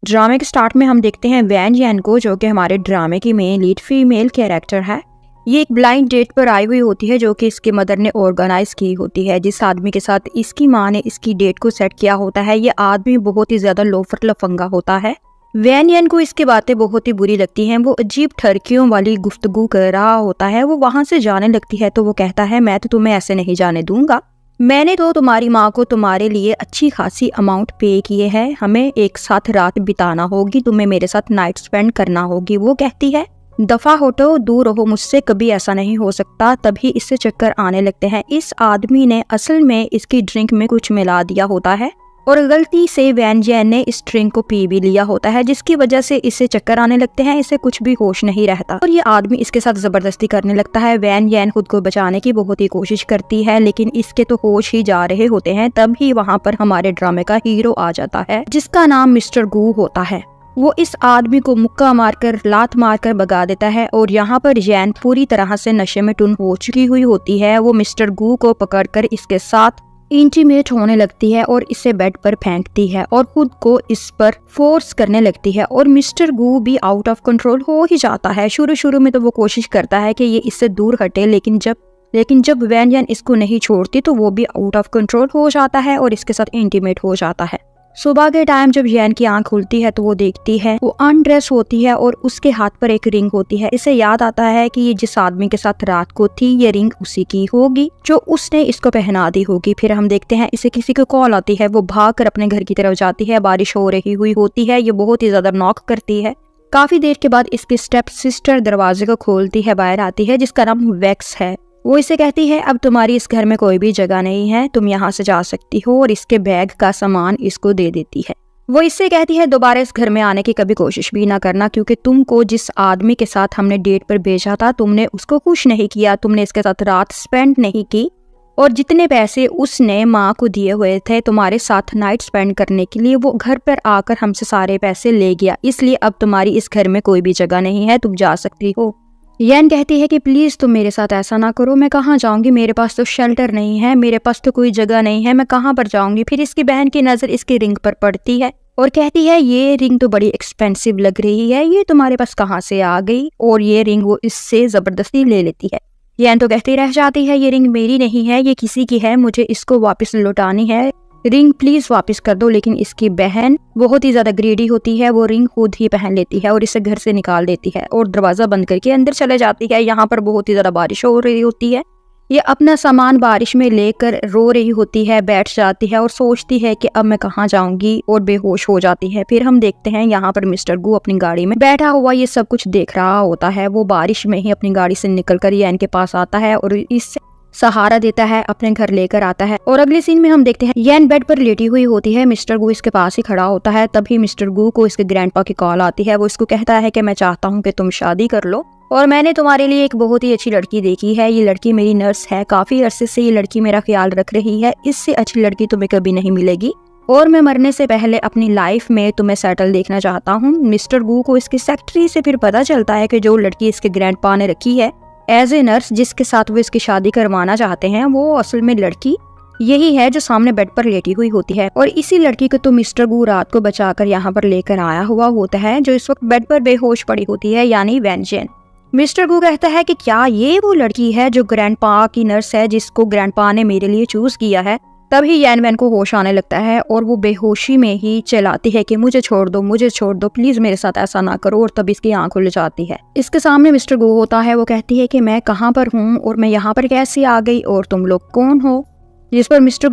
ड्रामे के स्टार्ट में हम देखते हैं वैन येन को, जो कि हमारे ड्रामे की मेन लीड फीमेल कैरेक्टर है। ये एक ब्लाइंड डेट पर आई हुई होती है जो कि इसकी मदर ने ऑर्गेनाइज की होती है। जिस आदमी के साथ इसकी माँ ने इसकी डेट को सेट किया होता है, ये आदमी बहुत ही ज्यादा लोफर लफंगा होता है। वैन येन को इसकी बातें बहुत ही बुरी लगती हैं। वो अजीब ठरकियों वाली गुफ्तगू कर रहा होता है। वो वहां से जाने लगती है तो वो कहता है, मैं तो तुम्हें ऐसे नहीं जाने दूंगा। मैंने तो तुम्हारी माँ को तुम्हारे लिए अच्छी खासी अमाउंट पे किए हैं। हमें एक साथ रात बिताना होगी, तुम्हें मेरे साथ नाइट स्पेंड करना होगी। वो कहती है, दफा हटो, दूर रहो मुझसे, कभी ऐसा नहीं हो सकता। तभी इससे चक्कर आने लगते हैं। इस आदमी ने असल में इसकी ड्रिंक में कुछ मिला दिया होता है और गलती से वैन येन ने इस ड्रिंक को पी भी लिया होता है, जिसकी वजह से इसे चक्कर आने लगते हैं। इसे कुछ भी होश नहीं रहता और ये आदमी इसके साथ जबरदस्ती करने लगता है। वैन येन खुद को बचाने की बहुत ही कोशिश करती है, लेकिन इसके तो होश ही जा रहे होते हैं। तभी वहाँ पर हमारे ड्रामे का हीरो आ जाता है, जिसका नाम मिस्टर गू होता है। वो इस आदमी को मुक्का मारकर, लात मारकर भगा देता है और यहाँ पर येन पूरी तरह से नशे में टुन हो चुकी हुई होती है। वो मिस्टर गू को पकड़कर इसके साथ इंटीमेट होने लगती है और इसे बेड पर फेंकती है और खुद को इस पर फोर्स करने लगती है और मिस्टर गू भी आउट ऑफ कंट्रोल हो ही जाता है। शुरू में तो वो कोशिश करता है कि ये इससे दूर हटे, लेकिन जब वैन येन इसको नहीं छोड़ती तो वो भी आउट ऑफ कंट्रोल हो जाता है और इसके साथ इंटीमेट हो जाता है। सुबह के टाइम जब येन की आंख खुलती है तो वो देखती है, वो अनड्रेस होती है और उसके हाथ पर एक रिंग होती है। इसे याद आता है कि ये जिस आदमी के साथ रात को थी, ये रिंग उसी की होगी जो उसने इसको पहना दी होगी। फिर हम देखते हैं इसे किसी को कॉल आती है। वो भागकर अपने घर की तरफ जाती है। बारिश हो रही हुई होती है। ये बहुत ही ज्यादा नॉक करती है। काफी देर के बाद इसकी स्टेप सिस्टर दरवाजे को खोलती है, बाहर आती है, जिसका नाम वैक्स है। वो इसे कहती है, अब तुम्हारी इस घर में कोई भी जगह नहीं है, तुम यहाँ से जा सकती हो, और इसके बैग का सामान इसको दे देती है। वो इससे कहती है, दोबारा इस घर में आने की कभी कोशिश भी ना करना, क्योंकि तुमको जिस आदमी के साथ हमने डेट पर भेजा था, तुमने उसको खुश नहीं किया, तुमने इसके साथ रात स्पेंड नहीं की, और जितने पैसे उसने माँ को दिए हुए थे तुम्हारे साथ नाइट स्पेंड करने के लिए, वो घर पर आकर हमसे सारे पैसे ले गया। इसलिए अब तुम्हारी इस घर में कोई भी जगह नहीं है, तुम जा सकती हो। येन कहती है कि प्लीज तुम मेरे साथ ऐसा ना करो, मैं कहाँ जाऊंगी, मेरे पास तो शेल्टर नहीं है, मेरे पास तो कोई जगह नहीं है, मैं कहाँ पर जाऊंगी। फिर इसकी बहन की नजर इसकी रिंग पर पड़ती है और कहती है, ये रिंग तो बड़ी एक्सपेंसिव लग रही है, ये तुम्हारे पास कहाँ से आ गई। और ये रिंग वो इससे जबरदस्ती ले लेती है। येन तो कहती रह जाती है, ये रिंग मेरी नहीं है, ये किसी की है, मुझे इसको वापस लौटानी है, रिंग प्लीज वापस कर दो। लेकिन इसकी बहन बहुत ही ज्यादा ग्रीडी होती है। वो रिंग खुद ही पहन लेती है और इसे घर से निकाल देती है और दरवाजा बंद करके अंदर चले जाती है। यहाँ पर बहुत ही ज्यादा बारिश हो रही होती है। ये अपना सामान बारिश में लेकर रो रही होती है, बैठ जाती है और सोचती है कि अब मैं कहाँ जाऊंगी, और बेहोश हो जाती है। फिर हम देखते हैं यहाँ पर मिस्टर गू अपनी गाड़ी में बैठा हुआ ये सब कुछ देख रहा होता है। वो बारिश में ही अपनी गाड़ी से निकलकर येन के पास आता है और इससे सहारा देता है, अपने घर लेकर आता है। और अगले सीन में हम देखते हैं येन बेड पर लेटी हुई होती है, मिस्टर गू इसके पास ही खड़ा होता है। तभी मिस्टर गू को इसके ग्रैंडपा की कॉल आती है। वो इसको कहता है कि मैं चाहता हूँ कि तुम शादी कर लो, और मैंने तुम्हारे लिए एक बहुत ही अच्छी लड़की देखी है। ये लड़की मेरी नर्स है, काफी अरसे से ये लड़की मेरा ख्याल रख रही है, इससे अच्छी लड़की तुम्हें कभी नहीं मिलेगी, और मैं मरने से पहले अपनी लाइफ में तुम्हें सेटल देखना चाहता हूँ। मिस्टर गू को इसकी सेक्रेटरी से फिर पता चलता है कि जो लड़की इसके ग्रैंडपा ने रखी है एज ए नर्स, जिसके साथ वो इसकी शादी करवाना चाहते हैं, वो असल में लड़की यही है जो सामने बेड पर लेटी हुई होती है। और इसी लड़की को तो मिस्टर गू रात को बचाकर यहाँ पर लेकर आया हुआ होता है, जो इस वक्त बेड पर बेहोश पड़ी होती है, यानी वैन येन। मिस्टर गू कहता है कि क्या ये वो लड़की है जो ग्रैंडपा की नर्स है, जिसको ग्रैंडपा ने मेरे लिए चूज किया है। तभी येन वैन को होश आने लगता है और वो बेहोशी में ही चिल्लाती है कि मुझे छोड़ दो, मुझे छोड़ दो, प्लीज मेरे साथ ऐसा ना करो। और तब इसकी आंख खुल जाती है। इसके सामने मिस्टर गू होता है। वो कहती है कि मैं कहाँ पर हूँ और मैं यहाँ पर कैसे आ गई और तुम लोग कौन हो। जिस पर मिस्टर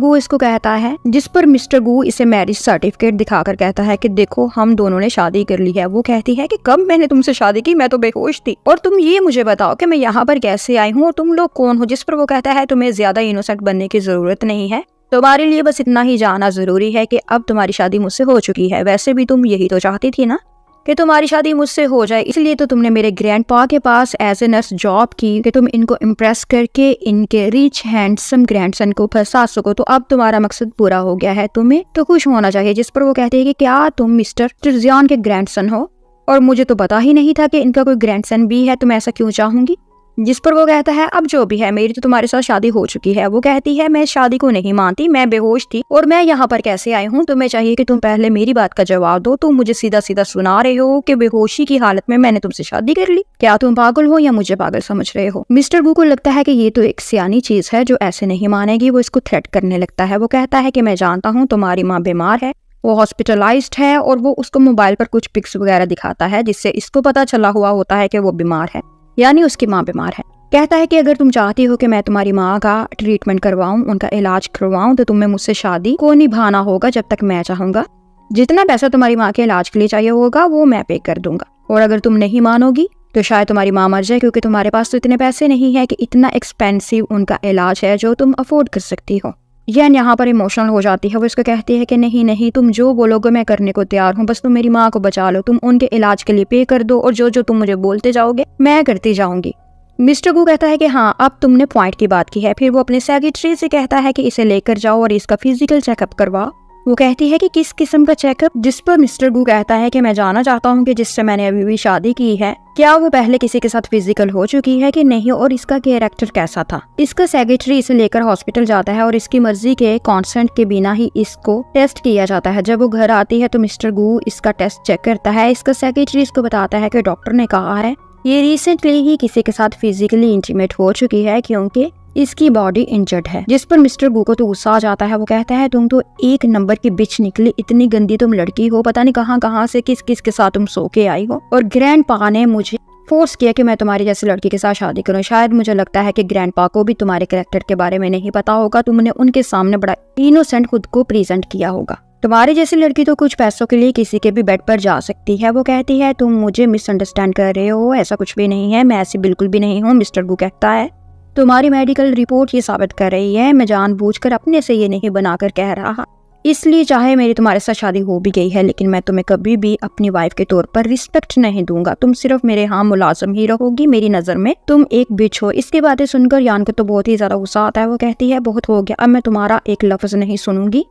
गू इसे मैरिज सर्टिफिकेट दिखाकर कहता है कि देखो हम दोनों ने शादी कर ली है। वो कहती है कि कब मैंने तुमसे शादी की, मैं तो बेहोश थी, और तुम ये मुझे बताओ कि मैं यहाँ पर कैसे आई हूँ और तुम लोग कौन हो। जिस पर वो कहता है तुम्हें ज्यादा इनोसेंट बनने की जरूरत नहीं है, तुम्हारे लिए बस इतना ही जानना जरूरी है कि अब तुम्हारी शादी मुझसे हो चुकी है। वैसे भी तुम यही तो चाहती थी ना कि तुम्हारी शादी मुझसे हो जाए, इसलिए तो तुमने मेरे ग्रैंडपा के पास एज ए नर्स जॉब की कि तुम इनको इम्प्रेस करके इनके रिच हैंडसम ग्रैंडसन को फंसा सको। तो अब तुम्हारा मकसद पूरा हो गया है, तुम्हें तो खुश होना चाहिए। जिस पर वो कहते हैं कि क्या तुम मिस्टर जियान के ग्रैंडसन हो, और मुझे तो पता ही नहीं था कि इनका कोई ग्रैंडसन भी है, तो मैं ऐसा क्यों चाहूंगी। जिस पर वो कहता है अब जो भी है, मेरी तो तुम्हारे साथ शादी हो चुकी है। वो कहती है मैं शादी को नहीं मानती, मैं बेहोश थी और मैं यहाँ पर कैसे आई हूँ, तुम्हें चाहिए कि तुम पहले मेरी बात का जवाब दो। तुम मुझे सीधा सीधा सुना रहे हो कि बेहोशी की हालत में मैंने तुमसे शादी कर ली। क्या तुम पागल हो या मुझे पागल समझ रहे हो? मिस्टर गू को लगता है कि ये तो एक सियानी चीज है जो ऐसे नहीं मानेगी। वो इसको थ्रेट करने लगता है। वो कहता है कि मैं जानता हूँ तुम्हारी माँ बीमार है, वो हॉस्पिटलाइज्ड है, और वो उसको मोबाइल पर कुछ पिक्स वगैरह दिखाता है जिससे इसको पता चला हुआ होता है कि वो बीमार है, यानी उसकी माँ बीमार है। कहता है कि अगर तुम चाहती हो कि मैं तुम्हारी माँ का ट्रीटमेंट करवाऊं, उनका इलाज करवाऊं, तो तुम्हें मुझसे शादी को निभाना होगा जब तक मैं चाहूंगा। जितना पैसा तुम्हारी माँ के इलाज के लिए चाहिए होगा वो मैं पे कर दूंगा। और अगर तुम नहीं मानोगी तो शायद तुम्हारी माँ मर जाए, क्योंकि तुम्हारे पास तो इतने पैसे नहीं है कि इतना एक्सपेंसिव उनका इलाज है जो तुम अफोर्ड कर सकती हो। यैन यहाँ पर इमोशनल हो जाती है। वो इसको कहती है कि नहीं नहीं, तुम जो बोलोगे मैं करने को तैयार हूँ, बस तुम मेरी माँ को बचा लो, तुम उनके इलाज के लिए पे कर दो और जो जो तुम मुझे बोलते जाओगे मैं करती जाऊंगी। मिस्टर गू कहता है कि हाँ, अब तुमने पॉइंट की बात की है। फिर वो अपने सेक्रेटरी से कहता है कि इसे लेकर जाओ और इसका फिजिकल चेकअप करवाओ। वो कहती है कि किस किस्म का चेकअप? जिस पर मिस्टर गू कहता है कि मैं जानना चाहता हूँ कि जिससे मैंने अभी भी शादी की है, क्या वो पहले किसी के साथ फिजिकल हो चुकी है कि नहीं, और इसका कैरेक्टर कैसा था। इसका सेक्रेटरी इसे लेकर हॉस्पिटल जाता है और इसकी मर्जी के कॉन्सेंट के बिना ही इसको टेस्ट किया जाता है। जब वो घर आती है तो मिस्टर गू इसका टेस्ट चेक करता है। इसका सेक्रेटरी इसको बताता है कि डॉक्टर ने कहा है ये रिसेंटली ही किसी के साथ फिजिकली इंटीमेट हो चुकी है क्योंकि इसकी बॉडी इंजर्ड है। जिस पर मिस्टर गू को तो गुस्सा आ जाता है। वो कहता है तुम तो एक नंबर की बिच निकली, इतनी गंदी तुम लड़की हो, पता नहीं कहाँ से किस किस के साथ तुम सो के आई हो, और ग्रैंडपा ने मुझे फोर्स किया कि मैं तुम्हारी जैसी लड़की के साथ शादी करूं। शायद मुझे लगता है कि ग्रैंडपा को भी तुम्हारे कैरेक्टर के बारे में नहीं पता होगा, तुमने उनके सामने बड़ा इनोसेंट खुद को प्रेजेंट किया होगा। तुम्हारी जैसी लड़की तो कुछ पैसों के लिए किसी के भी बेड पर जा सकती है। वो कहती है तुम मुझे मिसअंडरस्टैंड कर रहे हो, ऐसा कुछ भी नहीं है, मैं ऐसी बिल्कुल भी नहीं हूँ। मिस्टर गू कहता है तुम्हारी मेडिकल रिपोर्ट ये साबित कर रही है, मैं जानबूझकर अपने से ये नहीं बनाकर कह रहा। इसलिए चाहे मेरी तुम्हारे साथ शादी हो भी गई है, लेकिन मैं तुम्हें कभी भी अपनी वाइफ के तौर पर रिस्पेक्ट नहीं दूंगा। तुम सिर्फ मेरे यहाँ मुलाजिम ही रहोगी, मेरी नजर में तुम एक बिच हो। इसकी बातें सुनकर यान को तो बहुत ही ज्यादा गुस्सा आता है। वो कहती है बहुत हो गया, अब मैं तुम्हारा एक लफ्ज नहीं सुनूंगी।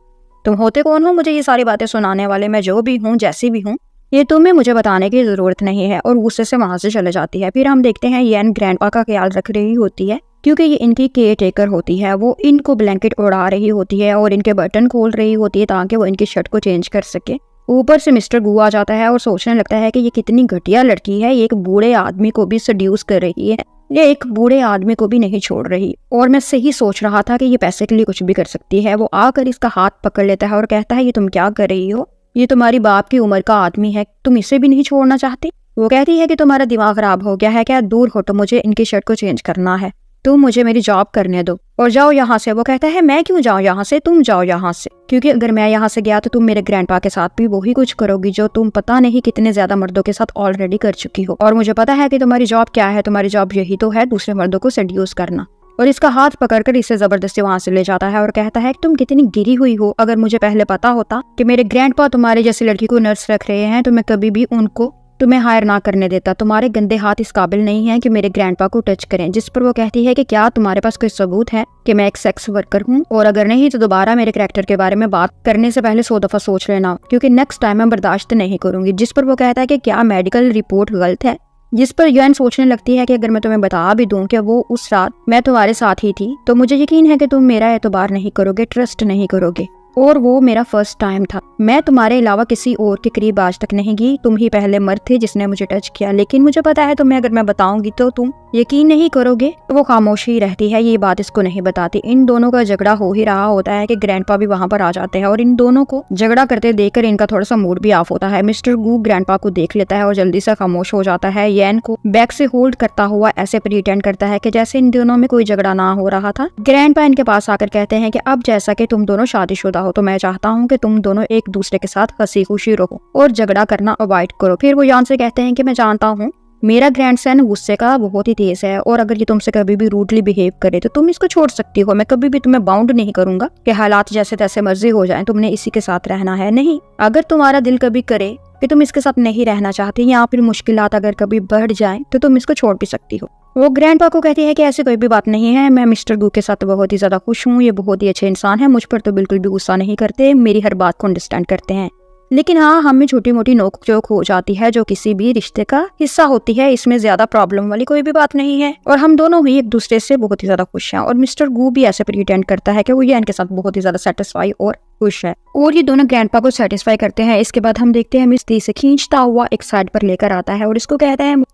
तुम होते कौन हो मुझे ये सारी बातें सुनाने वाले? मैं जो भी हूँ, जैसी भी हूँ, ये तुम्हें मुझे बताने की जरूरत नहीं है। और गुस्से से वहां से चले जाती है। फिर हम देखते हैं येन ग्रैंडपा का ख्याल रख रही होती है क्योंकि ये इनकी केयर टेकर होती है। वो इनको ब्लैंकेट उड़ा रही होती है और इनके बटन खोल रही होती है ताकि वो इनकी शर्ट को चेंज कर सके। ऊपर से मिस्टर गू आ जाता है और सोचने लगता है कि ये कितनी घटिया लड़की है, ये एक बूढ़े आदमी को भी सड्यूस कर रही है, ये एक बूढ़े आदमी को भी नहीं छोड़ रही। और मैं सही सोच रहा था कि ये पैसे के लिए कुछ भी कर सकती है। वो आकर इसका हाथ पकड़ लेता है और कहता है ये तुम क्या कर रही हो, ये तुम्हारी बाप की उम्र का आदमी है, तुम इसे भी नहीं छोड़ना चाहती। वो कहती है कि तुम्हारा दिमाग खराब हो गया है क्या, दूर हटो, मुझे इनकी शर्ट को चेंज करना है, तुम मुझे मेरी जॉब करने दो और जाओ यहाँ से। वो कहता है मैं क्यों जाऊँ यहाँ से, तुम जाओ यहाँ से, क्योंकि अगर मैं यहाँ से गया तो तुम मेरे ग्रैंडपा के साथ भी वही कुछ करोगी जो तुम पता नहीं कितने ज्यादा मर्दों के साथ ऑलरेडी कर चुकी हो। और मुझे पता है कि तुम्हारी जॉब क्या है, तुम्हारी जॉब यही तो है, दूसरे मर्दों को सेड्यूस करना। और इसका हाथ पकड़कर इसे जबरदस्ती वहां से ले जाता है और कहता है तुम कितनी गिरी हुई हो, अगर मुझे पहले पता होता कि मेरे ग्रैंडपा तुम्हारे जैसी लड़की को नर्स रख रहे हैं तो मैं कभी भी उनको तुम्हें हायर ना करने देता। तुम्हारे गंदे हाथ इस काबिल नहीं है कि मेरे ग्रैंडपा को टच करें। जिस पर वो कहती है कि क्या तुम्हारे पास कोई सबूत है कि मैं एक सेक्स वर्कर हूँ, और अगर नहीं तो दोबारा मेरे कैरेक्टर के बारे में बात करने से पहले 100 दफा सोच लेना, क्योंकि नेक्स्ट टाइम मैं बर्दाश्त नहीं करूंगी। जिस पर वो कहता है कि क्या मेडिकल रिपोर्ट गलत है। जिस पर यूएन सोचने लगती है कि अगर मैं तुम्हें बता भी दूं कि वो उस रात मैं तुम्हारे साथ ही थी तो मुझे यकीन है कि तुम मेरा एतबार नहीं करोगे, ट्रस्ट नहीं करोगे, और वो मेरा फर्स्ट टाइम था। मैं तुम्हारे अलावा किसी और के करीब आज तक नहीं गई, तुम ही पहले मर्द थे जिसने मुझे टच किया, लेकिन मुझे पता है तुम्हें अगर मैं बताऊंगी तो तुम यकीन नहीं करोगे। तो वो खामोश ही रहती है, ये बात इसको नहीं बताती। इन दोनों का झगड़ा हो ही रहा होता है कि ग्रैंडपा भी वहां पर आ जाते हैं और इन दोनों को झगड़ा करते देखकर इनका थोड़ा सा मूड भी ऑफ होता है। मिस्टर गू ग्रैंडपा को देख लेता है और जल्दी से खामोश हो जाता है। येन को बैक से होल्ड करता हुआ ऐसे प्रिटेंड करता है कि जैसे इन दोनों में कोई झगड़ा ना हो रहा था। ग्रैंडपा इनके पास आकर कहते हैं कि अब जैसा कि तुम दोनों शादीशुदा हो तो मैं चाहता हूँ कि तुम दोनों एक दूसरे के साथ हंसी खुशी रहो और झगड़ा करना अवॉइड करो। फिर वो यान से कहते हैं कि मैं जानता हूँ मेरा ग्रैंडसन गुस्से का बहुत ही तेज है और अगर ये तुमसे कभी भी रूडली बिहेव करे तो तुम इसको छोड़ सकती हो। मैं कभी भी तुम्हें बाउंड नहीं करूंगा कि हालात जैसे तैसे मर्जी हो जाएं, तुमने इसी के साथ रहना है। नहीं, अगर तुम्हारा दिल कभी करे कि तुम इसके साथ नहीं रहना चाहती या फिर मुश्किलात अगर कभी बढ़ जाएं तो तुम इसको छोड़ भी सकती हो। वो ग्रैंडपा को कहती है कि ऐसी कोई भी बात नहीं है, मैं मिस्टर गू के साथ बहुत ही ज्यादा खुश हूँ, ये बहुत ही अच्छे इंसान है, मुझ पर तो बिल्कुल भी गुस्सा नहीं करते, मेरी हर बात को अंडरस्टैंड करते हैं। लेकिन हाँ, हमें छोटी मोटी नोक चोक हो जाती है जो किसी भी रिश्ते का हिस्सा होती है। इसमें ज्यादा प्रॉब्लम वाली कोई भी बात नहीं है और हम दोनों ही एक दूसरे से बहुत ही ज्यादा खुश हैं। और मिस्टर गू भी ऐसे प्रिटेंड करता है कि वो यान के साथ बहुत ही ज्यादा सेटिस्फाई और खुश है और ये दोनों ग्रैंडपा को सेटिस्फाई करते हैं। इसके बाद हम देखते हैं मिस्त्री से खींचता हुआ एक साइड पर लेकर आता है और इसको कहता है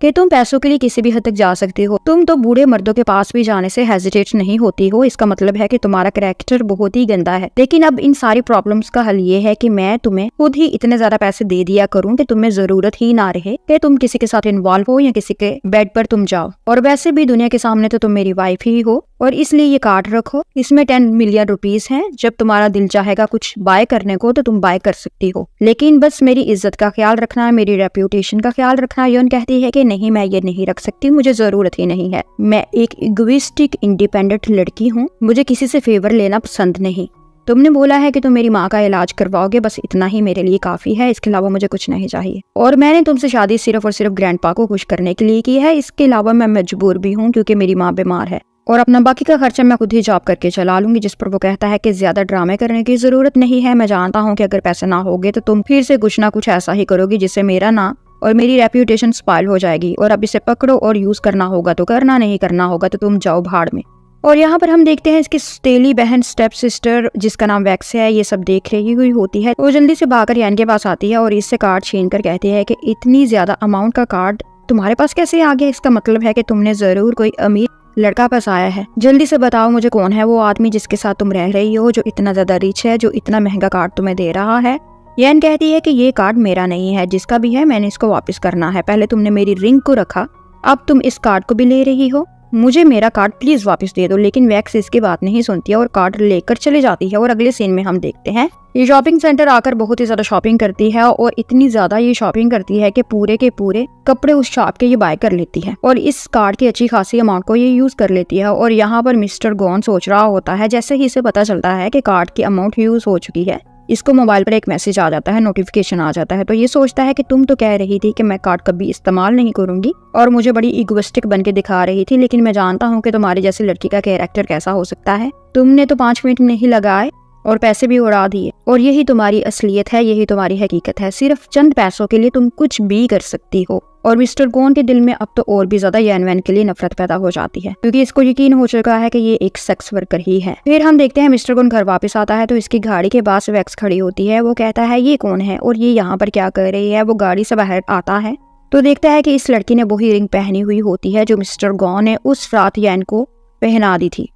कि तुम पैसों के लिए किसी भी हद तक जा सकती हो, तुम तो बूढ़े मर्दों के पास भी जाने से हेजिटेट नहीं होती हो। इसका मतलब है कि तुम्हारा कैरेक्टर बहुत ही गंदा है। लेकिन अब इन सारी प्रॉब्लम्स का हल ये है कि मैं तुम्हें खुद ही इतने ज्यादा पैसे दे दिया करूं कि तुम्हें जरूरत ही ना रहे कि तुम किसी के साथ इन्वॉल्व हो या किसी के बेड पर तुम जाओ। और वैसे भी दुनिया के सामने तो तुम मेरी वाइफ ही हो और इसलिए ये कार्ड रखो, इसमें 10 मिलियन रुपीस हैं। जब तुम्हारा दिल चाहेगा कुछ बाय करने को तो तुम बाय कर सकती हो, लेकिन बस मेरी इज्जत का ख्याल रखना, मेरी रेप्यूटेशन का ख्याल रखना। यन कहती है कि नहीं, मैं ये नहीं रख सकती, मुझे जरूरत ही नहीं है। मैं एक इगोइस्टिक इंडिपेंडेंट लड़की हूँ, मुझे किसी से फेवर लेना पसंद नहीं। तुमने बोला है कि तुम मेरी माँ का इलाज करवाओगे, बस इतना ही मेरे लिए काफी है, इसके अलावा मुझे कुछ नहीं चाहिए। और मैंने तुमसे शादी सिर्फ और सिर्फ ग्रैंडपा को खुश करने के लिए की है। इसके अलावा मैं मजबूर भी हूँ क्योंकि मेरी माँ बीमार है और अपना बाकी का खर्चा मैं खुद ही जॉब करके चला लूंगी। जिस पर वो कहता है कि ज्यादा ड्रामे करने की जरूरत नहीं है, मैं जानता हूँ कि अगर पैसे ना होगे तो तुम फिर से कुछ ना कुछ ऐसा ही करोगी जिससे मेरा नाम और मेरी रेप्यूटेशन स्पॉइल हो जाएगी। और अब इसे पकड़ो और यूज करना होगा तो करना, नहीं करना होगा तो तुम जाओ भाड़ में। और यहाँ पर हम देखते हैं इसकी सौतेली बहन स्टेप सिस्टर जिसका नाम वैक्स है, ये सब देख रही हुई होती है। वो जल्दी से भागकर यान के पास आती है और इससे कार्ड छीन कर कहती है कि इतनी ज्यादा अमाउंट का कार्ड तुम्हारे पास कैसे आ गया? इसका मतलब है कि तुमने जरूर कोई अमीर लड़का फंसाया है। जल्दी से बताओ मुझे कौन है वो आदमी जिसके साथ तुम रह रही हो, जो इतना ज्यादा रिच है, जो इतना महंगा कार्ड तुम्हें दे रहा है। यान कहती है कि ये कार्ड मेरा नहीं है, जिसका भी है मैंने इसको वापस करना है। पहले तुमने मेरी रिंग को रखा, अब तुम इस कार्ड को भी ले रही हो, मुझे मेरा कार्ड प्लीज वापस दे दो। लेकिन वैक्स इसकी बात नहीं सुनती है और कार्ड लेकर चली जाती है। और अगले सीन में हम देखते हैं ये शॉपिंग सेंटर आकर बहुत ही ज्यादा शॉपिंग करती है और इतनी ज्यादा ये शॉपिंग करती है कि पूरे के पूरे कपड़े उस शॉप के ये बाय कर लेती है और इस कार्ड की अच्छी खासी अमाउंट को ये यूज कर लेती है। और यहाँ पर मिस्टर गॉन सोच रहा होता है, जैसे ही इसे पता चलता है कि कार्ड की अमाउंट यूज हो चुकी है, इसको मोबाइल पर एक मैसेज आ जाता है, नोटिफिकेशन आ जाता है। तो ये सोचता है कि तुम तो कह रही थी कि मैं कार्ड कभी इस्तेमाल नहीं करूंगी और मुझे बड़ी इगोइस्टिक बन के दिखा रही थी, लेकिन मैं जानता हूँ कि तुम्हारी जैसी लड़की का कैरेक्टर कैसा हो सकता है। तुमने तो 5 मिनट नहीं लगाए और पैसे भी उड़ा दिए और यही तुम्हारी असलियत है, यही तुम्हारी हकीकत है। सिर्फ चंद पैसों के लिए तुम कुछ भी कर सकती हो। और मिस्टर गॉन के दिल में अब तो और भी ज्यादा यान वैन के लिए नफरत पैदा हो जाती है क्योंकि इसको यकीन हो चुका है कि ये एक सेक्स वर्कर ही है। फिर हम देखते हैं मिस्टर गॉन घर वापस आता है तो इसकी गाड़ी के पास वैक्स खड़ी होती है। वो कहता है ये कौन है और ये यहाँ पर क्या कर रही है। वो गाड़ी से बाहर आता है तो देखता है कि इस लड़की ने वही रिंग पहनी हुई होती है जो मिस्टर गॉन ने उस रात यान को पहना दी थी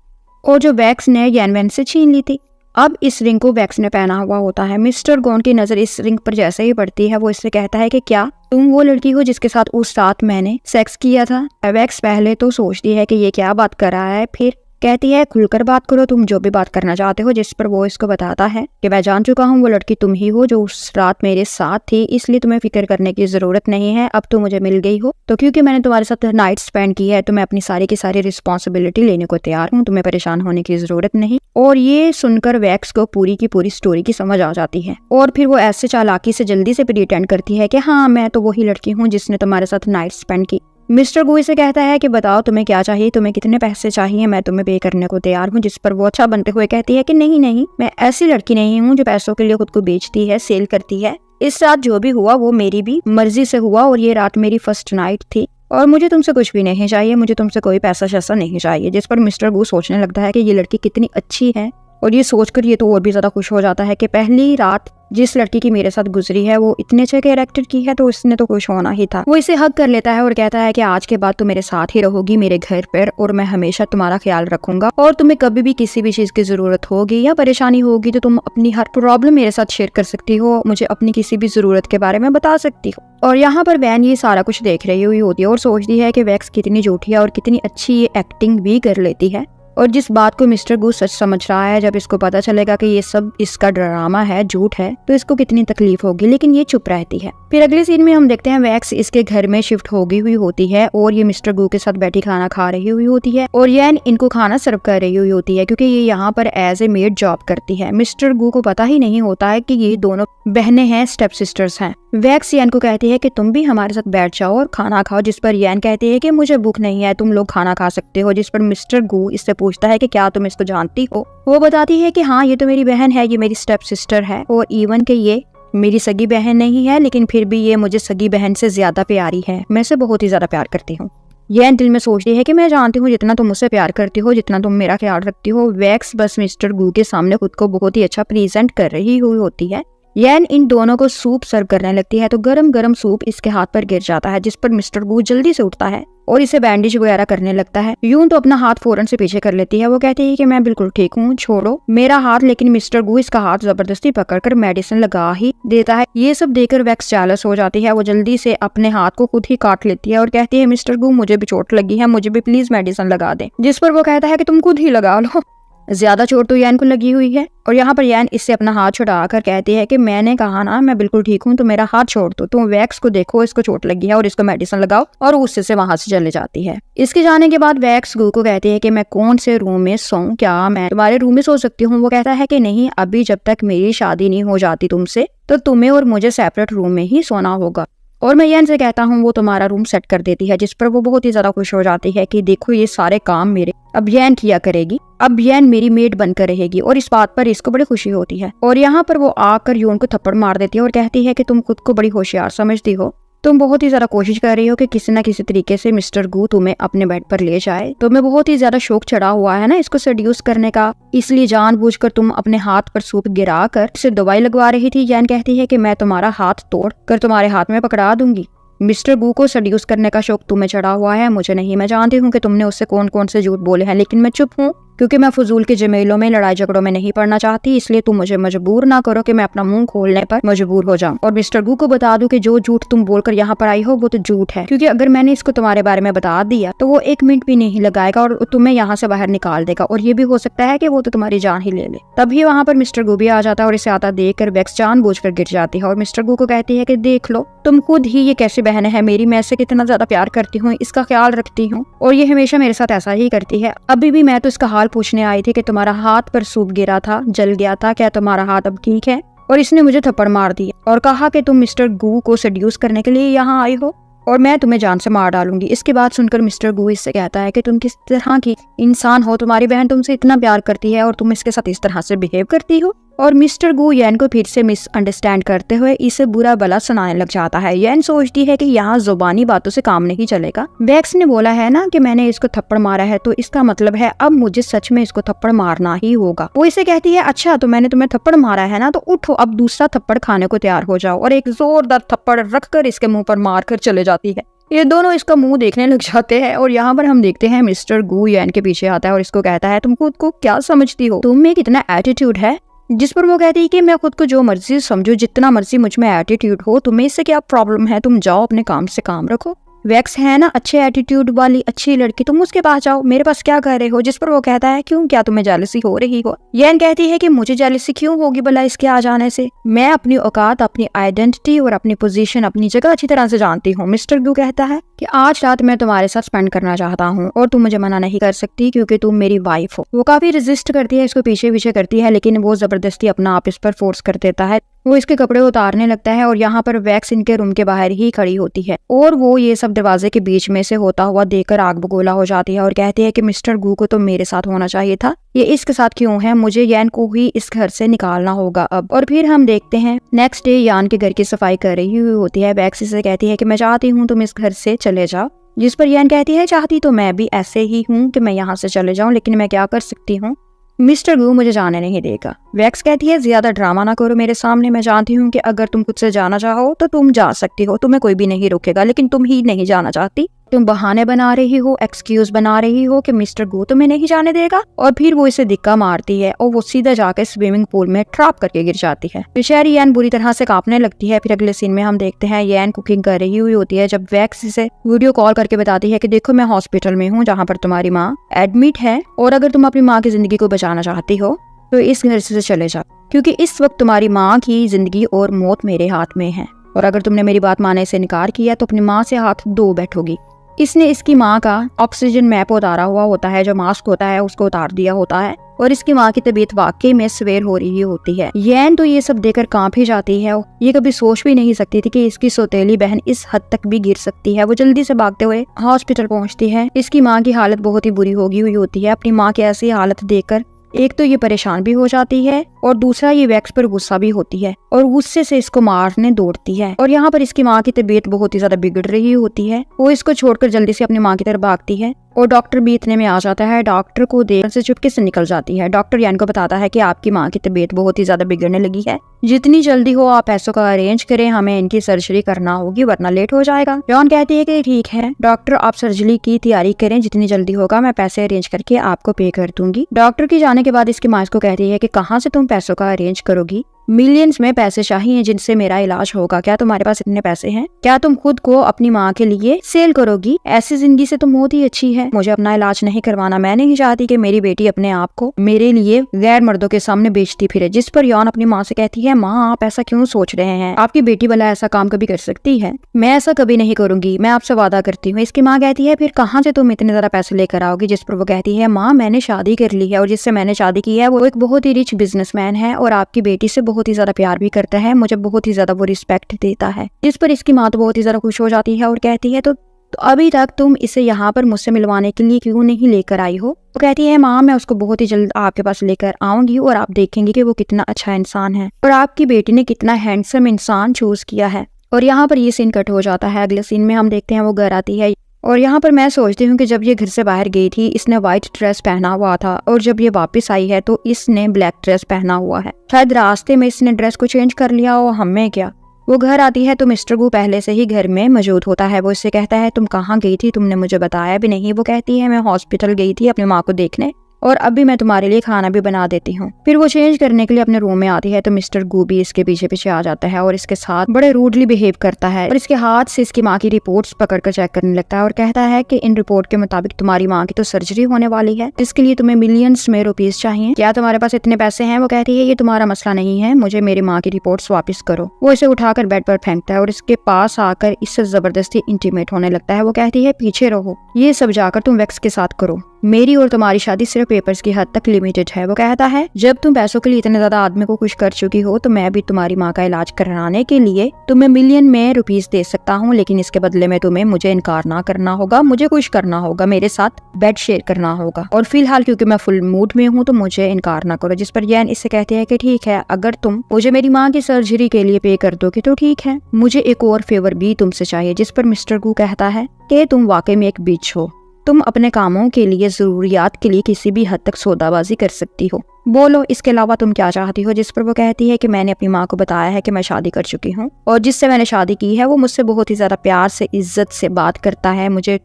और जो वैक्स ने यान वैन से छीन ली थी। अब इस रिंग को वैक्स ने पहना हुआ होता है। मिस्टर गॉन की नजर इस रिंग पर जैसे ही पड़ती है वो इससे कहता है कि क्या तुम वो लड़की हो जिसके साथ उस रात मैंने सेक्स किया था? वैक्स पहले तो सोचती है कि ये क्या बात कर रहा है, फिर कहती है खुलकर बात करो, तुम जो भी बात करना चाहते हो। जिस पर वो इसको बताता है कि मैं जान चुका हूँ वो लड़की तुम ही हो जो उस रात मेरे साथ थी, इसलिए तुम्हें फिक्र करने की जरूरत नहीं है। अब तुम मुझे मिल गई हो तो क्योंकि मैंने तुम्हारे साथ नाइट स्पेंड की है तो मैं अपनी सारी की सारी रिस्पॉन्सिबिलिटी लेने को तैयार हूँ, तुम्हें परेशान होने की जरूरत नहीं। और ये सुनकर वैक्स को पूरी की पूरी स्टोरी की समझ आ जाती है और फिर वो ऐसे चालाकी से जल्दी से प्रिटेंड करती है कि हाँ मैं तो वही लड़की हूँ जिसने तुम्हारे साथ नाइट स्पेंड की। मिस्टर गू से कहता है कि बताओ तुम्हें क्या चाहिए, तुम्हें कितने पैसे चाहिए, मैं तुम्हें पे करने को तैयार हूँ। जिस पर वो अच्छा बनते हुए कहती है कि नहीं नहीं, मैं ऐसी लड़की नहीं हूँ जो पैसों के लिए खुद को बेचती है, सेल करती है। इस रात जो भी हुआ वो मेरी भी मर्जी से हुआ और ये रात मेरी फर्स्ट नाइट थी और मुझे तुमसे कुछ भी नहीं चाहिए, मुझे तुमसे कोई पैसा शैसा नहीं चाहिए। जिस पर मिस्टर गू सोचने लगता है कि ये लड़की कितनी अच्छी है और ये सोचकर ये तो और भी ज्यादा खुश हो जाता है कि पहली रात जिस लड़की की मेरे साथ गुजरी है वो इतने अच्छे कैरेक्टर की है तो इसने तो खुश होना ही था। वो इसे हक कर लेता है और कहता है कि आज के बाद तुम मेरे साथ ही रहोगी मेरे घर पर और मैं हमेशा तुम्हारा ख्याल रखूंगा और तुम्हें कभी भी किसी भी चीज की जरूरत होगी या परेशानी होगी तो तुम अपनी हर प्रॉब्लम मेरे साथ शेयर कर सकती हो, मुझे अपनी किसी भी जरूरत के बारे में बता सकती हो। और यहाँ पर वैन ये सारा कुछ देख रही हुई होती है और सोचती है कि वैक्स कितनी झूठी है और कितनी अच्छी ये एक्टिंग भी कर लेती है। और जिस बात को मिस्टर गू सच समझ रहा है, जब इसको पता चलेगा कि ये सब इसका ड्रामा है, झूठ है, तो इसको कितनी तकलीफ होगी, लेकिन ये चुप रहती है। फिर अगले सीन में हम देखते हैं वैक्स इसके घर में शिफ्ट हो गई हुई होती है और ये मिस्टर गू के साथ बैठी खाना खा रही हुई होती है और यैन इनको खाना सर्व कर रही हुई होती है क्योंकि ये यहाँ पर एज ए मेड जॉब करती है। मिस्टर गू को पता ही नहीं होता है कि ये दोनों बहनें हैं, स्टेप सिस्टर्स हैं। वैक्स यैन को कहती है कि तुम भी हमारे साथ बैठ जाओ और खाना खाओ, जिस पर यैन कहती है कि मुझे भूख नहीं है, तुम लोग खाना खा सकते हो। जिस पर मिस्टर गू इससे पूछता है कि क्या तुम इसको जानती हो? वो बताती है कि हाँ ये तो मेरी बहन है, ये मेरी स्टेप सिस्टर है और इवन के ये मेरी सगी बहन नहीं है, लेकिन फिर भी ये मुझे सगी बहन से ज्यादा प्यारी है, मैं इसे बहुत ही ज्यादा प्यार करती हूँ। यैन दिल में सोचती है कि मैं जानती हूँ जितना तुम मुझसे प्यार करती हो, जितना तुम मेरा ख्याल रखती हो। वैक्स बस मिस्टर गू के सामने खुद को बहुत ही अच्छा प्रेजेंट कर रही हुई होती है। यैन इन दोनों को सूप सर्व करने लगती है तो गरम गरम सूप इसके हाथ पर गिर जाता है, जिस पर मिस्टर गू जल्दी से उठता है और इसे बैंडेज वगैरह करने लगता है। यूं तो अपना हाथ फौरन से पीछे कर लेती है। वो कहती है कि मैं बिल्कुल ठीक हूँ, छोड़ो मेरा हाथ। लेकिन मिस्टर गू इसका हाथ जबरदस्ती पकड़कर मेडिसिन लगा ही देता है। ये सब देखकर वैक्स जेलस हो जाती है। वो जल्दी से अपने हाथ को खुद ही काट लेती है और कहती है मिस्टर गू मुझे भी चोट लगी है, मुझे भी प्लीज मेडिसिन लगा दे। जिस पर वो कहता है कि तुम खुद ही लगा लो, ज्यादा चोट तो यैन को लगी हुई है। और यहाँ पर यैन इससे अपना हाथ छुड़ाकर कहती है कि मैंने कहा ना मैं बिल्कुल ठीक हूँ, तो मेरा हाथ छोड़ दो। तुम वैक्स को देखो, इसको चोट लगी है और इसको मेडिसिन लगाओ। और उससे से वहां से चले जाती है। इसके जाने के बाद वैक्स गू को कहती है कि मैं कौन से रूम में सोऊं, क्या मैं तुम्हारे रूम में सो सकती हूँ? वो कहता है कि नहीं, अभी जब तक मेरी शादी नहीं हो जाती तुमसे, तो तुम्हें और मुझे सेपरेट रूम में ही सोना होगा। और मैं यैन से कहता हूँ, वो तुम्हारा रूम सेट कर देती है, जिस पर वो बहुत ही ज्यादा खुश हो जाती है कि देखो ये सारे काम मेरे अब यैन किया करेगी, अब यैन मेरी मेड बनकर रहेगी। और इस बात पर इसको बड़ी खुशी होती है। और यहाँ पर वो आकर यून को थप्पड़ मार देती है और कहती है कि तुम खुद को बड़ी होशियार समझती हो, तुम बहुत ही ज्यादा कोशिश कर रही हो कि किसी न किसी तरीके से मिस्टर गू तुम्हें अपने बेड पर ले जाए। तुम्हें बहुत ही ज्यादा शौक चढ़ा हुआ है ना इसको सेड्यूस करने का, इसलिए जानबूझकर तुम अपने हाथ पर सूप गिरा कर इसे दवाई लगवा रही थी। यैन कहती है कि मैं तुम्हारा हाथ तोड़ कर तुम्हारे हाथ में पकड़ा दूंगी। मिस्टर गू को सेड्यूस करने का शौक तुम्हें चढ़ा हुआ है, मुझे नहीं। मैं जानती हूँ कि तुमने उससे कौन कौन से झूठ बोले हैं, लेकिन मैं चुप हूँ क्योंकि मैं फजूल के झमेलों में, लड़ाई झगड़ों में नहीं पड़ना चाहती। इसलिए तुम मुझे मजबूर ना करो कि मैं अपना मुंह खोलने पर मजबूर हो जाऊं। और मिस्टर गू को बता दूं कि जो झूठ तुम बोलकर यहाँ पर आई हो वो तो झूठ है, क्योंकि अगर मैंने इसको तुम्हारे बारे में बता दिया तो वो 1 मिनट भी नहीं लगाएगा और तुम्हें यहाँ से बाहर निकाल देगा। और ये भी हो सकता है कि वो तो तुम्हारी जान ही ले ले। तभी वहाँ पर मिस्टर गू भी आ जाता है और इसे आता देख कर वैक्स जानबूझकर गिर जाती है और मिस्टर गू को कहती है कि देख लो तुम खुद ही, ये कैसी बहन है मेरी, मैं इसे कितना ज्यादा प्यार करती हूँ, इसका ख्याल रखती हूँ और ये हमेशा मेरे साथ ऐसा ही करती है। अभी भी मैं तो इसका हाल पूछने आई थी कि तुम्हारा हाथ पर सूप गिरा था, जल गया था, क्या तुम्हारा हाथ अब ठीक है? और इसने मुझे थप्पड़ मार दिया और कहा कि तुम मिस्टर गू को सेड्यूस करने के लिए यहाँ आई हो और मैं तुम्हें जान से मार डालूंगी। इसके बाद सुनकर मिस्टर गू इससे कहता है कि तुम किस तरह की इंसान हो, तुम्हारी बहन तुमसे इतना प्यार करती है और तुम इसके साथ इस तरह से बिहेव करती हो। और मिस्टर गू यैन को फिर से मिसअंडरस्टैंड करते हुए इसे बुरा भला सुनाने लग जाता है। यैन सोचती है कि यहाँ जुबानी बातों से काम नहीं चलेगा। वैक्स ने बोला है ना कि मैंने इसको थप्पड़ मारा है, तो इसका मतलब है अब मुझे सच में इसको थप्पड़ मारना ही होगा। वो इसे कहती है अच्छा तो मैंने तुम्हें थप्पड़ मारा है ना, तो उठो अब दूसरा थप्पड़ खाने को तैयार हो जाओ। और एक जोरदार थप्पड़ रखकर इसके मुंह पर मार कर चले जाती है। ये दोनों इसका मुंह देखने लग जाते हैं और यहाँ पर हम देखते हैं मिस्टर गू यैन के पीछे आता है और इसको कहता है तुम खुद को क्या समझती हो, तुम में कितना एटीट्यूड है? जिस पर वो कहती है कि मैं खुद को जो मर्जी समझो, जितना मर्जी मुझ में एटीट्यूड हो, तुम्हें इससे क्या प्रॉब्लम है? तुम जाओ अपने काम से काम रखो। वैक्स है ना अच्छे एटीट्यूड वाली अच्छी लड़की, तुम उसके पास जाओ, मेरे पास क्या कर रहे हो? जिस पर वो कहता है क्यों, क्या तुम्हें जेलसी हो रही हो? यैन कहती है कि मुझे जेलसी क्यों होगी भला इसके आ जाने से, मैं अपनी औकात, अपनी आइडेंटिटी और अपनी पोजीशन, अपनी जगह अच्छी तरह से जानती हूँ। मिस्टर गू कहता है कि आज रात मैं तुम्हारे साथ स्पेंड करना चाहता हूँ और तुम मुझे मना नहीं कर सकती क्योंकि तुम मेरी वाइफ हो। वो काफी रेजिस्ट करती है, इसको पीछे पीछे करती है, लेकिन वो जबरदस्ती अपना आप इस पर फोर्स कर देता है। वो इसके कपड़े उतारने लगता है और यहाँ पर वैक्स इनके रूम के बाहर ही खड़ी होती है और वो ये सब दरवाजे के बीच में से होता हुआ देखकर आग बगोला हो जाती है और कहती है कि मिस्टर गू को तो मेरे साथ होना चाहिए था, ये इसके साथ क्यों है? मुझे यान को ही इस घर से निकालना होगा अब। और फिर हम देखते हैं नेक्स्ट डे यान के घर की सफाई कर रही हुई होती है। वैक्स से कहती है कि मैं चाहती हूँ तुम इस घर से चले जाओ। जिस पर यान कहती है चाहती तो मैं भी ऐसे ही हूँ कि मैं यहाँ से चले जाऊँ, लेकिन मैं क्या कर सकती हूँ, मिस्टर गू मुझे जाने नहीं देगा। वैक्स कहती है ज्यादा ड्रामा ना करो मेरे सामने, मैं जानती हूँ कि अगर तुम खुद से जाना चाहो तो तुम जा सकती हो, तुम्हें कोई भी नहीं रोकेगा, लेकिन तुम ही नहीं जाना चाहती। तुम बहाने बना रही हो, एक्सक्यूज बना रही हो कि मिस्टर गू तुम्हें नहीं जाने देगा। और फिर वो इसे धिक्का मारती है और वो सीधा जाकर स्विमिंग पूल में ट्रैप करके गिर जाती है। बेचारी यैन बुरी तरह से कांपने लगती है। फिर अगले सीन में हम देखते हैं यैन कुकिंग कर रही हुई होती है जब वैक्स इसे वीडियो कॉल करके बताती है कि देखो मैं हॉस्पिटल में हूँ जहाँ पर तुम्हारी माँ एडमिट है और अगर तुम अपनी माँ की जिंदगी को बचाना चाहती हो तो इस घर से चले जाओ, क्योंकि इस वक्त तुम्हारी माँ की जिंदगी और मौत मेरे हाथ में है और अगर तुमने मेरी बात मानने से इनकार किया तो अपनी माँ से हाथ धो बैठोगी। इसने इसकी माँ का ऑक्सीजन मैप उतारा हुआ होता है, जो मास्क होता है उसको उतार दिया होता है और इसकी माँ की तबीयत वाकई में सवेर हो रही होती है। यैन तो ये सब देखकर कांप ही जाती है। ये कभी सोच भी नहीं सकती थी कि इसकी सौतेली बहन इस हद तक भी गिर सकती है। वो जल्दी से भागते हुए हॉस्पिटल पहुंचती है। इसकी माँ की हालत बहुत ही बुरी होगी हुई होती है। अपनी माँ की ऐसी हालत देखकर एक तो ये परेशान भी हो जाती है और दूसरा ये वैक्स पर गुस्सा भी होती है और गुस्से से इसको मारने दौड़ती है। और यहाँ पर इसकी माँ की तबीयत बहुत ही ज्यादा बिगड़ रही होती है। वो इसको छोड़कर जल्दी से अपनी माँ की तरफ भागती है और डॉक्टर भी इतने में आ जाता है। डॉक्टर को देख से चुपके से निकल जाती है। डॉक्टर यान को बताता है कि आपकी माँ की तबीयत बहुत ही ज्यादा बिगड़ने लगी है, जितनी जल्दी हो आप पैसों का अरेंज करें, हमें इनकी सर्जरी करना होगी वरना लेट हो जाएगा। जॉन कहती है कि ठीक है डॉक्टर, आप सर्जरी की तैयारी करें, जितनी जल्दी होगा मैं पैसे अरेंज करके आपको पे कर दूंगी। डॉक्टर की जाने के बाद इसकी माँ इसको कहती है कि कहाँ से तुम पैसों का अरेंज करोगी, मिलियंस में पैसे चाहिए जिनसे मेरा इलाज होगा, क्या तुम्हारे पास इतने पैसे हैं? क्या तुम खुद को अपनी माँ के लिए सेल करोगी? ऐसी जिंदगी से तुम बहुत ही अच्छी है, मुझे अपना इलाज नहीं करवाना। मैं नहीं चाहती कि मेरी बेटी अपने आप को मेरे लिए गैर मर्दों के सामने बेचती फिरे। जिस पर यौन अपनी माँ से कहती है, माँ आप ऐसा क्यों सोच रहे हैं, आपकी बेटी भला ऐसा काम कभी कर सकती है? मैं ऐसा कभी नहीं करूंगी, मैं आपसे वादा करती हूँ। इसकी माँ कहती है, फिर कहाँ से तुम इतने ज्यादा पैसे लेकर आओगी? जिस पर वो कहती है, माँ मैंने शादी कर ली है और जिससे मैंने शादी की है वो एक बहुत ही रिच बिजनेसमैन है और आपकी बेटी से बहुत ही ज्यादा प्यार भी करता है, मुझे बहुत ही ज्यादा वो रिस्पेक्ट देता है। जिस पर इसकी माँ तो बहुत ही ज्यादा खुश हो जाती है और कहती है, तो अभी तक तुम इसे यहाँ पर मुझसे मिलवाने के लिए क्यों नहीं लेकर आई हो? वो कहती है, माँ मैं उसको बहुत ही जल्द आपके पास लेकर आऊंगी और आप देखेंगे कि वो कितना अच्छा इंसान है और आपकी बेटी ने कितना हैंडसम इंसान चूज किया है। और यहाँ पर ये सीन कट हो जाता है। अगले सीन में हम देखते हैं वो घर आती है और यहाँ पर मैं सोचती हूँ कि जब ये घर से बाहर गई थी इसने व्हाइट ड्रेस पहना हुआ था और जब ये वापस आई है तो इसने ब्लैक ड्रेस पहना हुआ है। शायद रास्ते में इसने ड्रेस को चेंज कर लिया और हमें क्या। वो घर आती है तो मिस्टर गू पहले से ही घर में मौजूद होता है। वो इससे कहता है, तुम कहाँ गई थी, तुमने मुझे बताया भी नहीं। वो कहती है, मैं हॉस्पिटल गई थी अपनी माँ को देखने और अभी मैं तुम्हारे लिए खाना भी बना देती हूँ। फिर वो चेंज करने के लिए अपने रूम में आती है तो मिस्टर गू भी इसके पीछे पीछे आ जाता है और इसके साथ बड़े रूडली बिहेव करता है और इसके हाथ से इसकी माँ की रिपोर्ट्स पकड़कर चेक करने लगता है और कहता है कि इन रिपोर्ट के मुताबिक तुम्हारी माँ की तो सर्जरी होने वाली है, इसके लिए तुम्हें मिलियंस में रुपीस चाहिए, क्या तुम्हारे पास इतने पैसे हैं? वो कहती है, ये तुम्हारा मसला नहीं है, मुझे मेरी माँ की रिपोर्ट्स वापस करो। वो इसे उठाकर बेड पर फेंकता है और इसके पास आकर इससे जबरदस्ती इंटीमेट होने लगता है। वो कहती है, पीछे रहो, ये सब जाकर तुम वैक्स के साथ करो, मेरी और तुम्हारी शादी सिर्फ पेपर्स की हद तक लिमिटेड है। वो कहता है, जब तुम पैसों के लिए इतने ज्यादा आदमी को खुश कर चुकी हो तो मैं भी तुम्हारी माँ का इलाज कराने के लिए तुम्हें मिलियन में रुपीस दे सकता हूँ, लेकिन इसके बदले में तुम्हें मुझे इनकार ना करना होगा, मुझे खुश करना होगा, मेरे साथ बेड शेयर करना होगा और फिलहाल क्योंकि मैं फुल मूड में हूँ तो मुझे इनकार ना करो। जिस पर यैन इससे कहते हैं कि ठीक है, अगर तुम मुझे मेरी माँ की सर्जरी के लिए पे कर दोगे तो ठीक है, मुझे एक और फेवर भी तुमसे चाहिए। जिस पर मिस्टर गू कहता है कि तुम वाकई में एक बिच हो, तुम अपने कामों के लिए, जरूरियात के लिए किसी भी हद तक सौदाबाजी कर सकती हो, बोलो इसके अलावा तुम क्या चाहती हो? जिस पर वो कहती है कि मैंने अपनी माँ को बताया है कि मैं शादी कर चुकी हूँ और जिससे मैंने शादी की है वो मुझसे बहुत ही ज्यादा प्यार से, इज्जत से बात करता है, मुझे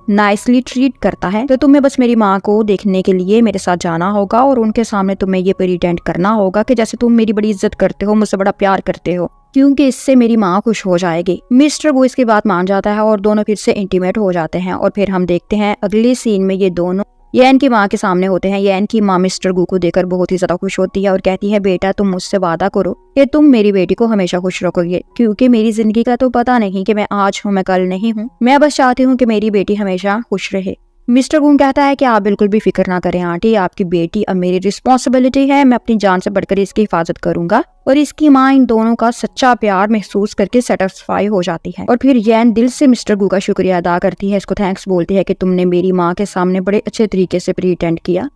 नाइसली ट्रीट करता है, तो तुम्हें बस मेरी माँ को देखने के लिए मेरे साथ जाना होगा और उनके सामने तुम्हें ये प्रिटेंड करना होगा कि जैसे तुम मेरी बड़ी इज्जत करते हो, मुझसे बड़ा प्यार करते हो, क्योंकि इससे मेरी माँ खुश हो जाएगी। मिस्टर गू इसकी बात मान जाता है और दोनों फिर से इंटीमेट हो जाते हैं और फिर हम देखते हैं अगले सीन में ये दोनों यैन की माँ के सामने होते हैं। यैन की माँ मिस्टर गू को देखकर बहुत ही ज्यादा खुश होती है और कहती है, बेटा तुम मुझसे वादा करो कि तुम मेरी बेटी को हमेशा खुश रखोगे, क्योंकि मेरी जिंदगी का तो पता नहीं कि मैं आज हूँ मैं कल नहीं हूँ, मैं बस चाहती हूँ कि मेरी बेटी हमेशा खुश रहे। मिस्टर गून कहता है कि आप बिल्कुल भी फिक्र ना करें आंटी, आपकी बेटी अब मेरी रिस्पॉन्सिबिलिटी है, मैं अपनी जान से बढ़कर इसकी हिफाजत करूंगा। और इसकी माँ इन दोनों का सच्चा प्यार महसूस करके सेटिस्फाई हो जाती है और फिर यैन दिल से मिस्टर गू का शुक्रिया अदा करती है, इसको थैंक्स बोलती है कि तुमने मेरी माँ के सामने बड़े अच्छे तरीके से प्रिटेंड किया।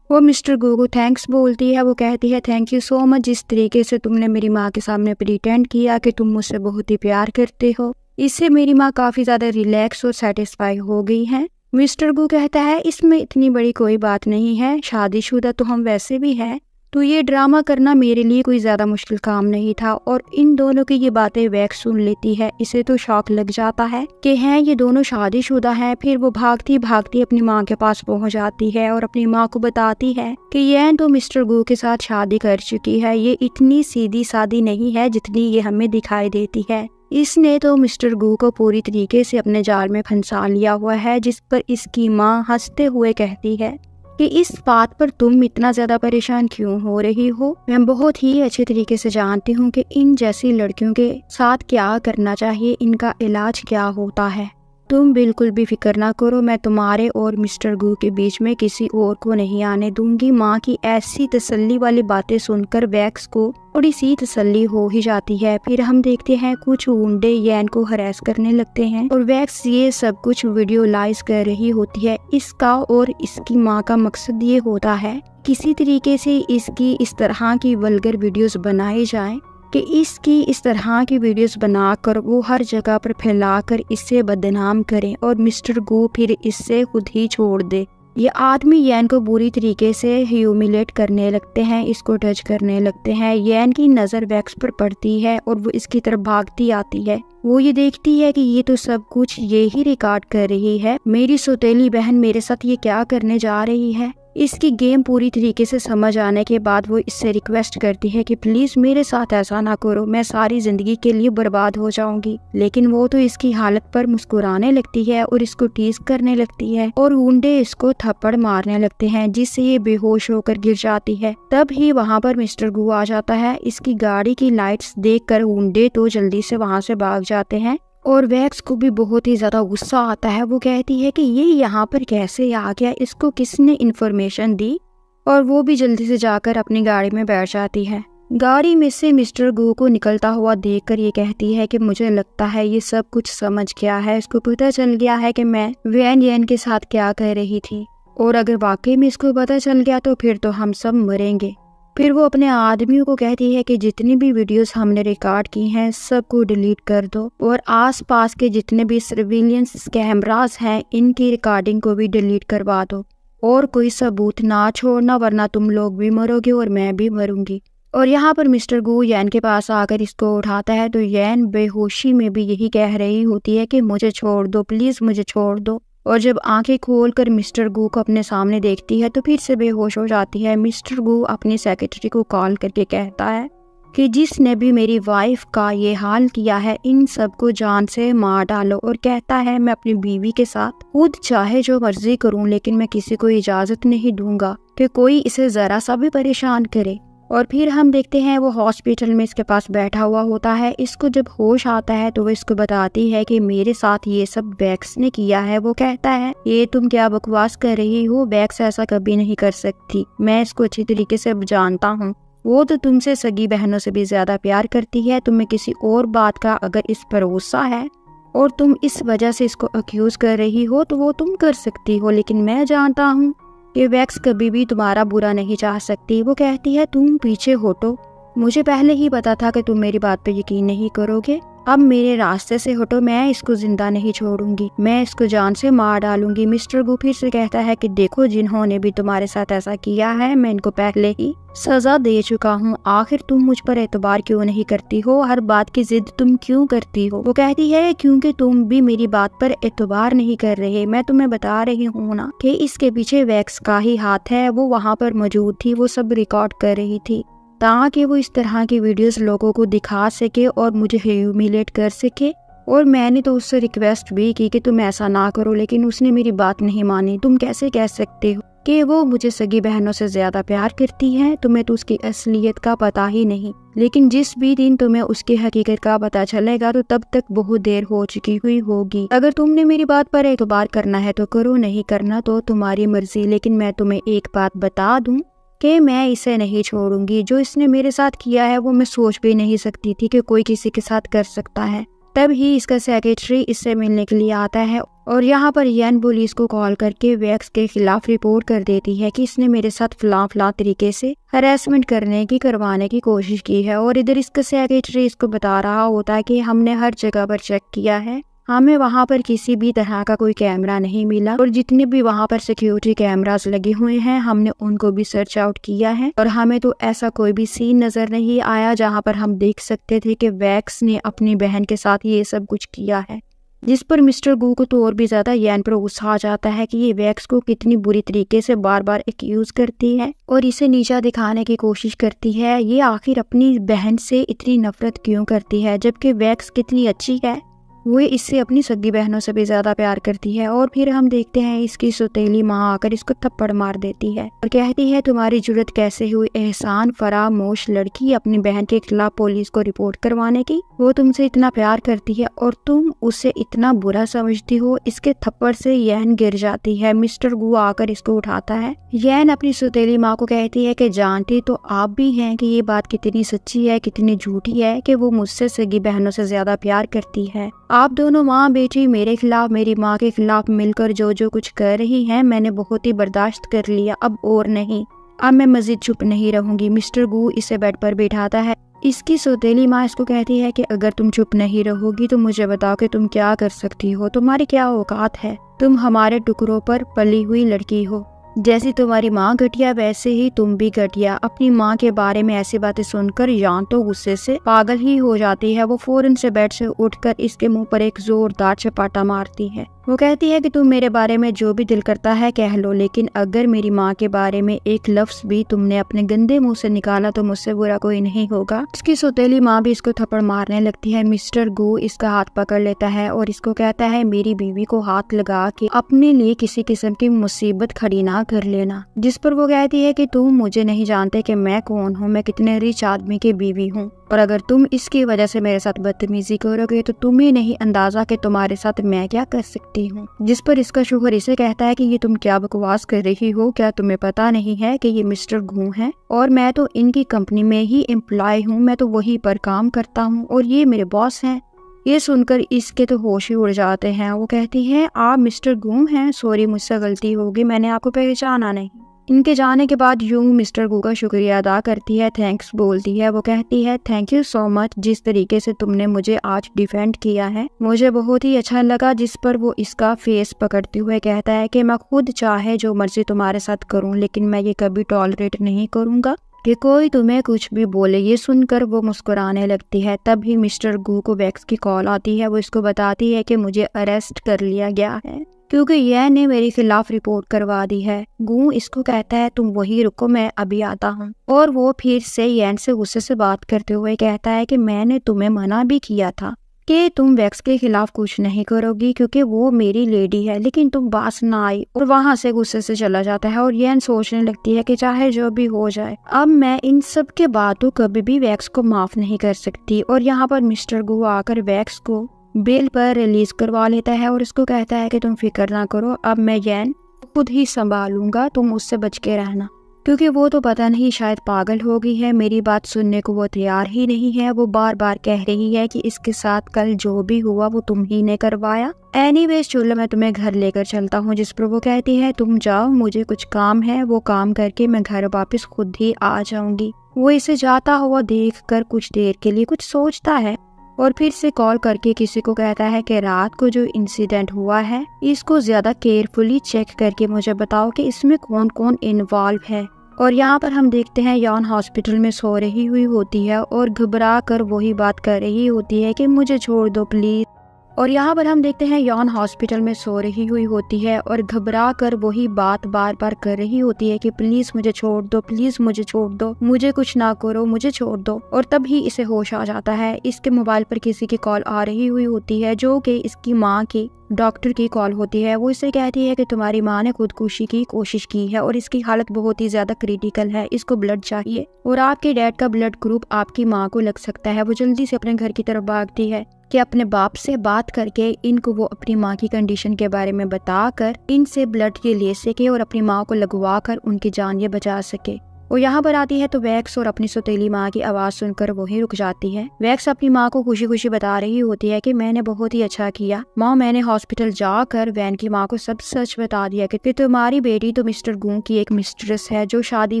वो मिस्टर गू को थैंक्स बोलती है, वो कहती है थैंक यू सो मच, जिस तरीके से तुमने मेरी माँ के सामने प्रिटेंड किया कि तुम मुझसे बहुत ही प्यार करते हो, इससे मेरी माँ काफी ज्यादा रिलैक्स और सेटिस्फाई हो गई है। मिस्टर गू कहता है इसमें इतनी बड़ी कोई बात नहीं है, शादीशुदा तो हम वैसे भी हैं, तो ये ड्रामा करना मेरे लिए कोई ज्यादा मुश्किल काम नहीं था। और इन दोनों की ये बातें वैक्स सुन लेती है, इसे तो शौक लग जाता है कि हैं ये दोनों शादीशुदा हैं। फिर वो भागती भागती अपनी माँ के पास पहुंच जाती है और अपनी माँ को बताती है कि ये तो मिस्टर गू के साथ शादी कर चुकी है, ये इतनी सीधी सादी नहीं है जितनी ये हमें दिखाई देती है, इसने तो मिस्टर गू को पूरी तरीके से अपने जाल में फंसा लिया हुआ है। जिस पर इसकी माँ हंसते हुए कहती है कि इस बात पर तुम इतना ज्यादा परेशान क्यों हो रही हो, मैं बहुत ही अच्छे तरीके से जानती हूँ कि इन जैसी लड़कियों के साथ क्या करना चाहिए, इनका इलाज क्या होता है, तुम बिल्कुल भी फिक्र ना करो, मैं तुम्हारे और मिस्टर गू के बीच में किसी और को नहीं आने दूंगी। माँ की ऐसी तसल्ली वाली बातें सुनकर वैक्स को थोड़ी सी तसल्ली हो ही जाती है। फिर हम देखते हैं कुछ गुंडे यैन को हरास करने लगते हैं और वैक्स ये सब कुछ वीडियोलाइज कर रही होती है। इसका और इसकी माँ का मकसद ये होता है किसी तरीके से इसकी इस तरह की वल्गर वीडियोस बनाई जाएं कि इसकी इस तरह की वीडियोस बनाकर वो हर जगह पर फैलाकर इससे बदनाम करें और मिस्टर गू फिर इससे खुद ही छोड़ दे। ये आदमी यैन को बुरी तरीके से ह्यूमिलेट करने लगते हैं, इसको टच करने लगते हैं। यैन की नज़र वैक्स पर पड़ती है और वो इसकी तरफ भागती आती है। वो ये देखती है कि ये तो सब कुछ ये ही रिकॉर्ड कर रही है, मेरी सौतेली बहन मेरे साथ ये क्या करने जा रही है। इसकी गेम पूरी तरीके से समझ आने के बाद वो इससे रिक्वेस्ट करती है कि प्लीज मेरे साथ ऐसा ना करो, मैं सारी जिंदगी के लिए बर्बाद हो जाऊंगी। लेकिन वो तो इसकी हालत पर मुस्कुराने लगती है और इसको टीज करने लगती है और ऊंडे इसको थप्पड़ मारने लगते हैं, जिससे ये बेहोश होकर गिर जाती है। तब ही वहाँ पर मिस्टर गू आ जाता है। इसकी गाड़ी की लाइट्स देखकर ऊंडे तो जल्दी से वहाँ से भाग जाते हैं और वैक्स को भी बहुत ही ज्यादा गुस्सा आता है। वो कहती है कि ये यहाँ पर कैसे आ गया, इसको किसने इन्फॉर्मेशन दी, और वो भी जल्दी से जाकर अपनी गाड़ी में बैठ जाती है। गाड़ी में से मिस्टर गू को निकलता हुआ देखकर ये कहती है कि मुझे लगता है ये सब कुछ समझ गया है, इसको पता चल गया है कि मैं वैन यैन के साथ क्या कह रही थी, और अगर वाकई में इसको पता चल गया तो फिर तो हम सब मरेंगे। फिर वो अपने आदमियों को कहती है कि जितनी भी वीडियोस हमने रिकॉर्ड की हैं सबको डिलीट कर दो और आसपास के जितने भी सर्विलियंस कैमरास हैं इनकी रिकॉर्डिंग को भी डिलीट करवा दो और कोई सबूत ना छोड़ना, वरना तुम लोग भी मरोगे और मैं भी मरूंगी। और यहाँ पर मिस्टर गू यैन के पास आकर इसको उठाता है तो यैन बेहोशी में भी यही कह रही होती है कि मुझे छोड़ दो, प्लीज मुझे छोड़ दो। और जब आंखें खोलकर मिस्टर गू को अपने सामने देखती है तो फिर से बेहोश हो जाती है। मिस्टर गू अपनी सेक्रेटरी को कॉल करके कहता है कि जिसने भी मेरी वाइफ का ये हाल किया है इन सबको जान से मार डालो, और कहता है मैं अपनी बीवी के साथ खुद चाहे जो मर्जी करूं, लेकिन मैं किसी को इजाजत नहीं दूंगा कि कोई इसे जरा सा भी परेशान करे। और फिर हम देखते हैं वो हॉस्पिटल में इसके पास बैठा हुआ होता है। इसको जब होश आता है तो वो इसको बताती है कि मेरे साथ ये सब वैक्स ने किया है। वो कहता है ये तुम क्या बकवास कर रही हो, वैक्स ऐसा कभी नहीं कर सकती, मैं इसको अच्छी तरीके से जानता हूँ, वो तो तुमसे सगी बहनों से भी ज्यादा प्यार करती है। तुम्हें किसी और बात का अगर इस पर गुस्सा है और तुम इस वजह से इसको अक्यूज कर रही हो तो वो तुम कर सकती हो, लेकिन मैं जानता हूँ कि वैक्स कभी भी तुम्हारा बुरा नहीं चाह सकती। वो कहती है तुम पीछे हटो, मुझे पहले ही पता था कि तुम मेरी बात पे यकीन नहीं करोगे, अब मेरे रास्ते से हटो, मैं इसको जिंदा नहीं छोड़ूंगी, मैं इसको जान से मार डालूंगी। मिस्टर गू फिर से कहता है कि देखो जिन्होंने भी तुम्हारे साथ ऐसा किया है मैं इनको पहले ही सजा दे चुका हूँ, आखिर तुम मुझ पर एतबार क्यों नहीं करती हो, हर बात की जिद तुम क्यों करती हो। वो कहती है क्योंकि तुम भी मेरी बात पर एतबार नहीं कर रहे, मैं तुम्हें बता रही हूँ ना कि इसके पीछे वैक्स का ही हाथ है, वो वहाँ पर मौजूद थी, वो सब रिकॉर्ड कर रही थी ताकि वो इस तरह की वीडियोस लोगों को दिखा सके और मुझे ह्यूमिलेट कर सके। और मैंने तो उससे रिक्वेस्ट भी की कि तुम ऐसा ना करो, लेकिन उसने मेरी बात नहीं मानी। तुम कैसे कह सकते हो कि वो मुझे सगी बहनों से ज्यादा प्यार करती है, तुम्हें तो उसकी असलियत का पता ही नहीं, लेकिन जिस भी दिन तुम्हें उसकी हकीकत का पता चलेगा तो तब तक बहुत देर हो चुकी हुई होगी। अगर तुमने मेरी बात पर एतबार करना है तो करो, नहीं करना तो तुम्हारी मर्जी, लेकिन मैं तुम्हें एक बात बता दूं कि मैं इसे नहीं छोड़ूंगी। जो इसने मेरे साथ किया है वो मैं सोच भी नहीं सकती थी कि कोई किसी के साथ कर सकता है। तब ही इसका सेक्रेटरी इससे मिलने के लिए आता है और यहाँ पर यैन पुलिस को कॉल करके वैक्स के खिलाफ रिपोर्ट कर देती है कि इसने मेरे साथ फलां तरीके से हरेसमेंट करवाने की कोशिश की है। और इधर इसका सेक्रेटरी इसको बता रहा होता है कि हमने हर जगह पर चेक किया है, हमें वहाँ पर किसी भी तरह का कोई कैमरा नहीं मिला, और जितने भी वहाँ पर सिक्योरिटी कैमरास लगे हुए हैं हमने उनको भी सर्च आउट किया है, और हमें तो ऐसा कोई भी सीन नजर नहीं आया जहाँ पर हम देख सकते थे कि वैक्स ने अपनी बहन के साथ ये सब कुछ किया है। जिस पर मिस्टर गू को तो और भी ज्यादा यैन पर गुस्सा आ जाता है कि ये वैक्स को कितनी बुरी तरीके से बार बार एक्यूज करती है और इसे नीचा दिखाने की कोशिश करती है। ये आखिर अपनी बहन से इतनी नफरत क्यों करती है, जबकि वैक्स कितनी अच्छी है, वो इससे अपनी सगी बहनों से भी ज्यादा प्यार करती है। और फिर हम देखते हैं इसकी सौतेली माँ आकर इसको थप्पड़ मार देती है और कहती है तुम्हारी जुर्रत कैसे हुई एहसान फरामोश लड़की अपनी बहन के खिलाफ पुलिस को रिपोर्ट करवाने की, वो तुमसे इतना प्यार करती है और तुम उसे इतना बुरा समझती हो। इसके थप्पड़ से यैन गिर जाती है। मिस्टर गू आकर इसको उठाता है। यैन अपनी सौतेली माँ को कहती है कि जानती तो आप भी हैं कि ये बात कितनी सच्ची है, कितनी झूठी है कि वो मुझसे सगी बहनों से ज्यादा प्यार करती है। आप दोनों माँ बेटी मेरे खिलाफ मेरी माँ के खिलाफ मिलकर जो जो कुछ कर रही हैं मैंने बहुत ही बर्दाश्त कर लिया, अब और नहीं। अब मैं मजीद चुप नहीं रहूंगी। मिस्टर गू इसे बेड पर बैठाता है। इसकी सौतेली माँ इसको कहती है कि अगर तुम चुप नहीं रहोगी तो मुझे बताओ कि तुम क्या कर सकती हो, तुम्हारी क्या औकात है, तुम हमारे टुकड़ों पर पली हुई लड़की हो। जैसी तुम्हारी माँ घटिया वैसे ही तुम भी घटिया। अपनी माँ के बारे में ऐसी बातें सुनकर यान तो गुस्से से पागल ही हो जाती है। वो फौरन से बेड से उठकर इसके मुंह पर एक जोरदार चपाटा मारती है। वो कहती है कि तुम मेरे बारे में जो भी दिल करता है कह लो, लेकिन अगर मेरी माँ के बारे में एक लफ्ज भी तुमने अपने गंदे मुंह से निकाला तो मुझसे बुरा कोई नहीं होगा। इसकी सौतेली माँ भी इसको थप्पड़ मारने लगती है। मिस्टर गू इसका हाथ पकड़ लेता है और इसको कहता है मेरी बीवी को हाथ लगा के अपने लिए किसी किस्म की मुसीबत खड़ी ना कर लेना। जिस पर वो कहती है कि तुम मुझे नहीं जानते कि मैं कौन हूँ, मैं कितने रिच आदमी की बीवी हूँ, और अगर तुम इसकी वजह से मेरे साथ बदतमीजी करोगे तो तुम्हें नहीं अंदाजा कि तुम्हारे साथ मैं क्या कर सकती हूँ। जिस पर इसका शोहर इसे कहता है कि ये तुम क्या बकवास कर रही हो, क्या तुम्हें पता नहीं है कि ये मिस्टर गू हैं और मैं तो इनकी कंपनी में ही एम्प्लॉय हूँ, मैं तो वहीं पर काम करता हूँ और ये मेरे बॉस हैं। ये सुनकर इसके तो होश ही उड़ जाते हैं। वो कहती है आप मिस्टर गू हैं, सॉरी मुझसे गलती होगी, मैंने आपको पहचाना नहीं। इनके जाने के बाद यूं मिस्टर गू का शुक्रिया अदा करती है, थैंक्स बोलती है। वो कहती है थैंक यू सो मच, जिस तरीके से तुमने मुझे आज डिफेंड किया है मुझे बहुत ही अच्छा लगा। जिस पर वो इसका फेस पकड़ते हुए कहता है कि मैं खुद चाहे जो मर्जी तुम्हारे साथ करूं, लेकिन मैं ये कभी टॉलरेट नहीं करूंगा कि कोई तुम्हें कुछ भी बोले। ये सुनकर वो मुस्कुराने लगती है। तभी मिस्टर गू को वैक्स की कॉल आती है। वो इसको बताती है कि मुझे अरेस्ट कर लिया गया है क्योंकि यह ने मेरे खिलाफ रिपोर्ट करवा दी है। गू इसको कहता है तुम वही रुको, मैं अभी आता हूँ। और वो फिर से यैन से गुस्से से बात करते हुए कहता है कि मैंने तुम्हें मना भी किया था कि तुम वैक्स के खिलाफ कुछ नहीं करोगी क्योंकि वो मेरी लेडी है, लेकिन तुम बास ना आई। और वहां से गुस्से से चला जाता है और यैन सोचने लगती है कि चाहे जो भी हो जाए अब मैं इन सब के बाद तो कभी भी वैक्स को माफ नहीं कर सकती। और यहाँ पर मिस्टर गू आकर वैक्स को बेल पर रिलीज करवा लेता है और इसको कहता है कि तुम फिक्र ना करो, अब मैं यैन खुद ही संभालूंगा, तुम उससे बच के रहना। क्योंकि वो तो पता नहीं शायद पागल हो गई है, मेरी बात सुनने को वो तैयार ही नहीं है। वो बार बार कह रही है कि इसके साथ कल जो भी हुआ वो तुम ही ने करवाया। एनीवेज चलो मैं तुम्हें घर लेकर चलता हूँ। जिस पर वो कहती है तुम जाओ, मुझे कुछ काम है, वो काम करके मैं घर वापस खुद ही आ जाऊंगी। वो इसे जाता हुआ देख कर कुछ देर के लिए कुछ सोचता है और फिर से कॉल करके किसी को कहता है कि रात को जो इंसिडेंट हुआ है इसको ज्यादा केयरफुली चेक करके मुझे बताओ कि इसमें कौन कौन इन्वॉल्व है। और यहाँ पर हम देखते हैं यान हॉस्पिटल में सो रही हुई होती है और घबरा कर वही बात कर रही होती है कि मुझे छोड़ दो प्लीज। और यहाँ पर हम देखते हैं यान हॉस्पिटल में सो रही हुई होती है और घबरा कर वही बात बार बार कर रही होती है कि प्लीज मुझे छोड़ दो, प्लीज मुझे छोड़ दो, मुझे कुछ ना करो, मुझे छोड़ दो। और तभी इसे होश आ जाता है। इसके मोबाइल पर किसी की कॉल आ रही हुई होती है जो कि इसकी माँ की डॉक्टर की कॉल होती है। वो इसे कहती है कि तुम्हारी माँ ने खुदकुशी की कोशिश की है और इसकी हालत बहुत ही ज्यादा क्रिटिकल है, इसको ब्लड चाहिए और आपके डैड का ब्लड ग्रुप आपकी माँ को लग सकता है। वो जल्दी से अपने घर की तरफ भागती है कि अपने बाप से बात करके इनको वो अपनी माँ की कंडीशन के बारे में बताकर इनसे ब्लड ये ले सके और अपनी माँ को लगवा कर उनकी जान ये बचा सके। वो यहाँ पर आती है तो वैक्स और अपनी सौतेली माँ की आवाज सुनकर वहीं रुक जाती है। वैक्स अपनी माँ को खुशी खुशी बता रही होती है कि मैंने बहुत ही अच्छा किया माँ, मैंने हॉस्पिटल जाकर वैन की माँ को सब सच बता दिया कि तुम्हारी बेटी तो मिस्टर गू की एक मिस्ट्रेस है, जो शादी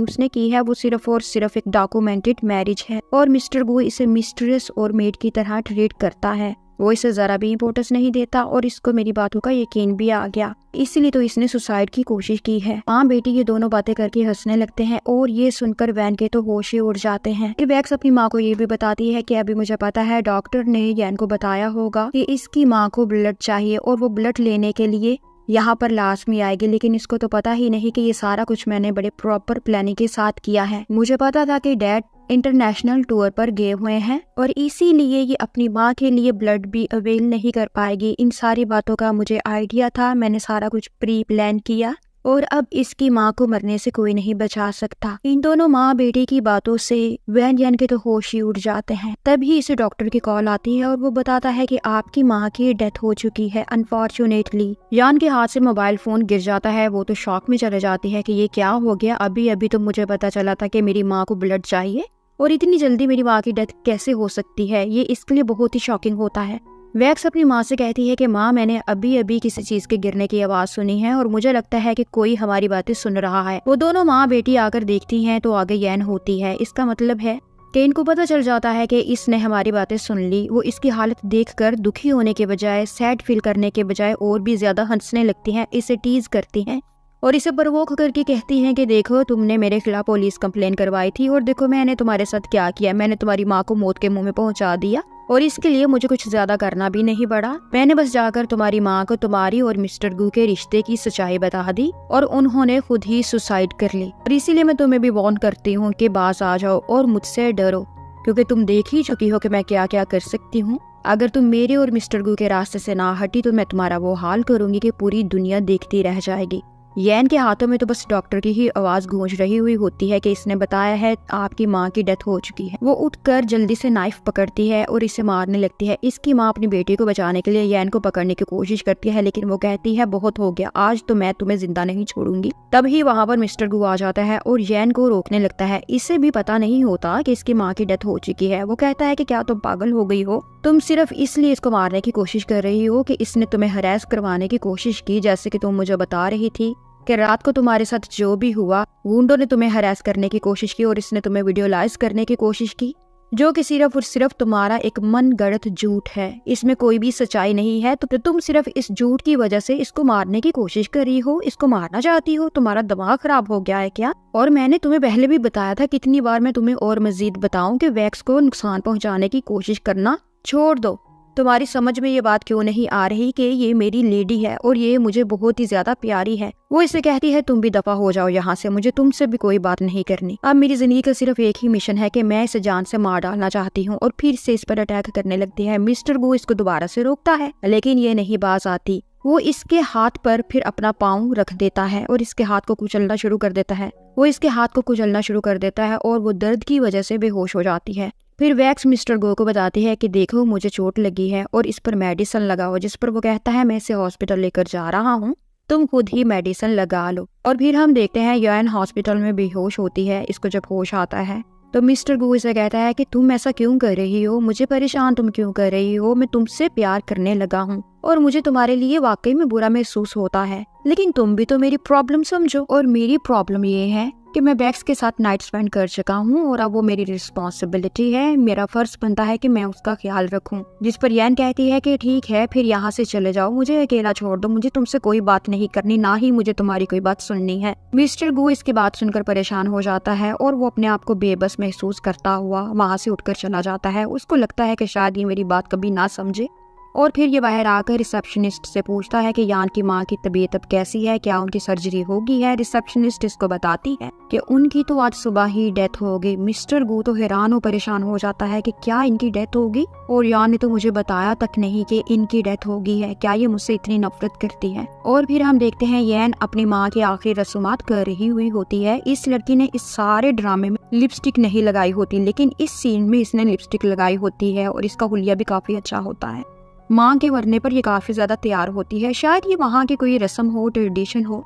उसने की है वो सिर्फ और सिर्फ एक डॉक्यूमेंटेड मैरिज है और मिस्टर गू इसे मिस्ट्रेस और मेड की तरह ट्रीट करता है। वो इसे जरा भी इम्पोर्टेंस नहीं देता और इसको मेरी बातों का यकीन भी आ गया, इसीलिए तो इसने सुसाइड की कोशिश की है। माँ बेटी ये दोनों बातें करके हंसने लगते हैं और ये सुनकर वैन के तो होश ही उड़ जाते हैं। फिर वैक्स अपनी माँ को ये भी बताती है कि अभी मुझे पता है डॉक्टर ने यैन को बताया होगा कि इसकी माँ को ब्लड चाहिए और वो ब्लड लेने के लिए यहाँ पर लाजमी आएगी, लेकिन इसको तो पता ही नहीं कि ये सारा कुछ मैंने बड़े प्रॉपर प्लानिंग के साथ किया है। मुझे पता था कि डैड इंटरनेशनल टूर पर गए हुए हैं और इसीलिए ये अपनी माँ के लिए ब्लड भी अवेल नहीं कर पाएगी। इन सारी बातों का मुझे आइडिया था, मैंने सारा कुछ प्री प्लान किया और अब इसकी माँ को मरने से कोई नहीं बचा सकता। इन दोनों माँ बेटे की बातों से वैन यान के तो होश ही उड़ जाते हैं। तभी इसे डॉक्टर की कॉल आती है और वो बताता है कि आपकी माँ की डेथ हो चुकी है अनफॉर्चुनेटली। यान के हाथ से मोबाइल फोन गिर जाता है। वो तो शॉक में चले जाती है कि ये क्या हो गया, अभी अभी तो मुझे पता चला था कि मेरी माँ को ब्लड चाहिए और इतनी जल्दी मेरी माँ की डेथ कैसे हो सकती है। ये इसके लिए बहुत ही शॉकिंग होता है। वैक्स अपनी माँ से कहती है कि माँ, मैंने अभी अभी किसी चीज के गिरने की आवाज सुनी है और मुझे लगता है कि कोई हमारी बातें सुन रहा है। वो दोनों माँ बेटी आकर देखती हैं तो आगे यैन होती है। इसका मतलब है कि इनको पता चल जाता है कि इसने हमारी बातें सुन ली। वो इसकी हालत देखकर दुखी होने के बजाय, सैड फील करने के बजाय और भी ज्यादा हंसने लगती हैं, इसे टीज करती हैं और इसे प्रवोक करके कहती हैं कि देखो, तुमने मेरे खिलाफ पुलिस कंप्लेन करवाई थी और देखो मैंने तुम्हारे साथ क्या किया। मैंने तुम्हारी माँ को मौत के मुंह में पहुंचा दिया और इसके लिए मुझे कुछ ज्यादा करना भी नहीं पड़ा। मैंने बस जाकर तुम्हारी माँ को तुम्हारी और मिस्टर गू के रिश्ते की सच्चाई बता दी और उन्होंने खुद ही सुसाइड कर ली। और इसीलिए मैं तुम्हें भी वार्न करती हूँ कि बाज आ जाओ और मुझसे डरो, क्योंकि तुम देख ही चुकी हो कि मैं क्या क्या कर सकती हूँ। अगर तुम मेरे और मिस्टर गू के रास्ते से ना हटी तो मैं तुम्हारा वो हाल करूंगी कि पूरी दुनिया देखती रह जाएगी। यैन के हाथों में तो बस डॉक्टर की ही आवाज गूंज रही हुई होती है कि इसने बताया है आपकी माँ की डेथ हो चुकी है। वो उठकर जल्दी से नाइफ पकड़ती है और इसे मारने लगती है। इसकी माँ अपनी बेटी को बचाने के लिए यैन को पकड़ने की कोशिश करती है, लेकिन वो कहती है बहुत हो गया, आज तो मैं तुम्हें जिंदा नहीं छोड़ूंगी। तभी वहाँ पर मिस्टर गू आ जाता है और यैन को रोकने लगता है। इसे भी पता नहीं होता कि इसकी माँ की डेथ हो चुकी है। वो कहता है कि क्या तुम पागल हो गई हो? तुम सिर्फ इसलिए इसको मारने की कोशिश कर रही हो कि इसने तुम्हें हरास करवाने की कोशिश की, जैसे कि तुम मुझे बता रही थी कि रात को तुम्हारे साथ जो भी हुआ, वुंडो ने तुम्हें हरास करने की कोशिश की और इसने तुम्हें वीडियोलाइज करने की कोशिश की, जो कि सिर्फ और सिर्फ तुम्हारा एक मन गढ़ंत झूठ है। इसमें कोई भी सच्चाई नहीं है। तो तुम सिर्फ इस झूठ की वजह से इसको मारने की कोशिश कर रही हो, इसको मारना चाहती हो। तुम्हारा दिमाग खराब हो गया है क्या? और मैंने तुम्हें पहले भी बताया था, कितनी बार मैं तुम्हें और मजीद बताऊं कि वैक्स को नुकसान पहुंचाने की कोशिश करना छोड़ दो। तुम्हारी समझ में ये बात क्यों नहीं आ रही कि ये मेरी लेडी है और ये मुझे बहुत ही ज्यादा प्यारी है? वो इसे कहती है तुम भी दफा हो जाओ यहाँ से, मुझे तुमसे भी कोई बात नहीं करनी। अब मेरी जिंदगी का सिर्फ एक ही मिशन है कि मैं इसे जान से मार डालना चाहती हूँ। और फिर से इस पर अटैक करने लगती है। मिस्टर गू इसको दोबारा से रोकता है, लेकिन ये नहीं बाज आती। वो इसके हाथ पर फिर अपना पाँव रख देता है और इसके हाथ को कुचलना शुरू कर देता है। वो इसके हाथ को कुचलना शुरू कर देता है और वो दर्द की वजह से बेहोश हो जाती है। फिर वैक्स मिस्टर गो को बताती है कि देखो, मुझे चोट लगी है और इस पर मेडिसिन लगाओ, जिस पर वो कहता है मैं इसे हॉस्पिटल लेकर जा रहा हूँ, तुम खुद ही मेडिसिन लगा लो। और फिर हम देखते हैं यैन हॉस्पिटल में बेहोश होती है। इसको जब होश आता है तो मिस्टर गू इसे कहता है कि तुम ऐसा क्यों कर रही हो, मुझे परेशान तुम क्यों कर रही हो? मैं तुमसे प्यार करने लगा हूँ और मुझे तुम्हारे लिए वाकई में बुरा महसूस होता है, लेकिन तुम भी तो मेरी प्रॉब्लम समझो। और मेरी प्रॉब्लम ये है कि मैं वैक्स के साथ नाइट स्पेंड कर चुका हूँ और अब वो मेरी रिस्पॉन्सिबिलिटी है, मेरा फर्ज बनता है कि मैं उसका ख्याल रखूं। जिस पर यैन कहती है कि ठीक है, फिर यहाँ से चले जाओ, मुझे अकेला छोड़ दो, मुझे तुमसे कोई बात नहीं करनी, ना ही मुझे तुम्हारी कोई बात सुननी है। मिस्टर गू इसकी बात सुनकर परेशान हो जाता है और वो अपने आप को बेबस महसूस करता हुआ वहाँ से उठकर चला जाता है। उसको लगता है कि शायद ये मेरी बात कभी ना समझे। और फिर ये बाहर आकर रिसेप्शनिस्ट से पूछता है कि यान की माँ की तबीयत अब कैसी है, क्या उनकी सर्जरी होगी है। रिसेप्शनिस्ट इसको बताती है कि उनकी तो आज सुबह ही डेथ हो गई। मिस्टर गू तो हैरान और परेशान हो जाता है कि क्या इनकी डेथ होगी, और यान ने तो मुझे बताया तक नहीं कि इनकी डेथ होगी है, क्या ये मुझसे इतनी नफरत करती है। और फिर हम देखते हैं यैन अपनी माँ की आखिरी रस्मात कर रही हुई होती है। इस लड़की ने इस सारे ड्रामे में लिपस्टिक नहीं लगाई होती, लेकिन इस सीन में इसने लिपस्टिक लगाई होती है और इसका हुलिया भी काफी अच्छा होता है। माँ के मरने पर ये काफी ज्यादा तैयार होती है, शायद ये वहाँ की कोई रस्म हो, ट्रेडिशन हो।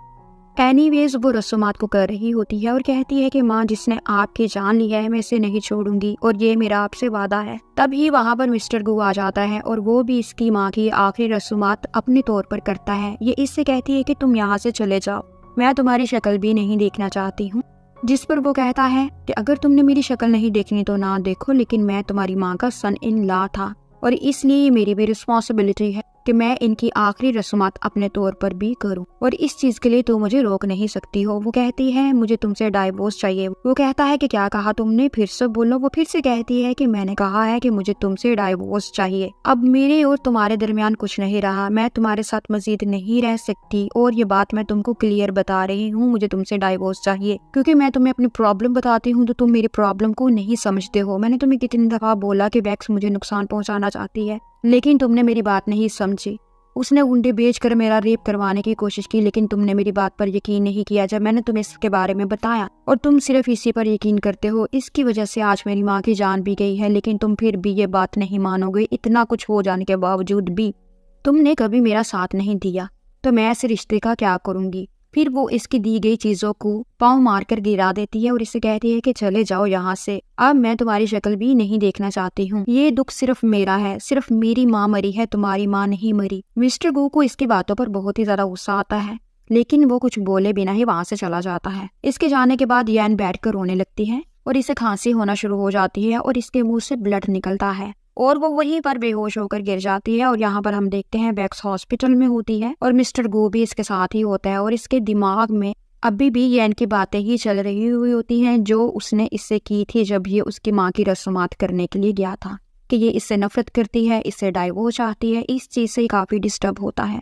एनीवेज वो रस्मात को कर रही होती है और कहती है कि माँ, जिसने आपकी जान ली है मैं इसे नहीं छोड़ूंगी और ये मेरा आपसे वादा है। तभी वहाँ पर मिस्टर गू आ जाता है और वो भी इसकी माँ की आखिरी रस्मात अपने तौर पर करता है। ये इससे कहती है कि तुम यहाँ से चले जाओ, मैं तुम्हारी शक्ल भी नहीं देखना चाहती हूँ। जिस पर वो कहता है कि अगर तुमने मेरी शक्ल नहीं देखनी तो ना देखो, लेकिन मैं तुम्हारी माँ का सन इन लॉ था और इसलिए मेरी भी रिस्पॉन्सिबिलिटी है कि मैं इनकी आखिरी रस्मात अपने तौर पर भी करूं, और इस चीज के लिए तुम मुझे रोक नहीं सकती हो। वो कहती है मुझे तुमसे डाइवोर्स चाहिए। वो कहता है कि क्या कहा तुमने, फिर से बोलो। वो फिर से कहती है कि मैंने कहा है कि मुझे तुमसे डाइवोर्स चाहिए। अब मेरे और तुम्हारे दरमियान कुछ नहीं रहा, मैं तुम्हारे साथ मजीद नहीं रह सकती और ये बात मैं तुमको क्लियर बता रही हूँ, मुझे तुमसे डाइवोर्स चाहिए। क्योंकि मैं तुम्हें अपनी प्रॉब्लम बताती हूँ तो तुम मेरी प्रॉब्लम को नहीं समझते हो। मैंने तुम्हें कितनी दफा बोला कि वैक्स मुझे नुकसान पहुंचाना चाहती है, लेकिन तुमने मेरी बात नहीं समझी। उसने गुंडे बेचकर मेरा रेप करवाने की कोशिश की, लेकिन तुमने मेरी बात पर यकीन नहीं किया जब मैंने तुम्हें इसके बारे में बताया, और तुम सिर्फ इसी पर यकीन करते हो। इसकी वजह से आज मेरी माँ की जान भी गई है, लेकिन तुम फिर भी ये बात नहीं मानोगे। इतना कुछ हो जाने के बावजूद भी तुमने कभी मेरा साथ नहीं दिया, तो मैं ऐसे रिश्ते का क्या करूंगी। फिर वो इसकी दी गई चीजों को पाँव मारकर गिरा देती है और इसे कहती है कि चले जाओ यहाँ से, अब मैं तुम्हारी शक्ल भी नहीं देखना चाहती हूँ। ये दुख सिर्फ मेरा है, सिर्फ मेरी माँ मरी है, तुम्हारी माँ नहीं मरी। मिस्टर गू को इसकी बातों पर बहुत ही ज्यादा गुस्सा आता है, लेकिन वो कुछ बोले बिना ही वहां से चला जाता है। इसके जाने के बाद यैन बैठकर रोने लगती है और इसे खांसी होना शुरू हो जाती है और इसके मुंह से ब्लड निकलता है और वो वहीं पर बेहोश होकर गिर जाती है। और यहाँ पर हम देखते हैं वैक्स हॉस्पिटल में होती है और मिस्टर गो भी इसके साथ ही होता है और इसके दिमाग में अभी भी यैन की बातें ही चल रही हुई होती हैं जो उसने इससे की थी जब ये उसकी माँ की रस्मात करने के लिए गया था, कि ये इससे नफरत करती है, इससे डाइवोर्स चाहती है। इस चीज से काफी डिस्टर्ब होता है।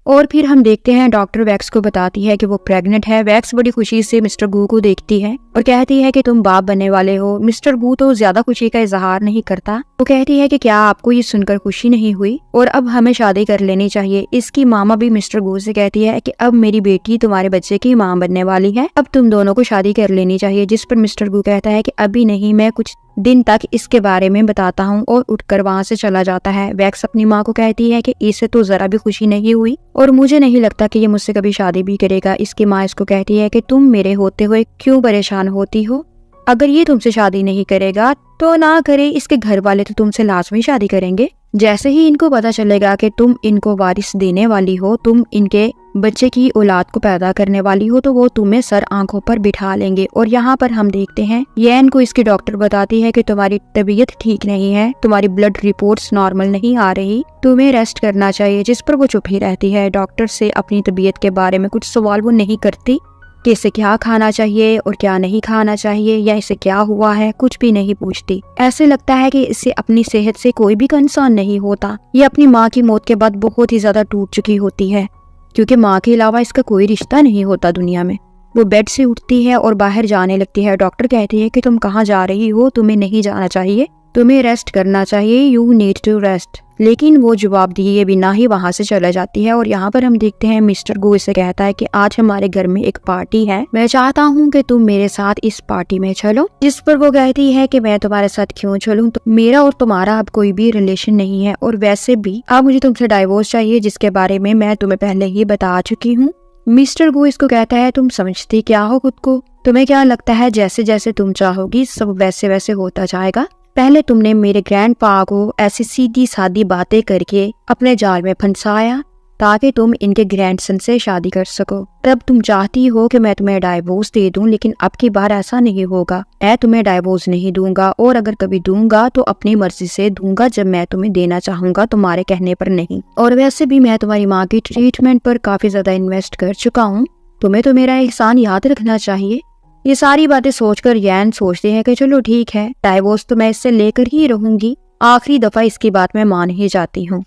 और फिर हम देखते हैं डॉक्टर वैक्स को बताती है कि वो प्रेग्नेंट है। वैक्स बड़ी खुशी से मिस्टर गू को देखती है और कहती है कि तुम बाप बनने वाले हो। मिस्टर गू तो ज्यादा खुशी का इजहार नहीं करता। वो कहती है कि क्या आपको ये सुनकर खुशी नहीं हुई और अब हमें शादी कर लेनी चाहिए। इसकी मामा भी मिस्टर गू से कहती है कि अब मेरी बेटी तुम्हारे बच्चे की माँ बनने वाली है, अब तुम दोनों को शादी कर लेनी चाहिए। जिस पर मिस्टर गू कहता है कि अभी नहीं, मैं कुछ दिन तक इसके बारे में बताता हूँ, और उठकर वहाँ से चला जाता है। वैक्स अपनी माँ को कहती है कि इसे तो जरा भी खुशी नहीं हुई और मुझे नहीं लगता कि ये मुझसे कभी शादी भी करेगा। इसकी माँ इसको कहती है कि तुम मेरे होते हुए क्यों परेशान होती हो, अगर ये तुमसे शादी नहीं करेगा तो ना करे, इसके घर वाले तो तुमसे लाजमी शादी करेंगे। जैसे ही इनको पता चलेगा कि तुम इनको वारिस देने वाली हो, तुम इनके बच्चे की औलाद को पैदा करने वाली हो, तो वो तुम्हें सर आंखों पर बिठा लेंगे। और यहाँ पर हम देखते हैं यैन को इसकी डॉक्टर बताती है कि तुम्हारी तबीयत ठीक नहीं है, तुम्हारी ब्लड रिपोर्ट्स नॉर्मल नहीं आ रही, तुम्हें रेस्ट करना चाहिए। जिस पर वो चुप ही रहती है। डॉक्टर से अपनी तबीयत के बारे में कुछ सवाल वो नहीं करती कि इसे क्या खाना चाहिए और क्या नहीं खाना चाहिए या इसे क्या हुआ है, कुछ भी नहीं पूछती। ऐसे लगता है कि इसे अपनी सेहत से कोई भी कंसर्न नहीं होता। ये अपनी माँ की मौत के बाद बहुत ही ज्यादा टूट चुकी होती है, क्योंकि माँ के अलावा इसका कोई रिश्ता नहीं होता दुनिया में। वो बेड से उठती है और बाहर जाने लगती है। डॉक्टर कहती है कि तुम कहाँ जा रही हो, तुम्हें नहीं जाना चाहिए, तुम्हें रेस्ट करना चाहिए, यू नीड टू रेस्ट। लेकिन वो जवाब दिए बिना ही वहाँ से चला जाती है। और यहाँ पर हम देखते हैं मिस्टर गो इसे कहता है कि आज हमारे घर में एक पार्टी है, मैं चाहता हूँ कि तुम मेरे साथ इस पार्टी में चलो। जिस पर वो कहती है कि मैं तुम्हारे साथ क्यों चलूं, तो मेरा और तुम्हारा अब कोई भी रिलेशन नहीं है, और वैसे भी अब मुझे तुमसे डाइवोर्स चाहिए, जिसके बारे में मैं तुम्हें पहले ही बता चुकी हूँ। मिस्टर गो इसको कहता है तुम समझती क्या हो खुद को, तुम्हें क्या लगता है जैसे जैसे तुम चाहोगी सब वैसे वैसे होता जाएगा। पहले तुमने मेरे ग्रैंडपा को ऐसी सीधी सादी बातें करके अपने जाल में फंसाया ताकि तुम इनके ग्रैंडसन से शादी कर सको। तब तुम चाहती हो कि मैं तुम्हें डाइवोर्स दे दूं, लेकिन अब की बार ऐसा नहीं होगा। मैं तुम्हें डाइवोर्स नहीं दूंगा, और अगर कभी दूंगा तो अपनी मर्जी से दूंगा, जब मैं तुम्हें देना चाहूंगा, तुम्हारे कहने पर नहीं। और वैसे भी मैं तुम्हारी माँ की ट्रीटमेंट पर काफी ज्यादा इन्वेस्ट कर चुका हूँ, तुम्हें तो मेरा एहसान याद रखना चाहिए। ये सारी बातें सोचकर यैन सोचते हैं कि चलो ठीक है, डाइवोर्स तो मैं इससे लेकर ही रहूंगी, आखिरी दफा इसकी बात मैं मान ही जाती हूँ,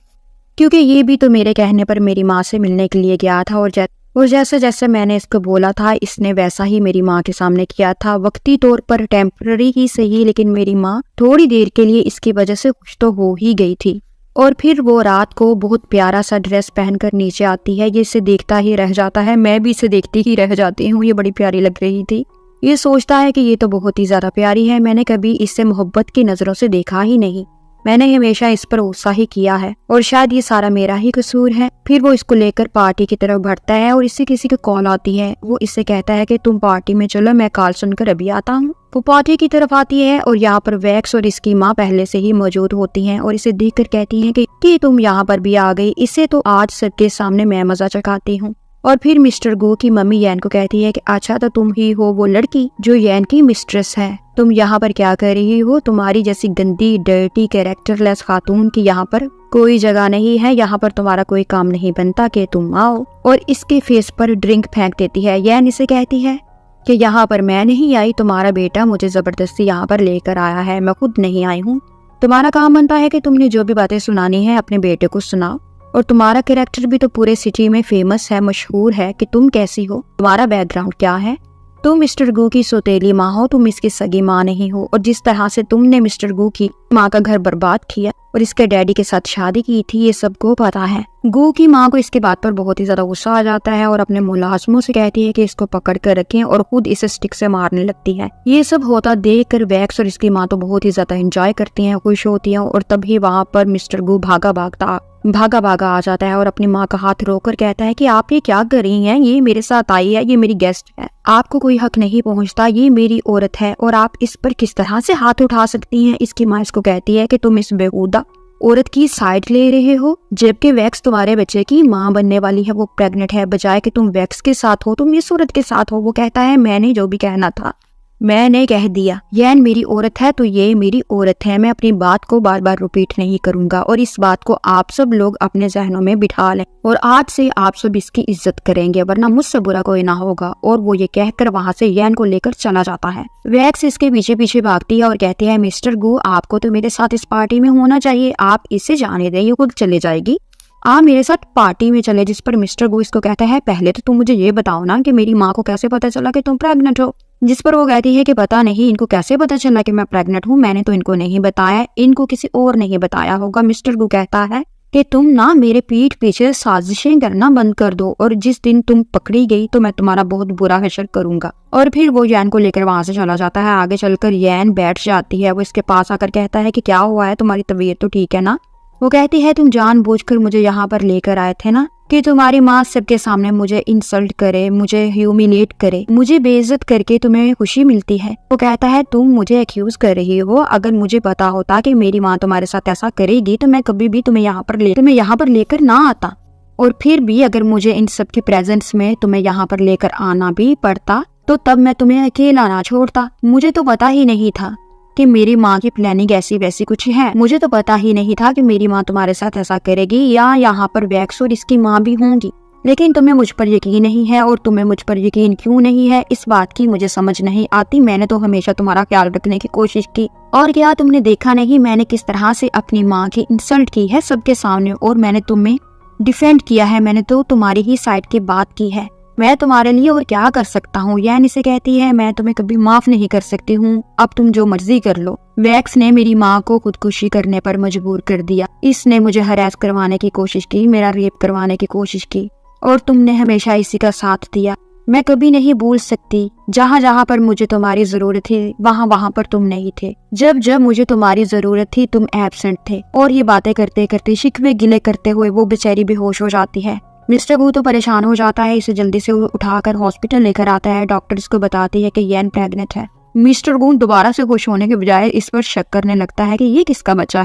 क्योंकि ये भी तो मेरे कहने पर मेरी माँ से मिलने के लिए गया था, और जैसे जैसे मैंने इसको बोला था इसने वैसा ही मेरी माँ के सामने किया था। वक्ती तौर पर टेम्पररी ही सही, लेकिन मेरी माँ थोड़ी देर के लिए इसकी वजह से खुश तो हो ही गई थी। और फिर वो रात को बहुत प्यारा सा ड्रेस पहनकर नीचे आती है। ये इसे देखता ही रह जाता है, मैं भी इसे देखती ही रह जाती हूँ, ये बड़ी प्यारी लग रही थी। ये सोचता है कि ये तो बहुत ही ज्यादा प्यारी है, मैंने कभी इससे मोहब्बत की नजरों से देखा ही नहीं, मैंने हमेशा इस पर गुस्सा ही किया है, और शायद ये सारा मेरा ही कसूर है। फिर वो इसको लेकर पार्टी की तरफ बढ़ता है और इससे किसी की कॉल आती है। वो इससे कहता है कि तुम पार्टी में चलो, मैं कॉल सुनकर अभी आता हूँ। वो पार्टी की तरफ आती है और यहाँ पर वैक्स और इसकी माँ पहले से ही मौजूद होती हैं और इसे देखकर कहती हैं कि तुम यहाँ पर भी आ गई, इसे तो आज सबके सामने मैं मजा चखाती हूँ। और फिर मिस्टर गो की मम्मी यैन को कहती है कि अच्छा तो तुम ही हो वो लड़की जो यैन की मिस्ट्रेस है, तुम यहाँ पर क्या कर रही हो, तुम्हारी जैसी गंदी डर्टी कैरेक्टरलेस खातून की यहाँ पर कोई जगह नहीं है, यहाँ पर तुम्हारा कोई काम नहीं बनता कि तुम आओ। और इसके फेस पर ड्रिंक फेंक देती है। यैन इसे कहती है कि यहाँ पर मैं नहीं आई, तुम्हारा बेटा मुझे जबरदस्ती यहाँ पर लेकर आया है, मैं खुद नहीं आई हूँ। तुम्हारा काम बनता है कि तुमने जो भी बातें सुनानी है अपने बेटे को सुनाओ, और तुम्हारा कैरेक्टर भी तो पूरे सिटी में फेमस है, मशहूर है कि तुम कैसी हो, तुम्हारा बैकग्राउंड क्या है। तुम मिस्टर गू की सौतेली माँ हो, तुम इसकी सगी माँ नहीं हो, और जिस तरह से तुमने मिस्टर गू की माँ का घर बर्बाद किया और इसके डैडी के साथ शादी की थी, ये सबको पता है। गू की माँ को इसके बात पर बहुत ही ज्यादा गुस्सा आ जाता है और अपने मुलाजमों से कहती है कि इसको पकड़ कर रखें, और खुद इसे स्टिक से मारने लगती है। ये सब होता देखकर वैक्स और इसकी माँ तो बहुत ही ज्यादा एंजॉय करती हैं, खुश होती हैं, और तभी वहाँ पर मिस्टर गू भागा भागता भागा भागा आ जाता है और अपनी माँ का हाथ रोककर कहता है कि आप ये क्या कर रही हैं, ये मेरे साथ आई है, ये मेरी गेस्ट है, आपको कोई हक नहीं पहुंचता, ये मेरी औरत है और आप इस पर किस तरह से हाथ उठा सकती हैं। इसकी माँ इसको कहती है कि तुम इस बेहुदा औरत की साइड ले रहे हो, जबकि वैक्स तुम्हारे बच्चे की माँ बनने वाली है, वो प्रेग्नेंट है, बजाय कि तुम वैक्स के साथ हो तुम इस औरत के साथ हो। वो कहता है मैंने जो भी कहना था मैंने कह दिया, यैन मेरी औरत है तो ये मेरी औरत है, मैं अपनी बात को बार बार रिपीट नहीं करूंगा और इस बात को आप सब लोग अपने जहनों में बिठा लें और आज से आप सब इसकी इज्जत करेंगे वरना मुझसे बुरा कोई ना होगा। और वो ये कहकर वहां से यैन को लेकर चला जाता है। वैक्स इसके पीछे पीछे भागती है और कहती है मिस्टर गू आपको तो मेरे साथ इस पार्टी में होना चाहिए, आप इसे जाने दें, ये खुद चले जाएगी, आप मेरे साथ पार्टी में चले। जिस पर मिस्टर गो इसको कहता है पहले तो तुम मुझे ये बताओ ना कि मेरी माँ को कैसे पता चला कि तुम प्रेग्नेंट हो। जिस पर वो कहती है कि पता नहीं इनको कैसे पता चला कि मैं प्रेग्नेंट हूँ, मैंने तो इनको नहीं बताया, इनको किसी और ने बताया होगा। मिस्टर गो कहता है कि तुम ना मेरे पीठ पीछे साजिशें करना बंद कर दो और जिस दिन तुम पकड़ी गई तो मैं तुम्हारा बहुत बुरा हशर करूंगा। और फिर वो यैन को लेकर वहां से चला जाता है। आगे चलकर यैन बैठ जाती है। वो इसके पास आकर कहता है कि क्या हुआ है, तुम्हारी तबीयत तो ठीक है ना। वो कहती है तुम जानबूझकर मुझे यहाँ पर लेकर आए थे ना कि तुम्हारी माँ सबके सामने मुझे इंसल्ट करे, मुझे ह्यूमिलेट करे, मुझे बेइज्जत करके तुम्हें खुशी मिलती है। वो कहता है तुम मुझे एक्यूज कर रही हो, अगर मुझे पता होता कि मेरी माँ तुम्हारे साथ ऐसा करेगी तो मैं कभी भी तुम्हें यहाँ पर लेकर ना आता। और फिर भी अगर मुझे इन सब की प्रेजेंस में तुम्हें यहाँ पर लेकर आना भी पड़ता तो तब मैं तुम्हें अकेला ना छोड़ता। मुझे तो पता ही नहीं था कि मेरी माँ की प्लानिंग ऐसी वैसी कुछ है, मुझे तो पता ही नहीं था कि मेरी माँ तुम्हारे साथ ऐसा करेगी या यहाँ पर वैक्स और इसकी माँ भी होंगी। लेकिन तुम्हें मुझ पर यकीन नहीं है और तुम्हें मुझ पर यकीन क्यों नहीं है इस बात की मुझे समझ नहीं आती। मैंने तो हमेशा तुम्हारा ख्याल रखने की कोशिश की और क्या तुमने देखा नहीं मैंने किस तरह से अपनी माँ की इंसल्ट की है सबके सामने और मैंने तुम्हें डिफेंड किया है, मैंने तो तुम्हारी ही साइड की बात की है, मैं तुम्हारे लिए और क्या कर सकता हूँ। यैन इसे कहती है मैं तुम्हें कभी माफ नहीं कर सकती हूँ, अब तुम जो मर्जी कर लो। वैक्स ने मेरी माँ को खुदकुशी करने पर मजबूर कर दिया, इसने मुझे हरास करवाने की कोशिश की, मेरा रेप करवाने की कोशिश की और तुमने हमेशा इसी का साथ दिया। मैं कभी नहीं भूल सकती जहाँ जहाँ पर मुझे तुम्हारी जरूरत थी वहाँ वहाँ पर तुम नहीं थे, जब जब मुझे तुम्हारी जरूरत थी तुम एब्सेंट थे। और ये बातें करते करते शिकवे गिले करते हुए वो बेचारी बेहोश हो जाती है। मिस्टर गू तो परेशान हो जाता है, इसे जल्दी से उठाकर हॉस्पिटल लेकर आता है। डॉक्टर इसको बताती है कि यैन प्रेग्नेंट है। मिस्टर गू दोबारा से खुश होने के बजाय इस पर शक करने लगता है कि ये किसका बच्चा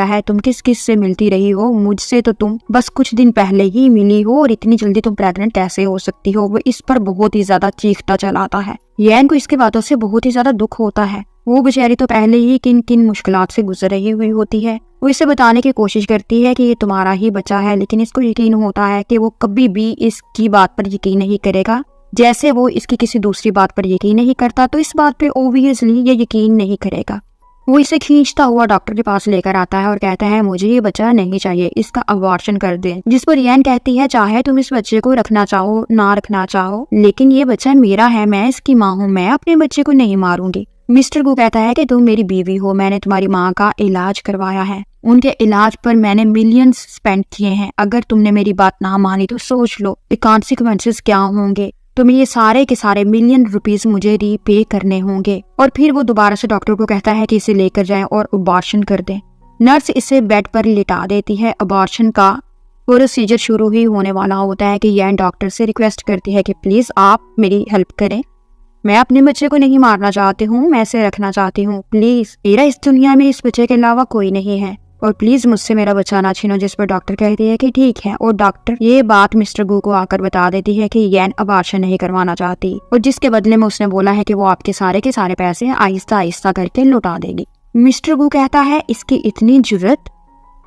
है, तुम किस किस से मिलती रही हो, मुझसे तो तुम बस कुछ दिन पहले ही मिली हो और इतनी जल्दी तुम प्रेग्नेंट कैसे हो सकती हो। वो इस पर बहुत ही ज्यादा चीखता चलाता है। यैन को इसके बातों से बहुत ही ज्यादा दुख होता है, वो बेचारी तो पहले ही किन किन मुश्किलात से गुजर रही हुई होती है। वो इसे बताने की कोशिश करती है कि ये तुम्हारा ही बच्चा है, लेकिन इसको यकीन होता है कि वो कभी भी इसकी बात पर यकीन नहीं करेगा, जैसे वो इसकी किसी दूसरी बात पर यकीन नहीं करता तो इस बात पे ओब्वियसली ये यकीन नहीं करेगा। वो इसे खींचता हुआ डॉक्टर के पास लेकर आता है और कहता है मुझे ये बच्चा नहीं चाहिए, इसका अबॉर्शन कर दें। जिस पर यैन कहती है चाहे तुम इस बच्चे को रखना चाहो ना रखना चाहो, लेकिन ये बच्चा मेरा है, मैं इसकी माँ हूँ, मैं अपने बच्चे को नहीं मारूंगी। मिस्टर गू कहता है कि तुम मेरी बीवी हो, मैंने तुम्हारी माँ का इलाज करवाया है, उनके इलाज पर मैंने मिलियंस स्पेंड किए हैं, अगर तुमने मेरी बात ना मानी तो सोच लो कॉन्सिक्वेंसेस क्या होंगे, तुम्हें ये सारे के सारे मिलियन रुपीस मुझे रीपे करने होंगे। और फिर वो दोबारा से डॉक्टर को कहता है कि इसे लेकर जाएं और अबॉर्शन कर दें। नर्स इसे बेड पर लिटा देती है। अबॉर्शन का प्रोसीजर शुरू ही होने वाला होता है कि यैन डॉक्टर से रिक्वेस्ट करती है कि प्लीज आप मेरी हेल्प करें, मैं अपने बच्चे को नहीं मारना चाहती हूँ, मैं इसे रखना चाहती हूँ, प्लीज मेरा इस दुनिया में इस बच्चे के अलावा कोई नहीं है और प्लीज मुझसे मेरा बच्चा ना छीनो। जिस पर डॉक्टर कहती है कि ठीक है और डॉक्टर ये बात मिस्टर गू को आकर बता देती है कि यैन अबॉर्शन नहीं करवाना चाहती और जिसके बदले में उसने बोला है कि वो आपके सारे के सारे पैसे आहिस्ता आहिस्ता करके लौटा देगी। मिस्टर गू कहता है इसकी इतनी जुर्रत,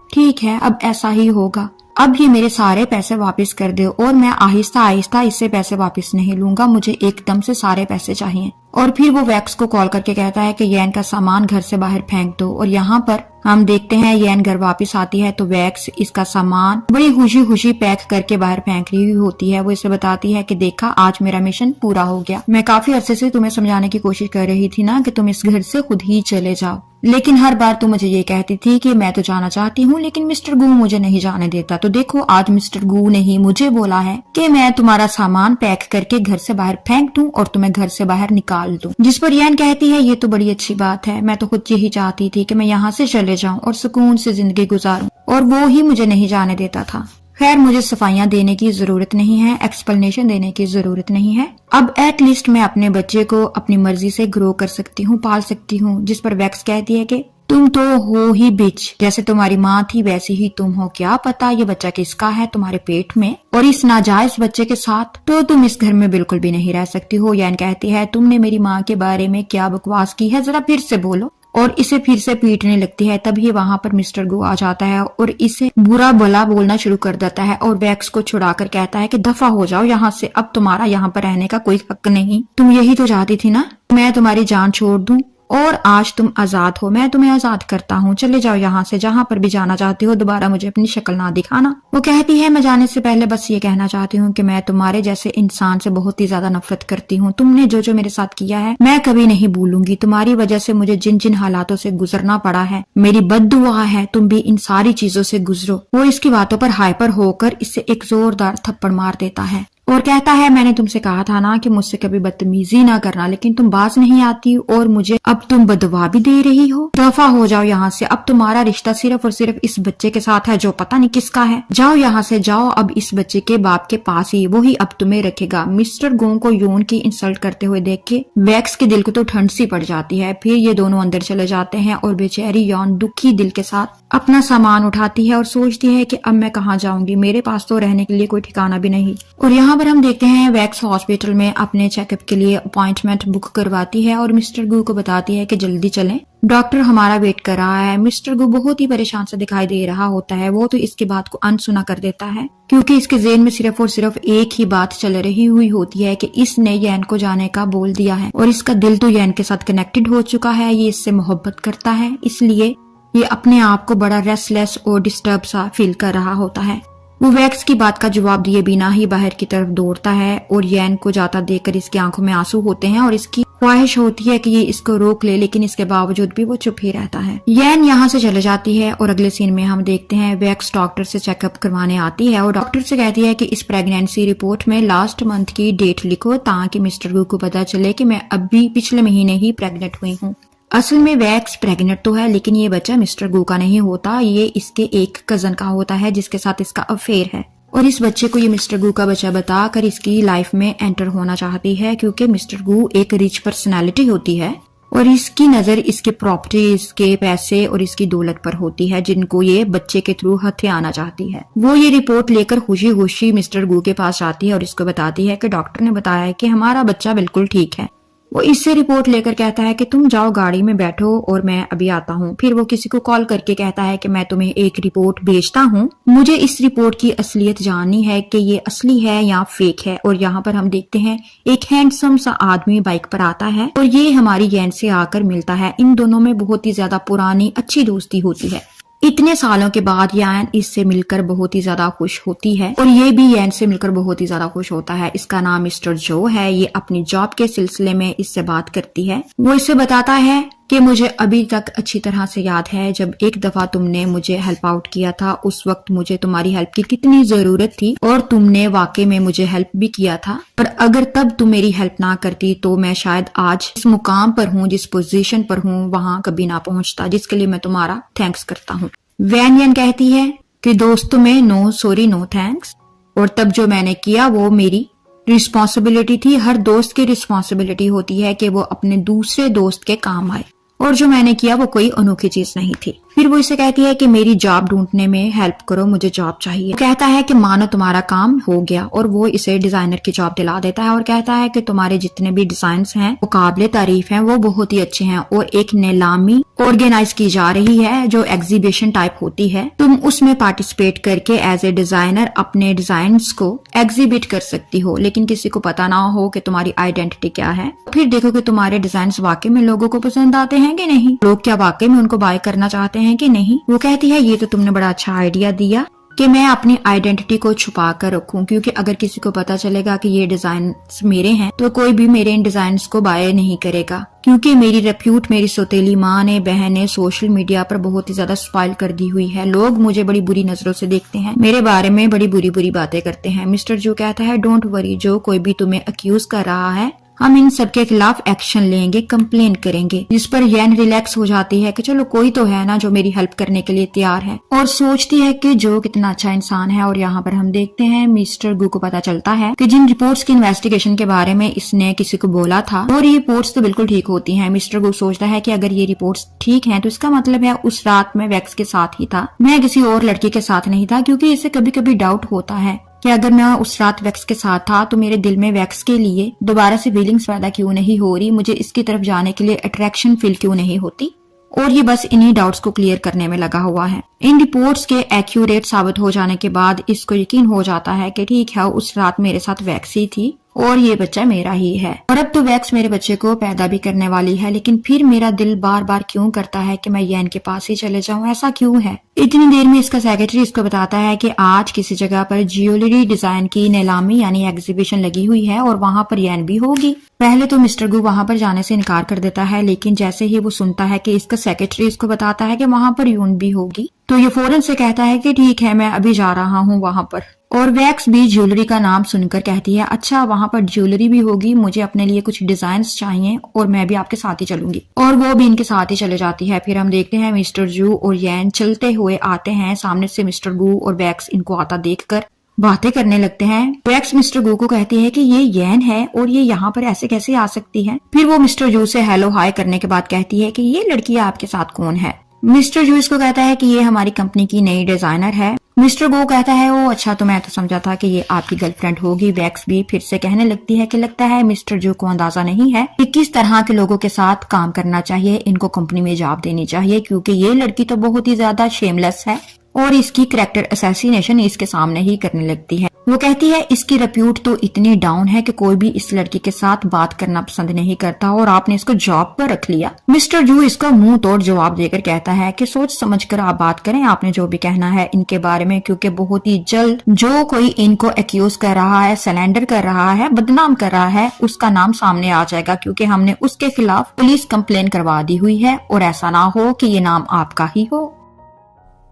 ठीक है अब ऐसा ही होगा, अब ये मेरे सारे पैसे वापस कर दे और मैं आहिस्ता आहिस्ता इससे पैसे वापस नहीं लूंगा, मुझे एकदम से सारे पैसे चाहिए। और फिर वो वैक्स को कॉल करके कहता है कि यैन का सामान घर से बाहर फेंक दो। और यहाँ पर हम देखते हैं यैन घर वापस आती है तो वैक्स इसका सामान बड़ी खुशी खुशी पैक करके बाहर फेंक रही होती है। वो इसे बताती है कि देखा आज मेरा मिशन पूरा हो गया, मैं काफी अरसे से तुम्हें समझाने की कोशिश कर रही थी ना कि तुम इस घर से खुद ही चले जाओ, लेकिन हर बार तू मुझे ये कहती थी कि मैं तो जाना चाहती हूँ लेकिन मिस्टर गू मुझे नहीं जाने देता। तो देखो आज मिस्टर गू ने ही मुझे बोला है कि मैं तुम्हारा सामान पैक करके घर से बाहर फेंक दूं और तुम्हें घर से बाहर निकाल दूं। जिस पर यैन कहती है ये तो बड़ी अच्छी बात है, मैं तो खुद यही चाहती थी कि मैं यहाँ से चले जाऊं और सुकून से जिंदगी गुजारूं और वो ही मुझे नहीं जाने देता था। खैर मुझे सफाइयां देने की जरूरत नहीं है, एक्सप्लेनेशन देने की जरूरत नहीं है। अब एटलीस्ट मैं अपने बच्चे को अपनी मर्जी से ग्रो कर सकती हूँ, पाल सकती हूँ। जिस पर वैक्स कहती है कि तुम तो हो ही बिच, जैसे तुम्हारी माँ थी वैसे ही तुम हो। क्या पता ये बच्चा किसका है तुम्हारे पेट में, और इस नाजायज बच्चे के साथ तो तुम इस घर में बिल्कुल भी नहीं रह सकती हो। यैन कहती है तुमने मेरी माँ के बारे में क्या बकवास की है, जरा फिर से बोलो। और इसे फिर से पीटने लगती है। तभी वहाँ पर मिस्टर गो आ जाता है और इसे बुरा भला बोलना शुरू कर देता है और वैक्स को छुड़ाकर कहता है कि दफा हो जाओ यहाँ से, अब तुम्हारा यहाँ पर रहने का कोई हक नहीं। तुम यही तो चाहती थी ना मैं तुम्हारी जान छोड़ दूं, और आज तुम आजाद हो, मैं तुम्हें आजाद करता हूँ। चले जाओ यहाँ से, जहाँ पर भी जाना चाहती हो, दोबारा मुझे अपनी शक्ल ना दिखाना। वो कहती है मैं जाने से पहले बस ये कहना चाहती हूँ कि मैं तुम्हारे जैसे इंसान से बहुत ही ज्यादा नफरत करती हूँ। तुमने जो जो मेरे साथ किया है मैं कभी नहीं भूलूंगी। तुम्हारी वजह से मुझे जिन जिन हालातों से गुजरना पड़ा है मेरी बद्दुआ है तुम भी इन सारी चीजों से गुजरो। वो इसकी बातों पर हाइपर होकर इससे एक जोरदार थप्पड़ मार देता है और कहता है मैंने तुमसे कहा था ना कि मुझसे कभी बदतमीजी ना करना, लेकिन तुम बाज नहीं आती और मुझे अब तुम बदवा भी दे रही हो। दफा हो जाओ यहाँ से, अब तुम्हारा रिश्ता सिर्फ और सिर्फ इस बच्चे के साथ है जो पता नहीं किसका है। जाओ यहाँ से, जाओ अब इस बच्चे के बाप के पास ही, वो ही अब तुम्हें रखेगा। मिस्टर गोंग को यून की इंसल्ट करते हुए देख के वैक्स के दिल को तो ठंड सी पड़ जाती है। फिर ये दोनों अंदर चले जाते हैं और बेचारी यौन दुखी दिल के साथ अपना सामान उठाती है और सोचती है कि अब मैं कहाँ जाऊंगी, मेरे पास तो रहने के लिए कोई ठिकाना भी नहीं। और यहाँ पर हम देखते हैं वैक्स हॉस्पिटल में अपने चेकअप के लिए अपॉइंटमेंट बुक करवाती है और मिस्टर गू को बताती है कि जल्दी चलें, डॉक्टर हमारा वेट कर रहा है। मिस्टर गू बहुत ही परेशान से दिखाई दे रहा होता है। वो तो इसकी बात को अनसुना कर देता है क्योंकि इसके ज़हन में सिर्फ और सिर्फ एक ही बात चल रही हुई होती है कि इसने यैन को जाने का बोल दिया है और इसका दिल तो यैन के साथ कनेक्टेड हो चुका है। ये इससे मोहब्बत करता है, इसलिए ये अपने आप को बड़ा रेस्टलेस और डिस्टर्ब सा फील कर रहा होता है। वो वैक्स की बात का जवाब दिए बिना ही बाहर की तरफ दौड़ता है और यैन को जाता देखकर इसकी आंखों में आंसू होते हैं और इसकी ख्वाहिश होती है कि ये इसको रोक ले, लेकिन इसके बावजूद भी वो चुप ही रहता है। यैन यहाँ से चले जाती है और अगले सीन में हम देखते हैं वैक्स डॉक्टर से चेकअप करवाने आती है और डॉक्टर से कहती है कि इस प्रेगनेंसी रिपोर्ट में लास्ट मंथ की डेट लिखो ताकि मिस्टर गू को पता चले कि मैं अभी पिछले महीने ही प्रेग्नेंट हुई हूँ। असल में वैक्स प्रेग्नेंट तो है लेकिन ये बच्चा मिस्टर गू का नहीं होता, ये इसके एक कजन का होता है जिसके साथ इसका अफेयर है। और इस बच्चे को ये मिस्टर गू का बच्चा बताकर इसकी लाइफ में एंटर होना चाहती है क्योंकि मिस्टर गू एक रिच पर्सनालिटी होती है और इसकी नजर इसके प्रॉपर्टी, इसके पैसे और इसकी दौलत पर होती है जिनको ये बच्चे के थ्रू हथे आना चाहती है। वो ये रिपोर्ट लेकर खुशी खुशी मिस्टर गू के पास आती है और इसको बताती है कि डॉक्टर ने बताया है कि हमारा बच्चा बिल्कुल ठीक है। वो इससे रिपोर्ट लेकर कहता है कि तुम जाओ गाड़ी में बैठो और मैं अभी आता हूँ। फिर वो किसी को कॉल करके कहता है कि मैं तुम्हें एक रिपोर्ट भेजता हूँ, मुझे इस रिपोर्ट की असलियत जाननी है कि ये असली है या फेक है। और यहाँ पर हम देखते हैं एक हैंडसम सा आदमी बाइक पर आता है और ये हमारी यैन से आकर मिलता है। इन दोनों में बहुत ही ज्यादा पुरानी अच्छी दोस्ती होती है। इतने सालों के बाद यैन इससे मिलकर बहुत ही ज्यादा खुश होती है और ये भी यैन से मिलकर बहुत ही ज्यादा खुश होता है। इसका नाम मिस्टर जो है। ये अपनी जॉब के सिलसिले में इससे बात करती है। वो इससे बताता है कि मुझे अभी तक अच्छी तरह से याद है जब एक दफा तुमने मुझे हेल्प आउट किया था, उस वक्त मुझे तुम्हारी हेल्प की कितनी जरूरत थी और तुमने वाकई में मुझे हेल्प भी किया था। पर अगर तब तुम मेरी हेल्प ना करती तो मैं शायद आज इस मुकाम पर हूँ, जिस पोजीशन पर हूँ, वहाँ कभी ना पहुँचता, जिसके लिए मैं तुम्हारा थैंक्स करता हूँ। वैन यन कहती है कि दोस्तों में नो सॉरी नो थैंक्स, और तब जो मैंने किया वो मेरी रिस्पॉन्सिबिलिटी थी। हर दोस्त की रिस्पॉन्सिबिलिटी होती है कि वो अपने दूसरे दोस्त के काम आए, और जो मैंने किया वो कोई अनोखी चीज नहीं थी। फिर वो इसे कहती है कि मेरी जॉब ढूंढने में हेल्प करो, मुझे जॉब चाहिए। वो कहता है कि मानो तुम्हारा काम हो गया, और वो इसे डिजाइनर की जॉब दिला देता है और कहता है कि तुम्हारे जितने भी डिजाइन्स हैं वो काबिले तारीफ हैं, वो बहुत ही अच्छे हैं और एक नीलामी ऑर्गेनाइज की जा रही है जो एग्जीबिशन टाइप होती है। तुम उसमें पार्टिसिपेट करके एज ए डिजाइनर अपने डिजाइन्स को एग्जिबिट कर सकती हो, लेकिन किसी को पता ना हो कि तुम्हारी आइडेंटिटी क्या है। फिर देखो कि तुम्हारे डिजाइन्स वाकई में लोगों को पसंद आते हैं कि नहीं, लोग क्या वाकई में उनको बाय करना चाहते हैं कि नहीं। वो कहती है ये तो तुमने बड़ा अच्छा आइडिया दिया, कि मैं अपनी आइडेंटिटी को छुपा कर रखूं, क्योंकि अगर किसी को पता चलेगा कि ये डिजाइन मेरे हैं तो कोई भी मेरे इन डिजाइन को बाय नहीं करेगा, क्योंकि मेरी रेप्यूट मेरी सौतेली माँ ने, बहन ने सोशल मीडिया पर बहुत ही ज्यादा स्पॉइल कर दी हुई है। लोग मुझे बड़ी बुरी नजरों से देखते हैं, मेरे बारे में बड़ी बुरी बुरी बातें करते हैं। मिस्टर जू कहता है डोंट वरी, जो कोई भी तुम्हें अक्यूज कर रहा है हम इन सब के खिलाफ एक्शन लेंगे, कंप्लेन करेंगे। जिस पर येन रिलैक्स हो जाती है कि चलो कोई तो है ना जो मेरी हेल्प करने के लिए तैयार है, और सोचती है कि जो कितना अच्छा इंसान है। और यहाँ पर हम देखते हैं मिस्टर गू को पता चलता है कि जिन रिपोर्ट्स की इन्वेस्टिगेशन के बारे में इसने किसी को बोला था और ये रिपोर्ट्स तो बिल्कुल ठीक होती हैं। मिस्टर गू सोचता है कि अगर ये रिपोर्ट्स ठीक हैं तो इसका मतलब है उस रात में वैक्स के साथ ही था, मैं किसी और लड़की के साथ नहीं था, क्योंकि इसे कभी कभी डाउट होता है कि अगर मैं उस रात वैक्स के साथ था तो मेरे दिल में वैक्स के लिए दोबारा से फीलिंग्स पैदा क्यों नहीं हो रही, मुझे इसकी तरफ जाने के लिए अट्रैक्शन फील क्यों नहीं होती। और ये बस इन्हीं डाउट्स को क्लियर करने में लगा हुआ है। इन रिपोर्ट्स के एक्यूरेट साबित हो जाने के बाद इसको यकीन हो जाता है कि ठीक है उस रात मेरे साथ वैक्स ही थी और ये बच्चा मेरा ही है, और अब तो वैक्स मेरे बच्चे को पैदा भी करने वाली है। लेकिन फिर मेरा दिल बार बार क्यों करता है कि मैं येन के पास ही चले जाऊं, ऐसा क्यों है। इतनी देर में इसका सेक्रेटरी इसको बताता है कि आज किसी जगह पर ज्वेलरी डिजाइन की नीलामी यानी एग्जीबिशन लगी हुई है और वहाँ पर येन भी होगी। पहले तो मिस्टर गू वहाँ पर जाने से इनकार कर देता है, लेकिन जैसे ही वो सुनता है कि इसका सेक्रेटरी इसको बताता है कि वहाँ पर यून भी होगी तो ये फौरन से कहता है कि ठीक है मैं अभी जा रहा हूँ वहाँ पर। और वैक्स भी ज्वेलरी का नाम सुनकर कहती है अच्छा वहाँ पर ज्वेलरी भी होगी, मुझे अपने लिए कुछ डिजाइन्स चाहिए और मैं भी आपके साथ ही चलूंगी। और वो भी इनके साथ ही चले जाती है। फिर हम देखते हैं मिस्टर जू और येन चलते हुए आते हैं। सामने से मिस्टर गू और वैक्स इनको आता देखकर बातें करने लगते हैं। वैक्स मिस्टर गू को कहती है कि ये येन है और ये यहाँ पर ऐसे कैसे आ सकती है। फिर वो मिस्टर जू से हेलो हाय करने के बाद कहती है कि ये लड़की आपके साथ कौन है। मिस्टर जू इसको कहता है कि ये हमारी कंपनी की नई डिजाइनर है। मिस्टर गो कहता है ओ अच्छा, तो मैं तो समझा था कि ये आपकी गर्लफ्रेंड होगी। वैक्स भी फिर से कहने लगती है कि लगता है मिस्टर जू को अंदाजा नहीं है कि किस तरह के लोगों के साथ काम करना चाहिए, इनको कंपनी में जॉब देनी चाहिए, क्योंकि ये लड़की तो बहुत ही ज्यादा शेमलेस है और इसकी कैरेक्टर असैसिनेशन इसके सामने ही करने लगती है। वो कहती है इसकी रेप्यूट तो इतनी डाउन है कि कोई भी इस लड़की के साथ बात करना पसंद नहीं करता और आपने इसको जॉब पर रख लिया। मिस्टर जू इसका मुंह तोड़ जवाब देकर कहता है कि सोच समझकर आप बात करें, आपने जो भी कहना है इनके बारे में, क्योंकि बहुत ही जल्द जो कोई इनको एक्यूज कर रहा है, सलेंडर कर रहा है, बदनाम कर रहा है, उसका नाम सामने आ जाएगा, क्योंकि हमने उसके खिलाफ पुलिस कंप्लेन करवा दी हुई है और ऐसा ना हो कि ये नाम आपका ही हो।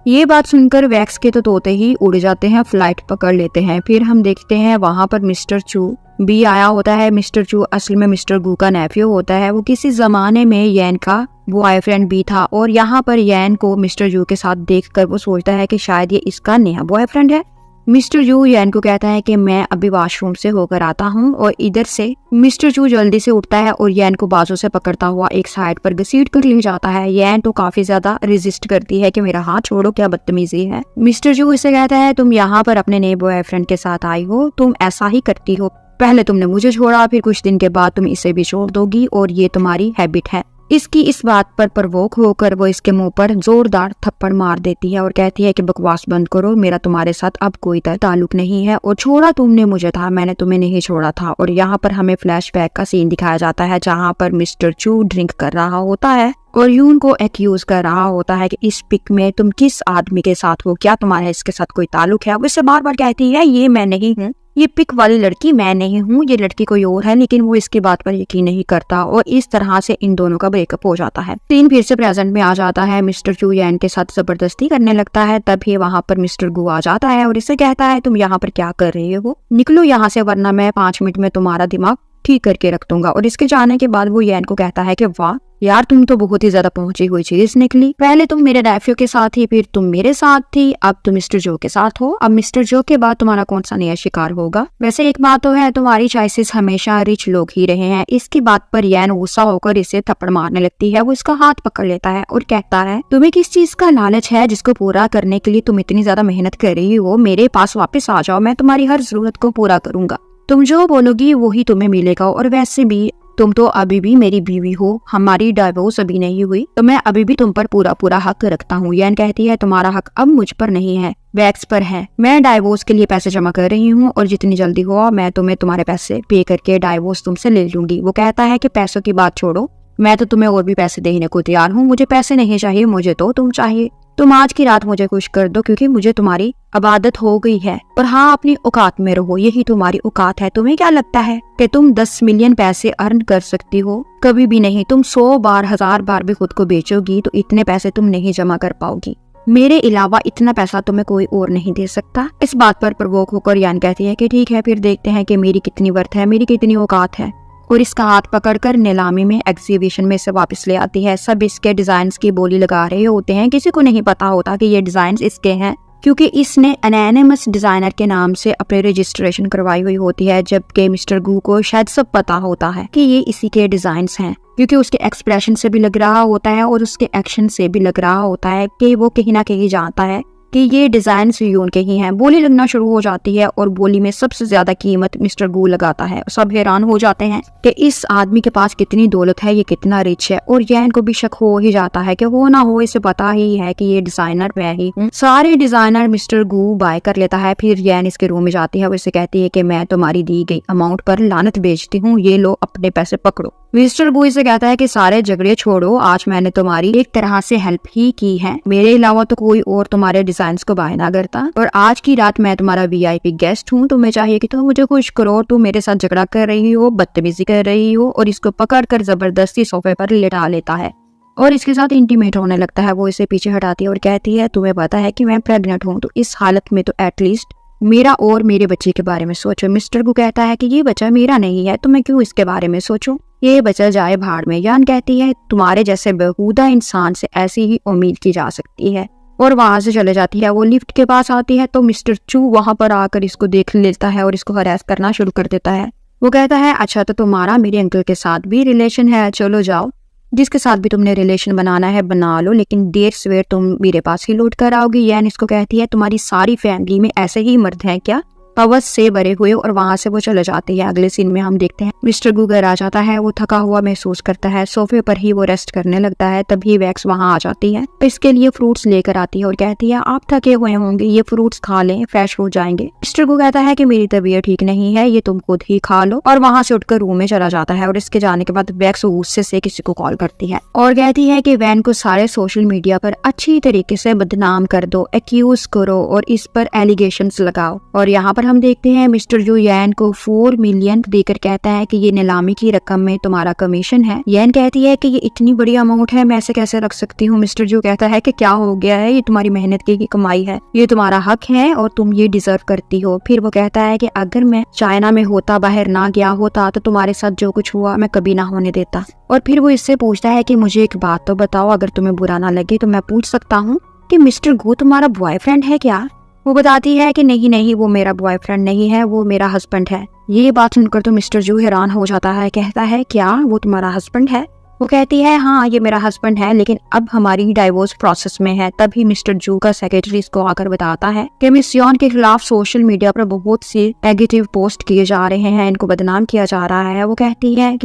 ये बात सुनकर वैक्स के तो तोते ही उड़ जाते हैं, फ्लाइट पकड़ लेते हैं। फिर हम देखते हैं वहाँ पर मिस्टर चू भी आया होता है। मिस्टर चू असल में मिस्टर गू का नेफ्यू होता है। वो किसी जमाने में येन का बॉयफ्रेंड भी था और यहाँ पर येन को मिस्टर जू के साथ देखकर वो सोचता है कि शायद ये इसका नया बॉयफ्रेंड है। मिस्टर जू येन को कहता है कि मैं अभी वॉशरूम से होकर आता हूँ, और इधर से मिस्टर जू जल्दी से उठता है और येन को बाजू से पकड़ता हुआ एक साइड पर घसीट कर ले जाता है। येन तो काफी ज्यादा रेजिस्ट करती है कि मेरा हाथ छोड़ो, क्या बदतमीजी है। मिस्टर जू इसे कहता है तुम यहाँ पर अपने नए बॉयफ्रेंड के साथ आई हो, तुम ऐसा ही करती हो, पहले तुमने मुझे छोड़ा, फिर कुछ दिन के बाद तुम इसे भी छोड़ दोगी और ये तुम्हारी हैबिट है। इसकी इस बात पर प्रवोक होकर वो इसके मुंह पर जोरदार थप्पड़ मार देती है और कहती है कि बकवास बंद करो, मेरा तुम्हारे साथ अब कोई ताल्लुक नहीं है और छोड़ा तुमने मुझे था, मैंने तुम्हें नहीं छोड़ा था। और यहाँ पर हमें फ्लैशबैक का सीन दिखाया जाता है जहाँ पर मिस्टर चू ड्रिंक कर रहा होता है और यून को एक्यूज कर रहा होता है कि इस पिक में तुम किस आदमी के साथ हो, क्या तुम्हारा इसके साथ कोई ताल्लुक है। वो इससे बार बार कहती है ये मैं नहीं हूँ, ये पिक वाली लड़की मैं नहीं हूँ, ये लड़की कोई और है, लेकिन वो इसकी बात पर यकीन नहीं करता और इस तरह से इन दोनों का ब्रेकअप हो जाता है। सीन फिर से प्रेजेंट में आ जाता है। मिस्टर चू येन के साथ जबरदस्ती करने लगता है, तभी वहाँ पर मिस्टर गू आ जाता है और इसे कहता है तुम यहाँ पर क्या कर रहे हो, निकलो यहाँ से वरना मैं 5 मिनट में तुम्हारा दिमाग ठीक करके रख दूंगा। और इसके जाने के बाद वो येन को कहता है कि वाह यार तुम तो बहुत ही ज्यादा पहुंची हुई चीज निकली, पहले तुम मेरे नेफ्यू के साथ थी, फिर तुम मेरे साथ थी, अब तुम मिस्टर जो के साथ हो, अब मिस्टर जो के बाद तुम्हारा कौन सा नया शिकार होगा। वैसे एक बात तो है, तुम्हारी चॉइसेस हमेशा रिच लोग ही रहे हैं। इसकी बात पर येन गुस्सा होकर इसे थप्पड़ मारने लगती है। वो इसका हाथ पकड़ लेता है और कहता है तुम्हें किस चीज का लालच है जिसको पूरा करने के लिए तुम इतनी ज्यादा मेहनत कर रही हो, मेरे पास वापस आ जाओ, मैं तुम्हारी हर जरूरत को पूरा करूंगा, तुम जो बोलोगी वही तुम्हें मिलेगा। और वैसे भी तुम तो अभी भी मेरी बीवी हो, हमारी डाइवोर्स अभी नहीं हुई, तो मैं अभी भी तुम पर पूरा पूरा हक रखता हूँ। येन कहती है तुम्हारा हक अब मुझ पर नहीं है, वैक्स पर है। मैं डाइवोर्स के लिए पैसे जमा कर रही हूँ और जितनी जल्दी हो मैं तुम्हें तुम्हारे पैसे पे करके डाइवोर्स तुमसे ले लूंगी। वो कहता है कि पैसों की बात छोड़ो, मैं तो तुम्हें और भी पैसे देने को तैयार हूँ, मुझे पैसे नहीं चाहिए, मुझे तो तुम चाहिए। तुम आज की रात मुझे खुश कर दो क्योंकि मुझे तुम्हारी अब आदत हो गई है। पर हाँ, अपनी औकात में रहो, यही तुम्हारी औकात है। तुम्हें क्या लगता है कि तुम 10 मिलियन पैसे अर्न कर सकती हो? कभी भी नहीं। तुम 100 बार 1000 बार भी खुद को बेचोगी तो इतने पैसे तुम नहीं जमा कर पाओगी। मेरे अलावा इतना पैसा तुम्हें कोई और नहीं दे सकता। इस बात पर प्रवोक होकर यान कहती है कि ठीक है, फिर देखते हैं कि मेरी कितनी वर्थ है, मेरी कितनी औकात है। और इसका हाथ पकड़कर नीलामी में एग्जीबिशन में से वापस ले आती है। सब इसके डिजाइन्स की बोली लगा रहे होते हैं। किसी को नहीं पता होता कि ये डिजाइन्स इसके हैं, क्योंकि इसने एनोनिमस डिजाइनर के नाम से अपनी रजिस्ट्रेशन करवाई हुई होती है, जबकि मिस्टर गू को शायद सब पता होता है कि ये इसी के डिजाइन्स हैं, क्योंकि उसके एक्सप्रेशन से भी लग रहा होता है और उसके एक्शन से भी लग रहा होता है कि वो कहीं ना कहीं जानता है कि ये डिजाइन यून के ही हैं। बोली लगना शुरू हो जाती है और बोली में सबसे ज्यादा कीमत मिस्टर गू लगाता है। सब हैरान हो जाते हैं कि इस आदमी के पास कितनी दौलत है, ये कितना रिच है। और यह इनको भी शक हो ही जाता है कि हो ना हो इसे पता ही है कि ये डिजाइनर मैं ही हूँ। सारे डिजाइनर मिस्टर गू बाय कर लेता है। फिर यैन इसके रूम में जाती है और इसे कहती है कि मैं तुम्हारी दी गई अमाउंट पर लानत बेचती हूँ, ये लो अपने पैसे पकड़ो। मिस्टर गू इसे कहता है कि सारे झगड़े छोड़ो, आज मैंने तुम्हारी एक तरह से हेल्प ही की है, मेरे अलावा तो कोई और तुम्हारे डिजाइन्स को बाय ना करता। और आज की रात मैं तुम्हारा वीआईपी गेस्ट हूँ, तुम्हें चाहिए कि तुम मुझे खुश करो। तुम मेरे साथ झगड़ा कर रही हो, बदतमीजी कर रही हो। और इसको पकड़कर जबरदस्ती सोफे पर लेटा लेता है और इसके साथ इंटीमेट होने लगता है। वो इसे पीछे हटाती है और कहती है तुम्हें पता है कि मैं प्रेग्नेंट हूँ, तो इस हालत में तो एटलीस्ट मेरा और मेरे बच्चे के बारे में सोचो। मिस्टर गू कहता है कि ये बच्चा मेरा नहीं है तो मैं क्यों इसके बारे में सोचूं, ये बच्चा जाए भाड़ में। यान कहती है तुम्हारे जैसे बेहुदा इंसान से ऐसी ही उम्मीद की जा सकती है, और वहां से चले जाती है। वो लिफ्ट के पास आती है तो मिस्टर चू वहां पर आकर इसको देख लेता है और इसको हरास करना शुरू कर देता है। वो कहता है अच्छा तो तुम्हारा मेरे अंकल के साथ भी रिलेशन है, चलो जाओ, जिसके साथ भी तुमने रिलेशन बनाना है बना लो, लेकिन देर सवेर तुम मेरे पास ही लौट कर आओगी। यान इसको कहती है तुम्हारी सारी फैमिली में ऐसे ही मर्द हैं क्या, हवस से भरे हुए। और वहां से वो चले जाते हैं। अगले सीन में हम देखते हैं मिस्टर गू घर आ जाता है। वो थका हुआ महसूस करता है, सोफे पर ही वो रेस्ट करने लगता है। तभी वैक्स वहां आ जाती है, इसके लिए फ्रूट्स लेकर आती है और कहती है आप थके हुए होंगे, ये फ्रूट्स खा लें, फ्रेश हो जाएंगे। मिस्टर गू कहता है कि मेरी तबीयत ठीक नहीं है, ये तुम खुद ही खा लो। और वहां से उठकर रूम में चला जाता है। और इसके जाने के बाद वैक्स गुस्से से किसी को कॉल करती है और कहती है कि वैन को सारे सोशल मीडिया पर अच्छी तरीके से बदनाम कर दो, एक्यूज करो और इस पर एलिगेशंस लगाओ। और यहाँ हम देखते हैं मिस्टर जू यैन को 4 मिलियन देकर कहता है कि ये नीलामी की रकम में तुम्हारा कमीशन है। यैन कहती है कि ये इतनी बड़ी अमाउंट है, मैं ऐसे कैसे रख सकती हूँ। मिस्टर जू कहता है कि क्या हो गया है, ये तुम्हारी मेहनत की कमाई है, ये तुम्हारा हक है और तुम ये डिजर्व करती हो। फिर वो कहता है कि अगर मैं चाइना में होता, बाहर ना गया होता, तो तुम्हारे साथ जो कुछ हुआ मैं कभी ना होने देता। और फिर वो इससे पूछता है कि मुझे एक बात तो बताओ, अगर तुम्हें बुरा ना लगे तो मैं पूछ सकता हूँ कि मिस्टर गू तुम्हारा बॉयफ्रेंड है क्या। वो बताती है कि नहीं नहीं, वो मेरा बॉयफ्रेंड नहीं है, वो मेरा हस्बैंड है। ये बात सुनकर तो मिस्टर जू हैरान हो जाता है, कहता है क्या वो तुम्हारा हस्बैंड है। वो कहती है हाँ ये मेरा हस्बैंड है, लेकिन अब हमारी डाइवोर्स प्रोसेस में है। तभी मिस्टर जू का सेक्रेटरी इसको आकर बताता है कि मिस यॉन के खिलाफ सोशल मीडिया पर बहुत सी नेगेटिव पोस्ट किए जा रहे हैं, इनको बदनाम किया जा रहा है। वो कहती है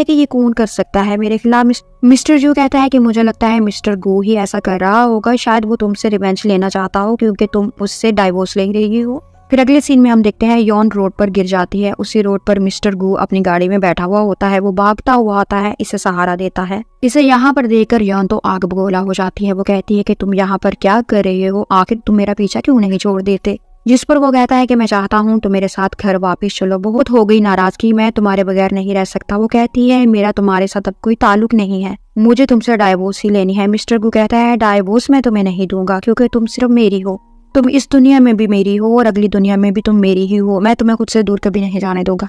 कि ये कौन कर सकता है मेरे खिलाफ। मिस्टर जू कहता है कि मुझे लगता है मिस्टर गू ही ऐसा कर रहा होगा, शायद वो तुमसे रिवेंज लेना चाहता हो क्योंकि तुम उससे डाइवोर्स ले रही हो। फिर अगले सीन में हम देखते हैं यॉन रोड पर गिर जाती है। उसी रोड पर मिस्टर गू अपनी गाड़ी में बैठा हुआ होता है। वो भागता हुआ आता है, इसे सहारा देता है। इसे यहाँ पर देखकर यॉन तो आग बगोला हो जाती है। वो कहती है कि तुम यहाँ पर क्या कर रहे हो, आखिर तुम मेरा पीछा क्यों नहीं छोड़ देते। जिस पर वो कहता है कि मैं चाहता हूँ तो मेरे साथ घर वापस चलो, बहुत हो गई नाराजगी, मैं तुम्हारे बगैर नहीं रह सकता। वो कहती है मेरा तुम्हारे साथ अब कोई ताल्लुक नहीं है, मुझे तुमसे डाइवोर्स ही लेनी है। मिस्टर गू कहता है डाइवोर्स मैं तुम्हें नहीं दूंगा क्योंकि तुम सिर्फ मेरी हो, तुम इस दुनिया में भी मेरी हो और अगली दुनिया में भी तुम मेरी ही हो, मैं तुम्हें खुद से दूर कभी नहीं जाने दूंगा।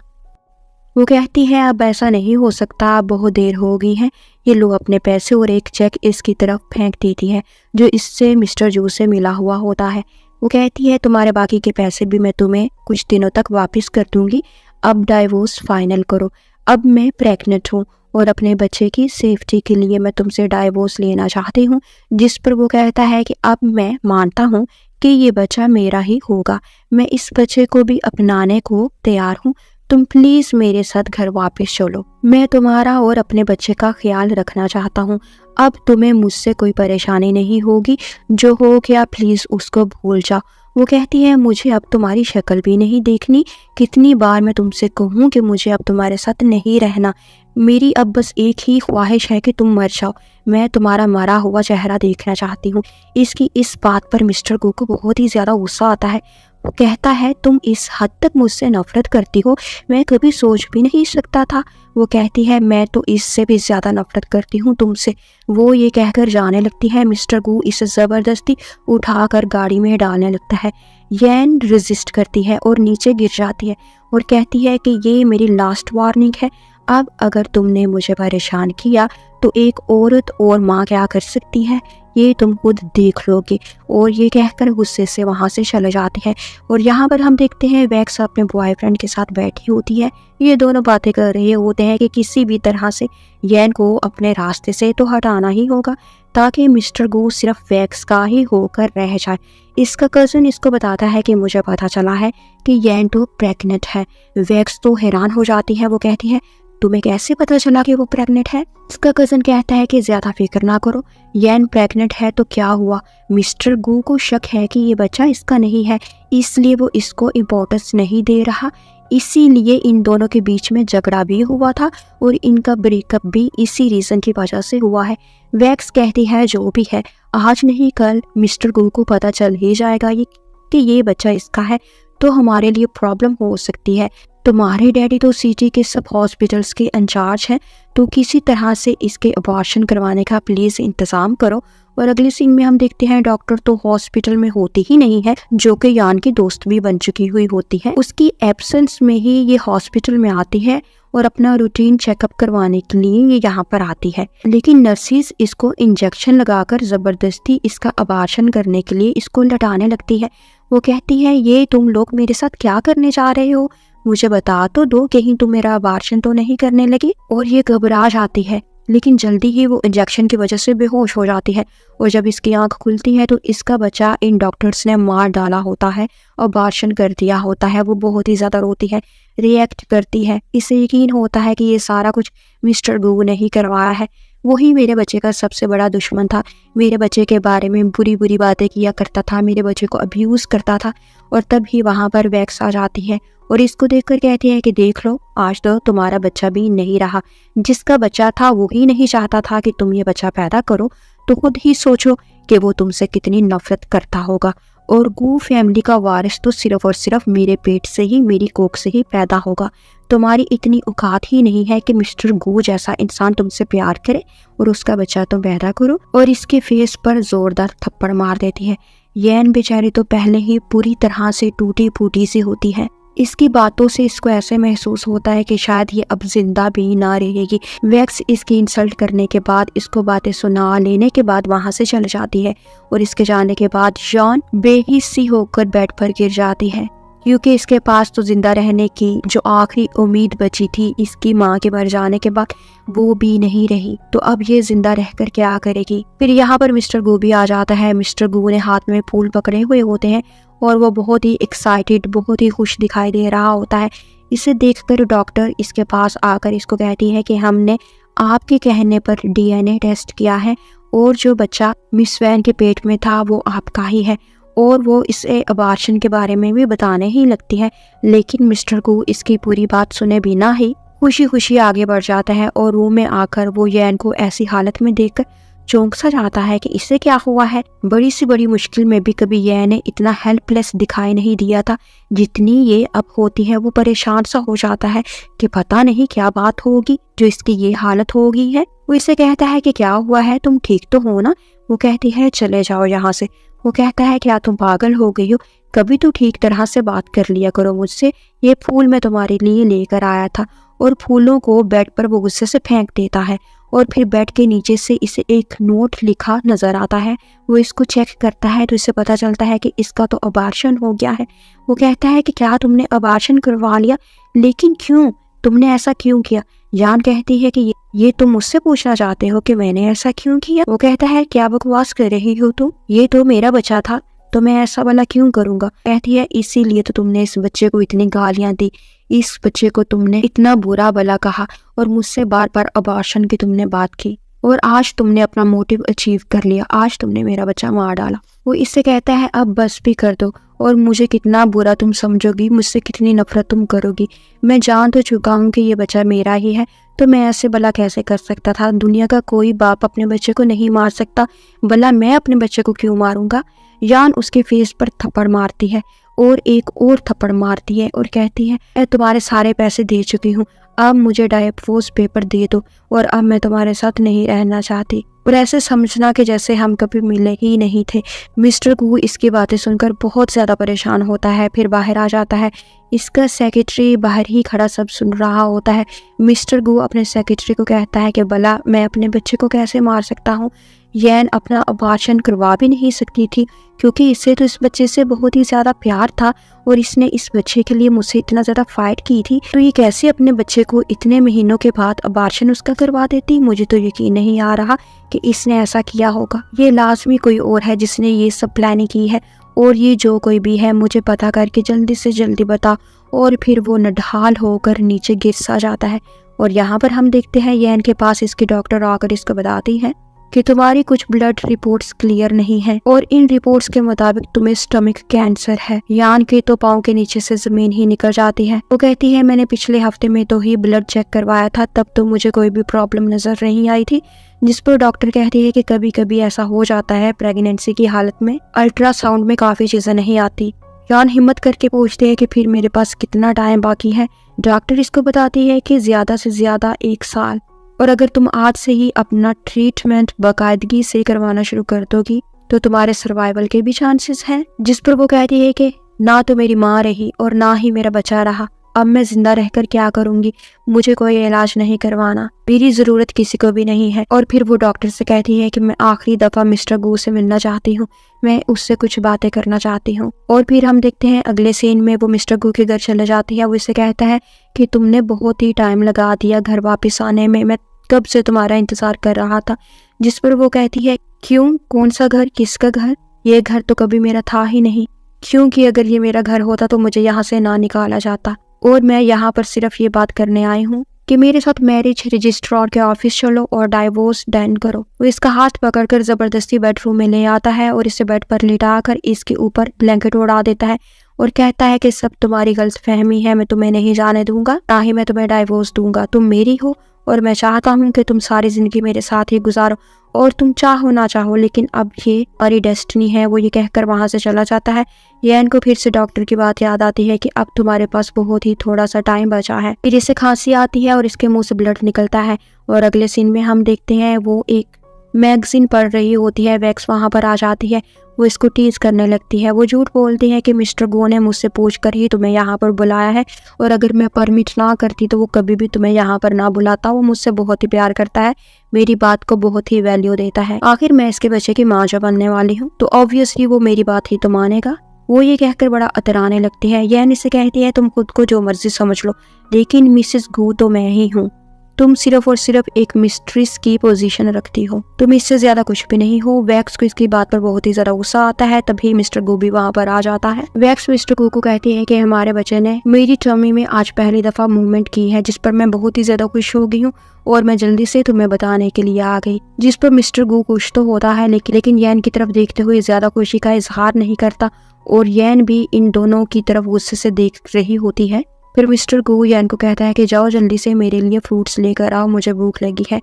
वो कहती है अब ऐसा नहीं हो सकता, अब बहुत देर हो गई है। ये लो अपने पैसे, और एक चेक इसकी तरफ फेंक देती है जो इससे मिस्टर जू से मिला हुआ होता है। वो कहती है तुम्हारे बाकी के पैसे भी मैं तुम्हें कुछ दिनों तक वापस कर दूंगी, अब डाइवोर्स फाइनल करो। अब मैं प्रेग्नेंट हूँ और अपने बच्चे की सेफ्टी के लिए मैं तुमसे डाइवोर्स लेना चाहती हूँ। जिस पर वो कहता है कि अब मैं मानता हूँ कि ये बच्चा मेरा ही होगा, मैं इस बच्चे को भी अपनाने को तैयार हूँ, तुम प्लीज मेरे साथ घर वापस चलो, मैं तुम्हारा और अपने बच्चे का ख्याल रखना चाहता हूँ। अब तुम्हें मुझसे कोई परेशानी नहीं होगी, जो हो गया प्लीज उसको भूल जाओ। वो कहती है मुझे अब तुम्हारी शक्ल भी नहीं देखनी, कितनी बार मैं तुमसे कहूँ कि मुझे अब तुम्हारे साथ नहीं रहना, मेरी अब बस एक ही ख्वाहिश है कि तुम मर जाओ, मैं तुम्हारा मरा हुआ चेहरा देखना चाहती हूँ। इसकी इस बात पर मिस्टर गू को बहुत ही ज़्यादा गुस्सा आता है। वो कहता है तुम इस हद तक मुझसे नफरत करती हो, मैं कभी सोच भी नहीं सकता था। वो कहती है मैं तो इससे भी ज़्यादा नफरत करती हूँ तुमसे। वो ये कहकर जाने लगती है। मिस्टर गू इसे ज़बरदस्ती उठाकर गाड़ी में डालने लगता है। यैन रेजिस्ट करती है और नीचे गिर जाती है और कहती है कि ये मेरी लास्ट वार्निंग है। अब अगर तुमने मुझे परेशान किया तो एक औरत और माँ क्या कर सकती है, ये तुम खुद देख लोगे। और ये कहकर गुस्से से वहाँ से चले जाते हैं। और यहाँ पर हम देखते हैं वैक्स अपने बॉयफ्रेंड के साथ बैठी होती है। ये दोनों बातें कर रहे होते हैं कि किसी भी तरह से यैन को अपने रास्ते से तो हटाना ही होगा ताकि मिस्टर गू सिर्फ वैक्स का ही होकर रह जाए। इसका कज़न इसको बताता है कि मुझे पता चला है कि यैन तो प्रेग्नेंट है। वैक्स तो हैरान हो जाती है। वो कहती है तुम्हें कैसे पता चला कि वो प्रेग्नेंट है। इसका कज़न कहता है कि ज़्यादा फिक्र ना करो, यैन प्रेग्नेंट है तो क्या हुआ। मिस्टर गू को शक है कि ये बच्चा इसका नहीं है, इसलिए वो इसको इम्पोर्टेंस नहीं दे रहा। इसीलिए इन दोनों के बीच में झगड़ा भी हुआ था और इनका ब्रेकअप भी इसी रीज़न की वजह से हुआ है। वैक्स कहती है जो भी है आज नहीं कल मिस्टर गू को पता चल ही जाएगा कि ये बच्चा इसका है, तो हमारे लिए प्रॉब्लम हो सकती है। तुम्हारे डैडी तो सिटी के सब हॉस्पिटल्स के इंचार्ज हैं, तो किसी तरह से इसके अबॉर्शन करवाने का प्लीज़ इंतज़ाम करो। और अगले सीन में हम देखते हैं डॉक्टर तो हॉस्पिटल में होती ही नहीं है, जो कि यान की दोस्त भी बन चुकी हुई होती है। उसकी एब्सेंस में ही ये हॉस्पिटल में आती है और अपना रूटीन चेकअप करवाने के लिए ये यहाँ पर आती है। लेकिन नर्सिस इसको इंजेक्शन लगाकर ज़बरदस्ती इसका अबॉर्शन करने के लिए इसको लटाने लगती है। वो कहती है ये तुम लोग मेरे साथ क्या करने जा रहे हो, मुझे बता तो दो, कहीं तुम मेरा अबॉर्शन तो नहीं करने लगी। और ये घबरा जाती है, लेकिन जल्दी ही वो इंजेक्शन की वजह से बेहोश हो जाती है। और जब इसकी आंख खुलती है तो इसका बच्चा इन डॉक्टर्स ने मार डाला होता है, अबॉर्शन कर दिया होता है। वो बहुत ही ज़्यादा रोती है, रिएक्ट करती है। इसे यकीन होता है कि ये सारा कुछ मिस्टर गू ने ही करवाया है। वही मेरे बच्चे का सबसे बड़ा दुश्मन था, मेरे बच्चे के बारे में बुरी बुरी बातें किया करता था, मेरे बच्चे को अब्यूज़ करता था। और तब ही वहाँ पर वैक्स आ जाती है और इसको देखकर कहती है कि देख लो आज तो तुम्हारा बच्चा भी नहीं रहा। जिसका बच्चा था वो ही नहीं चाहता था कि तुम ये बच्चा पैदा करो, तो खुद ही सोचो कि वो तुमसे कितनी नफरत करता होगा। और गू फैमिली का वारिस तो सिर्फ और सिर्फ मेरे पेट से ही, मेरी कोख से ही पैदा होगा। तुम्हारी इतनी औकात ही नहीं है कि मिस्टर गू जैसा इंसान तुमसे प्यार करे और उसका बच्चा तुम पैदा करो। और इसके फेस पर जोरदार थप्पड़ मार देती है। यैन बेचारी तो पहले ही पूरी तरह से टूटी फूटी सी होती है। इसकी बातों से इसको ऐसे महसूस होता है कि शायद ये अब जिंदा भी ना रहेगी। वैक्स इसकी इंसल्ट करने के बाद, इसको बातें सुना लेने के बाद वहाँ से चल जाती है। और इसके जाने के बाद जॉन बेहिस सी होकर बेड पर गिर जाती है, क्योंकि इसके पास तो जिंदा रहने की जो आखिरी उम्मीद बची थी इसकी माँ के मर जाने के बाद, वो भी नहीं रही। तो अब ये जिंदा रहकर क्या करेगी। फिर यहाँ पर मिस्टर गू भी आ जाता है। मिस्टर गू ने हाथ में फूल पकड़े हुए होते हैं और वो बहुत ही एक्साइटेड, बहुत ही खुश दिखाई दे रहा होता है। इसे देखकर डॉक्टर इसके पास आकर इसको कहती है कि हमने आपके कहने पर DNA टेस्ट किया है और जो बच्चा मिस वैन के पेट में था वो आपका ही है। और वो इसे अबॉर्शन के बारे में भी बताने ही लगती है। लेकिन मिस्टर गू इसकी पूरी बात सुने बिना ही खुशी खुशी आगे बढ़ जाता है और रूम में आकर वो यैन को ऐसी हालत में देखकर चौंक सा जाता है कि इसे क्या हुआ है। बड़ी सी बड़ी मुश्किल में भी कभी यैन ने इतना हेल्पलेस दिखाई नहीं दिया था जितनी ये अब होती है। वो परेशान सा हो जाता है कि पता नहीं क्या बात होगी जो इसकी ये हालत हो गई है। वो इसे कहता है कि क्या हुआ है, तुम ठीक तो हो ना। वो कहती है चले जाओ यहाँ से। वो कहता है क्या तुम पागल हो गई हो, कभी तो ठीक तरह से बात कर लिया करो मुझसे। ये फूल मैं तुम्हारे लिए लेकर आया था। और फूलों को बेड पर वो गुस्से से फेंक देता है और फिर बेड के नीचे से इसे एक नोट लिखा नजर आता है। वो इसको चेक करता है तो इसे पता चलता है कि इसका तो अबॉर्शन हो गया है। वो कहता है कि क्या तुमने अबॉर्शन करवा लिया, लेकिन क्यों, तुमने ऐसा क्यों किया। जान कहती है कि ये तुम मुझसे पूछना चाहते हो कि मैंने ऐसा क्यों किया। वो कहता है क्या बकवास कर रही हो तुम, ये तो मेरा बच्चा था तो मैं ऐसा वाला क्यों करूंगा। कहती है इसीलिए तो तुमने इस बच्चे को इतनी गालियां दी, इस बच्चे को तुमने इतना बुरा भला कहा और मुझसे बार बार अबॉर्शन की तुमने बात की और आज तुमने अपना मोटिव अचीव कर लिया, आज तुमने मेरा बच्चा मार डाला। वो इससे कहता है अब बस भी कर दो और मुझे कितना बुरा तुम समझोगी, मुझसे कितनी नफरत तुम करोगी। मैं जान तो चुका हूँ कि ये बच्चा मेरा ही है, तो मैं ऐसे भला कैसे कर सकता था। दुनिया का कोई बाप अपने बच्चे को नहीं मार सकता, भला मैं अपने बच्चे को क्यों मारूंगा। यान उसके फेस पर थप्पड़ मारती है और एक और थप्पड़ मारती है और कहती है, मैं तुम्हारे सारे पैसे दे चुकी हूँ, अब मुझे डाइवोर्स पेपर दे दो और अब मैं तुम्हारे साथ नहीं रहना चाहती। और ऐसे समझना कि जैसे हम कभी मिले ही नहीं थे। मिस्टर गू इसकी बातें सुनकर बहुत ज़्यादा परेशान होता है, फिर बाहर आ जाता है। इसका सेक्रेटरी बाहर ही खड़ा सब सुन रहा होता है। मिस्टर गू अपने सेक्रेटरी को कहता है कि भला मैं अपने बच्चे को कैसे मार सकता हूँ। यैन अपना अबॉर्शन करवा भी नहीं सकती थी क्योंकि इससे तो इस बच्चे से बहुत ही ज़्यादा प्यार था और इसने इस बच्चे के लिए मुझसे इतना ज़्यादा फाइट की थी, तो ये कैसे अपने बच्चे को इतने महीनों के बाद अबॉर्शन उसका करवा देती। मुझे तो यकीन नहीं आ रहा कि इसने ऐसा किया होगा। ये लाजमी कोई और है जिसने ये सब प्लानिंग की है, और ये जो कोई भी है मुझे पता करके जल्दी से जल्दी बता। और फिर वो नढाल होकर नीचे गिर सा जाता है। और यहाँ पर हम देखते हैं यैन के पास इसके डॉक्टर आकर इसको बताती है कि तुम्हारी कुछ ब्लड रिपोर्ट्स क्लियर नहीं है और इन रिपोर्ट्स के मुताबिक तुम्हें स्टमक कैंसर है। यान के तो पाँव के नीचे से जमीन ही निकल जाती है। वो कहती है, मैंने पिछले हफ्ते में तो ही ब्लड चेक करवाया था, तब तो मुझे कोई भी प्रॉब्लम नजर नहीं आई थी। जिस पर डॉक्टर कहती है कि कभी कभी ऐसा हो जाता है प्रेगनेंसी की हालत में, अल्ट्रासाउंड में काफी चीजें नहीं आती। यान हिम्मत करके पूछते हैं कि फिर मेरे पास कितना टाइम बाकी है। डॉक्टर इसको बताती है कि ज्यादा से ज्यादा 1 साल, और अगर तुम आज से ही अपना ट्रीटमेंट बाकायदगी से करवाना शुरू कर दोगी तो तुम्हारे सर्वाइवल के भी चांसेस हैं। जिस पर वो कहती है कि ना तो मेरी माँ रही और ना ही मेरा बच्चा रहा, अब मैं जिंदा रहकर क्या करूंगी, मुझे कोई इलाज नहीं करवाना, मेरी जरूरत किसी को भी नहीं है। और फिर वो डॉक्टर से कहती है कि मैं आखिरी दफा मिस्टर गू से मिलना चाहती हूँ, मैं उससे कुछ बातें करना चाहती हूँ। और फिर हम देखते हैं अगले सीन में वो मिस्टर गू के घर चले जाती है। वो इससे कहता है कि तुमने बहुत ही टाइम लगा दिया घर वापिस आने में, मैं कब से तुम्हारा इंतजार कर रहा था। जिस पर वो कहती है, क्यों, कौन सा घर, किसका घर, ये घर तो कभी मेरा था ही नहीं, क्योंकि अगर ये मेरा घर होता तो मुझे यहाँ से ना निकाला जाता, और मैं यहाँ पर सिर्फ ये बात करने आई हूँ कि मेरे साथ मैरिज रजिस्ट्रार के ऑफिस चलो और डाइवोर्स डन करो। वो इसका हाथ पकड़कर जबरदस्ती बेडरूम में ले आता है और इसे बेड पर लिटाकर इसके ऊपर ब्लैंकेट उड़ा देता है और कहता है कि सब तुम्हारी गलतफहमी है, मैं तुम्हें नहीं जाने दूंगा, ना ही मैं तुम्हें डाइवोर्स दूंगा। तुम मेरी हो और मैं चाहता हूँ कि तुम सारी जिंदगी मेरे साथ ही गुजारो, और तुम चाहो ना चाहो लेकिन अब ये हमारी डेस्टिनी है। वो ये कहकर वहां से चला जाता है। यैन को फिर से डॉक्टर की बात याद आती है कि अब तुम्हारे पास बहुत ही थोड़ा सा टाइम बचा है। फिर इसे खांसी आती है और इसके मुंह से ब्लड निकलता है। और अगले सीन में हम देखते हैं वो एक मैगजीन पढ़ रही होती है। वैक्स वहां पर आ जाती है, वो इसको टीज करने लगती है। वो झूठ बोलती है कि मिस्टर गो ने मुझसे पूछकर ही तुम्हें यहाँ पर बुलाया है, और अगर मैं परमिट ना करती तो वो कभी भी तुम्हें यहाँ पर ना बुलाता। वो मुझसे बहुत ही प्यार करता है, मेरी बात को बहुत ही वैल्यू देता है। आखिर मैं इसके बच्चे की माँ जब बनने वाली हूँ तो ऑब्वियसली वो मेरी बात ही तो मानेगा। वो ये कहकर बड़ा अतराने लगती है। यैन इसे कहती है, तुम खुद को जो मर्जी समझ लो, लेकिन मिसेस गू तो मैं ही हूँ। तुम सिर्फ और सिर्फ एक मिस्ट्रेस की पोजीशन रखती हो, तुम इससे ज्यादा कुछ भी नहीं हो। वैक्स को इसकी बात पर बहुत ही ज्यादा गुस्सा आता है। तभी मिस्टर गू भी वहाँ पर आ जाता है। वैक्स मिस्टर गू को कहती है कि हमारे बच्चे ने मेरी टमी में आज पहली दफा मूवमेंट की है, जिस पर मैं बहुत ही ज्यादा खुश हो गई हूँ और मैं जल्दी से तुम्हें बताने के लिए आ गई। जिस पर मिस्टर गू खुश तो होता है लेकिन यैन की तरफ देखते हुए ज्यादा खुशी का इजहार नहीं करता, और यैन भी इन दोनों की तरफ गुस्से से देख रही होती है। फिर मिस्टर गू यैन को कहता है कि जाओ जल्दी से मेरे लिए फ्रूट्स लेकर आओ, मुझे भूख लगी है।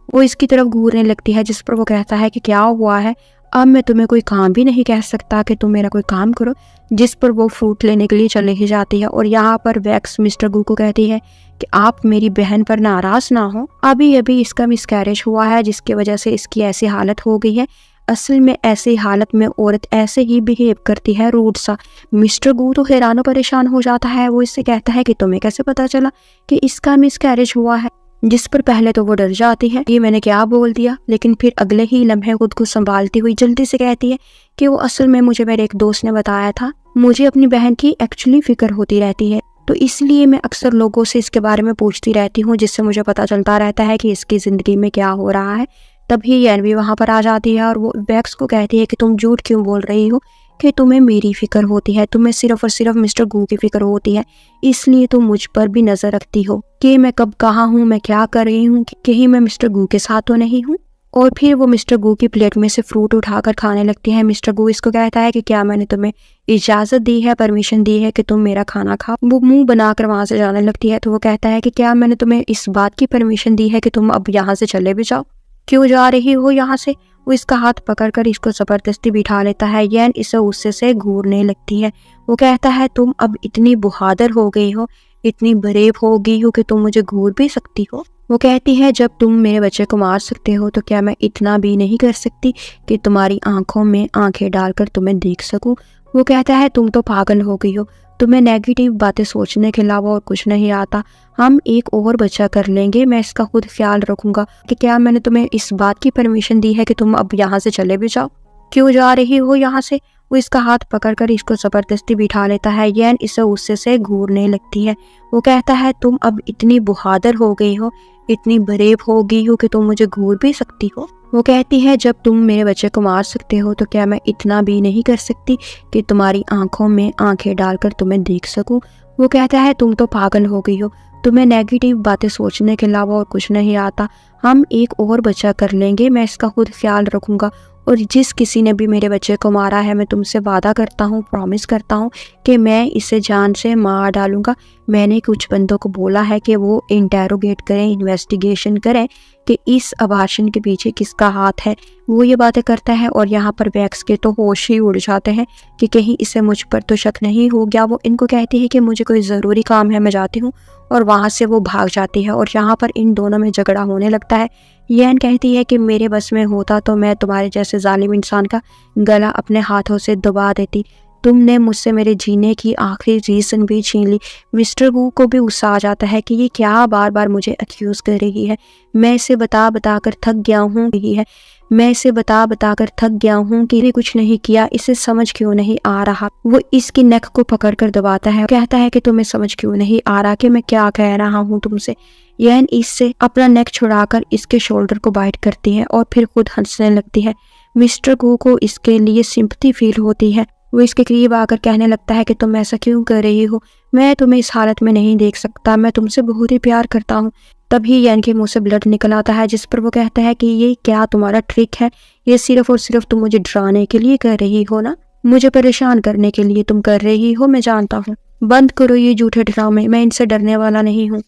वो इसकी तरफ घूरने लगती है, जिस पर वो कहता है कि क्या हुआ है, अब मैं तुम्हें कोई काम भी नहीं कह सकता कि तुम मेरा कोई काम करो। जिस पर वो फ्रूट लेने के लिए चले ही जाती है। और यहाँ पर वैक्स मिस्टर गू को कहती है कि आप मेरी बहन पर नाराज ना हो, अभी अभी इसका मिसकैरेज हुआ है जिसकी वजह से इसकी ऐसी हालत हो गई है। असल में ऐसी हालत में औरत ऐसे ही बिहेव करती है, रूड सा। मिस्टर गू तो हैरान परेशान हो जाता है। वो इससे कहता है कि तुम्हें कैसे पता चला कि इसका मिसकैरेज हुआ है। जिस पर पहले तो वो डर जाती है, ये मैंने क्या बोल दिया, लेकिन फिर अगले ही लम्हे खुद को संभालती हुई जल्दी से कहती है कि वो असल में मुझे मेरे एक दोस्त ने बताया था, मुझे अपनी बहन की एक्चुअली फिक्र होती रहती है, तो इसलिए मैं अक्सर लोगों से इसके बारे में पूछती रहती हूँ, जिससे मुझे पता चलता रहता है कि इसकी जिंदगी में क्या हो रहा है। तभी यैन भी वहां पर आ जाती है और वो वैक्स को कहती है कि तुम झूठ क्यों बोल रही हो कि तुम्हें मेरी फिक्र होती है, तुम्हें सिर्फ और सिर्फ मिस्टर गू की फिक्र होती है, इसलिए तुम मुझ पर भी नजर रखती हो कि मैं कब कहाँ हूँ, मैं क्या कर रही हूँ, कहीं मैं मिस्टर गू के साथ तो नहीं हूँ। और फिर वो मिस्टर गू की प्लेट में से फ्रूट उठाकर खाने लगती है। मिस्टर गू इसको कहता है कि क्या मैंने तुम्हें इजाज़त दी है, परमिशन दी है कि तुम मेरा खाना खाओ। वो मुंह बनाकर वहाँ से जाने लगती है। तो वो कहता है कि क्या मैंने तुम्हें इस बात की परमिशन दी है कि तुम अब यहाँ से चले भी जाओ, क्यों जा रही हो यहाँ से। वो इसका हाथ पकड़कर इसको ज़बरदस्ती बिठा लेता है। येन इसे गुस्से से घूरने लगती है। वो कहता है तुम अब इतनी बहादुर हो गई हो, इतनी ब्रेव हो गई हो कि तुम मुझे घूर भी सकती हो। वो कहती है जब तुम मेरे बच्चे को मार सकते हो तो क्या मैं इतना भी नहीं कर सकती कि तुम्हारी आंखों में आंखें डालकर तुम्हें देख सकूं। वो कहता है तुम तो पागल हो गई हो, तुम्हें नेगेटिव बातें सोचने के अलावा और कुछ नहीं आता। हम एक और बच्चा कर लेंगे, मैं इसका खुद ख्याल रखूंगा। कि क्या मैंने तुम्हें इस बात की परमिशन दी है कि तुम अब यहाँ से चले भी जाओ, क्यों जा रही हो यहाँ से। वो इसका हाथ पकड़कर इसको ज़बरदस्ती बिठा लेता है। येन इसे गुस्से से घूरने लगती है। वो कहता है तुम अब इतनी बहादुर हो गई हो, इतनी ब्रेव हो गई हो कि तुम मुझे घूर भी सकती हो। वो कहती है जब तुम मेरे बच्चे को मार सकते हो तो क्या मैं इतना भी नहीं कर सकती कि तुम्हारी आंखों में आंखें डालकर तुम्हें देख सकूं। वो कहता है तुम तो पागल हो गई हो, तुम्हें नेगेटिव बातें सोचने के अलावा और कुछ नहीं आता। हम एक और बच्चा कर लेंगे, मैं इसका खुद ख्याल रखूंगा। और जिस किसी ने भी मेरे बच्चे को मारा है, मैं तुमसे वादा करता हूँ, प्रॉमिस करता हूँ कि मैं इसे जान से मार डालूंगा। मैंने कुछ बंदों को बोला है कि वो इंटेरोगेट करें, इन्वेस्टिगेशन करें कि इस अबार्शन के पीछे किसका हाथ है। वो ये बातें करता है और यहाँ पर वैक्स के तो होश ही उड़ जाते हैं कि कहीं इसे मुझ पर तो शक नहीं हो गया। वो इनको कहती है कि मुझे कोई ज़रूरी काम है, मैं जाती हूँ। और वहाँ से वो भाग जाती है और यहाँ पर इन दोनों में झगड़ा होने लगता है। येन कहती है कि मेरे बस में होता तो मैं तुम्हारे जैसे जालिम इंसान का गला अपने हाथों से दबा देती। तुमने मुझसे मेरे जीने की आखिरी रीज़न भी छीन ली। मिस्टर वू को भी गुस्सा आ जाता है कि ये क्या बार बार मुझे अक्यूज़ कर रही है। मैं इसे बता बता कर थक गया हूँ मैं इसे बता बता कर थक गया हूँ कि ये कुछ नहीं किया, इसे समझ क्यों नहीं आ रहा। वो इसकी नेक को पकड़कर दबाता है, कहता है कि तुम्हें समझ क्यों नहीं आ रहा कि मैं क्या कह रहा हूँ तुमसे। येन इससे अपना नेक छुड़ाकर इसके शोल्डर को बाइट करती है और फिर खुद हंसने लगती है। मिस्टर गू को इसके लिए सिंपैथी फील होती है। वो इसके करीब आकर कहने लगता है कि तुम ऐसा क्यों कर रही हो, मैं तुम्हें इस हालत में नहीं देख सकता, मैं तुमसे बहुत ही प्यार करता हूँ। तभी येन के मुंह से ब्लड निकल आता है, जिस पर वो कहता है कि ये क्या तुम्हारा ट्रिक है, ये सिर्फ और सिर्फ तुम मुझे डराने के लिए कर रही हो ना, मुझे परेशान करने के लिए तुम कर रही हो, मैं जानता हूँ। बंद करो ये झूठे ड्रामे, मैं इनसे डरने वाला नहीं हूँ।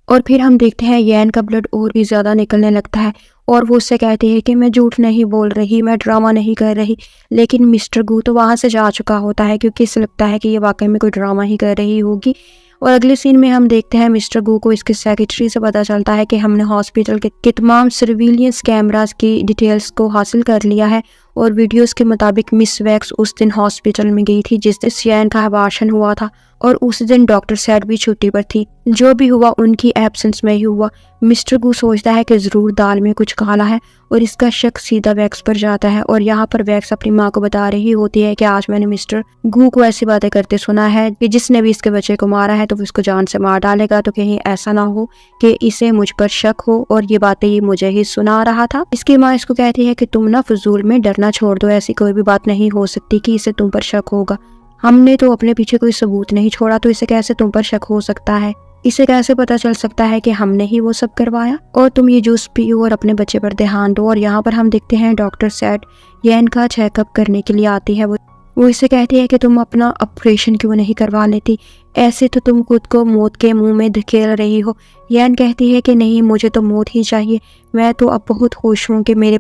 और फिर हम देखते हैं येन का ब्लड और भी ज़्यादा निकलने लगता है और वो उससे कहती है कि मैं झूठ नहीं बोल रही, मैं ड्रामा नहीं कर रही। लेकिन मिस्टर गू तो वहाँ से जा चुका होता है क्योंकि इसे लगता है कि ये वाकई में कोई ड्रामा ही कर रही होगी। और अगले सीन में हम देखते हैं मिस्टर गू को इसके सेक्रेटरी से पता चलता है कि हमने हॉस्पिटल के तमाम सर्विलियंस कैमरास की डिटेल्स को हासिल कर लिया है और वीडियोस के मुताबिक मिस वैक्स उस दिन हॉस्पिटल में गई थी जिस दिन येन का अबॉर्शन हुआ था और उस दिन डॉक्टर सैड भी छुट्टी पर थी। जो भी हुआ उनकी एब्सेंस में ही हुआ। मिस्टर गू सोचता है कि ज़रूर दाल में कुछ काला है और इसका शक सीधा वैक्स पर जाता है और यहाँ पर वैक्स अपनी माँ को बता रही होती है कि आज मैंने मिस्टर गू को ऐसी बातें करते सुना है कि जिसने भी इसके बच्चे को मारा है तो वो इसको जान से मार डालेगा, तो कहीं ऐसा ना हो कि इसे मुझ पर शक हो और ये बातें ये मुझे ही सुना रहा था। इसकी माँ इसको कहती है कि तुम ना फजूल में डरना छोड़ दो, ऐसी कोई भी बात नहीं हो सकती कि इसे तुम पर शक होगा। हमने तो अपने पीछे कोई सबूत नहीं छोड़ा, तो इसे कैसे तुम पर शक हो सकता है, इसे कैसे पता चल सकता है कि हमने ही वो सब करवाया। और तुम ये जूस पियो और अपने बच्चे पर ध्यान दो। और यहाँ पर हम देखते हैं डॉक्टर सैड येन का चेकअप करने के लिए आती है। वो इसे कहती है कि तुम अपना ऑपरेशन क्यों नहीं करवा लेती, ऐसे तो तुम खुद को मौत के मुंह में धकेल रही हो। येन कहती है कि नहीं, मुझे तो मौत ही चाहिए, मैं तो अब बहुत खुश हूँ कि मेरे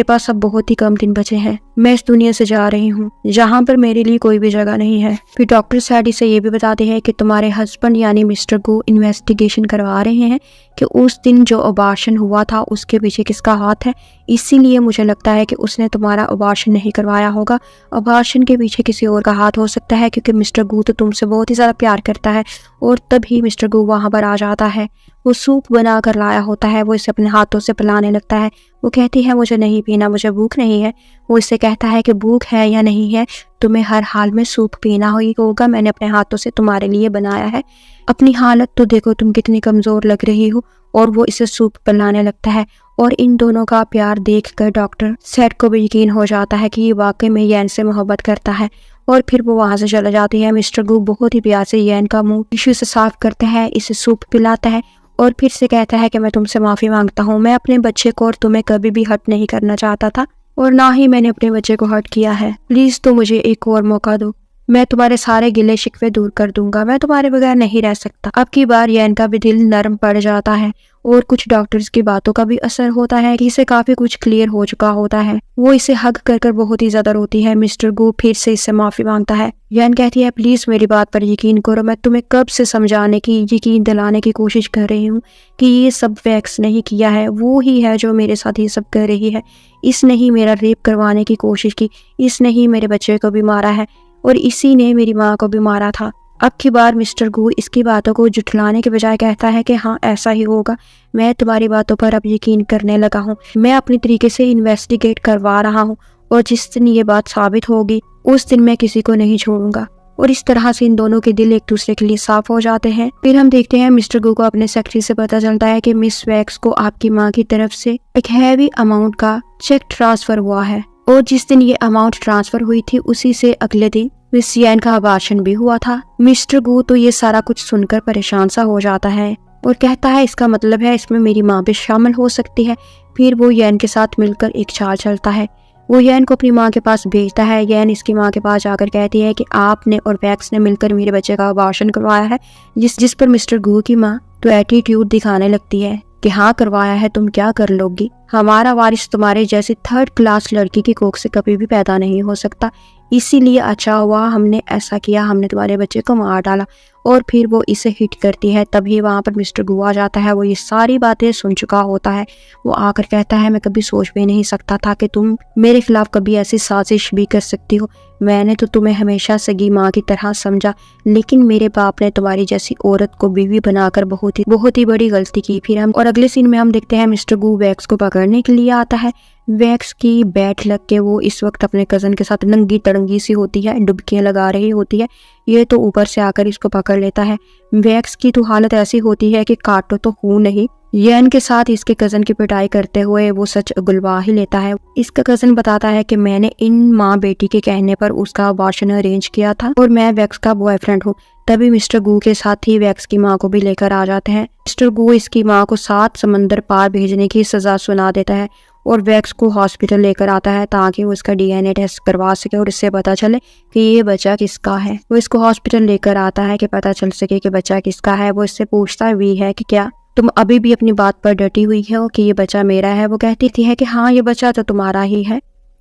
पास अब बहुत ही कम दिन बचे हैं। मैं इस दुनिया से जा रही हूँ जहाँ पर मेरे लिए कोई भी जगह नहीं है। फिर डॉक्टर सैडी से ये भी बताते हैं कि तुम्हारे हस्बैंड यानी मिस्टर गू इन्वेस्टिगेशन करवा रहे हैं कि उस दिन जो अबॉर्शन हुआ था उसके पीछे किसका हाथ है। इसीलिए मुझे लगता है कि उसने तुम्हारा अबॉर्शन नहीं करवाया होगा, अबॉर्शन के पीछे किसी और का हाथ हो सकता है क्योंकि मिस्टर गू तो तुमसे बहुत ही ज़्यादा प्यार करता है। और तभी मिस्टर गू वहाँ पर आ जाता है। वो सूप बना कर लाया होता है, वो इसे अपने हाथों से पिलाने लगता है। वो कहती है मुझे नहीं पीना, मुझे भूख नहीं है। वो इससे कहता है कि भूख है या नहीं है, तुम्हें हर हाल में सूप पीना ही होगा, मैंने अपने हाथों से तुम्हारे लिए बनाया है। अपनी हालत तो देखो, तुम कितनी कमज़ोर लग रही हो। और वो इसे सूप पिलाने लगता है और इन दोनों का प्यार देखकर डॉक्टर सैड को भी यकीन हो जाता है कि ये वाकई में येन से मोहब्बत करता है। और फिर वो वहाँ से चला जाती है। मिस्टर गू बहुत ही प्यार से येन का मुंह टिश्यू से साफ करता है, इसे सूप पिलाता है और फिर से कहता है कि मैं तुमसे माफ़ी मांगता हूँ, मैं अपने बच्चे को और तुम्हें कभी भी हर्ट नहीं करना चाहता था और ना ही मैंने अपने बच्चे को हर्ट किया है। प्लीज़ तो मुझे एक और मौका दो, मैं तुम्हारे सारे गिले शिकवे दूर कर दूंगा, मैं तुम्हारे बगैर नहीं रह सकता। अब की बार यैन का भी दिल नरम पड़ जाता है और कुछ डॉक्टर्स की बातों का भी असर होता है कि इसे काफी कुछ क्लियर हो चुका होता है। वो इसे हग कर बहुत ही ज्यादा रोती है। मिस्टर गू फिर से इससे माफी मांगता है। यैन कहती है प्लीज मेरी बात पर यकीन करो, मैं तुम्हें कब से समझाने की यकीन दिलाने की कोशिश कर रही हूँ कि ये सब वैक्स नहीं किया है, वो ही है जो मेरे साथ ये सब कर रही है। इसने ही मेरा रेप करवाने की कोशिश की, इसने ही मेरे बच्चे को भी मारा है और इसी ने मेरी माँ को भी मारा था। अब की बार मिस्टर गू इसकी बातों को जुठलाने के बजाय कहता है कि हाँ ऐसा ही होगा, मैं तुम्हारी बातों पर अब यकीन करने लगा हूँ, मैं अपनी तरीके से इन्वेस्टिगेट करवा रहा हूँ और जिस दिन ये बात साबित होगी उस दिन मैं किसी को नहीं छोड़ूंगा। और इस तरह से इन दोनों के दिल एक दूसरे के लिए साफ हो जाते हैं। फिर हम देखते हैं मिस्टर गू को अपने सेक्रेटरी से पता चलता है कि मिस वैक्स को आपकी माँ की तरफ से एक हैवी अमाउंट का चेक ट्रांसफर हुआ है और जिस दिन ये अमाउंट ट्रांसफर हुई थी उसी से अगले दिन मिस यैन का अबार्शन भी हुआ था। मिस्टर गू तो ये सारा कुछ सुनकर परेशान सा हो जाता है और कहता है इसका मतलब है इसमें मेरी माँ भी शामिल हो सकती है। फिर वो यैन के साथ मिलकर एक चाल चलता है, वो यैन को अपनी माँ के पास भेजता है। यैन इसकी माँ के पास जाकर कहती है कि आपने और वैक्स ने मिलकर मेरे बच्चे का अबार्शन करवाया है, जिस पर मिस्टर गू की माँ तो एटीट्यूड दिखाने लगती है कि हाँ करवाया है, तुम क्या कर लोगी, हमारा वारिस तुम्हारे जैसी थर्ड क्लास लड़की की कोख से कभी भी पैदा नहीं हो सकता, इसीलिए अच्छा हुआ हमने ऐसा किया, हमने तुम्हारे बच्चे को मार डाला। और फिर वो इसे हिट करती है। तभी वहाँ पर मिस्टर गू आ जाता है, वो ये सारी बातें सुन चुका होता है। वो आकर कहता है मैं कभी सोच भी नहीं सकता था कि तुम मेरे खिलाफ कभी ऐसी साजिश भी कर सकती हो, मैंने तो तुम्हें हमेशा सगी माँ की तरह समझा, लेकिन मेरे बाप ने तुम्हारी जैसी औरत को बीवी बनाकर बहुत ही बड़ी गलती की। फिर हम और अगले सीन में हम देखते हैं मिस्टर गू वैक्स को पकड़ने के लिए आता है। वैक्स की बैठ लग के वो इस वक्त अपने कजन के साथ नंगी तड़ंगी सी होती है, डुबकियां लगा रही होती है। ये तो ऊपर से आकर इसको पकड़ लेता है। वैक्स की तो हालत ऐसी होती है कि काटो तो हूं नहीं। यैन के साथ इसके कजन की पिटाई करते हुए वो सच उगलवा ही लेता है। इसका कजन बताता है कि मैंने इन माँ बेटी के कहने पर उसका अबॉर्शन अरेंज किया था और मैं वैक्स का बॉयफ्रेंड हूँ। तभी मिस्टर गू के साथ ही वैक्स की माँ को भी लेकर आ जाते हैं। मिस्टर गू इसकी माँ को 7 समंदर पार भेजने की सजा सुना देता है और वैक्स को हॉस्पिटल लेकर आता है ताकि वो इसका डीएनए टेस्ट करवा सके और इससे पता चले कि ये बच्चा किसका है। वो इसको हॉस्पिटल लेकर आता है कि पता चल सके कि बच्चा किसका है। वो इससे पूछता भी है कि क्या तुम अभी भी अपनी बात पर डटी हुई हो कि ये बच्चा मेरा है। वो कहती थी है कि हाँ ये बच्चा तो तुम्हारा ही है।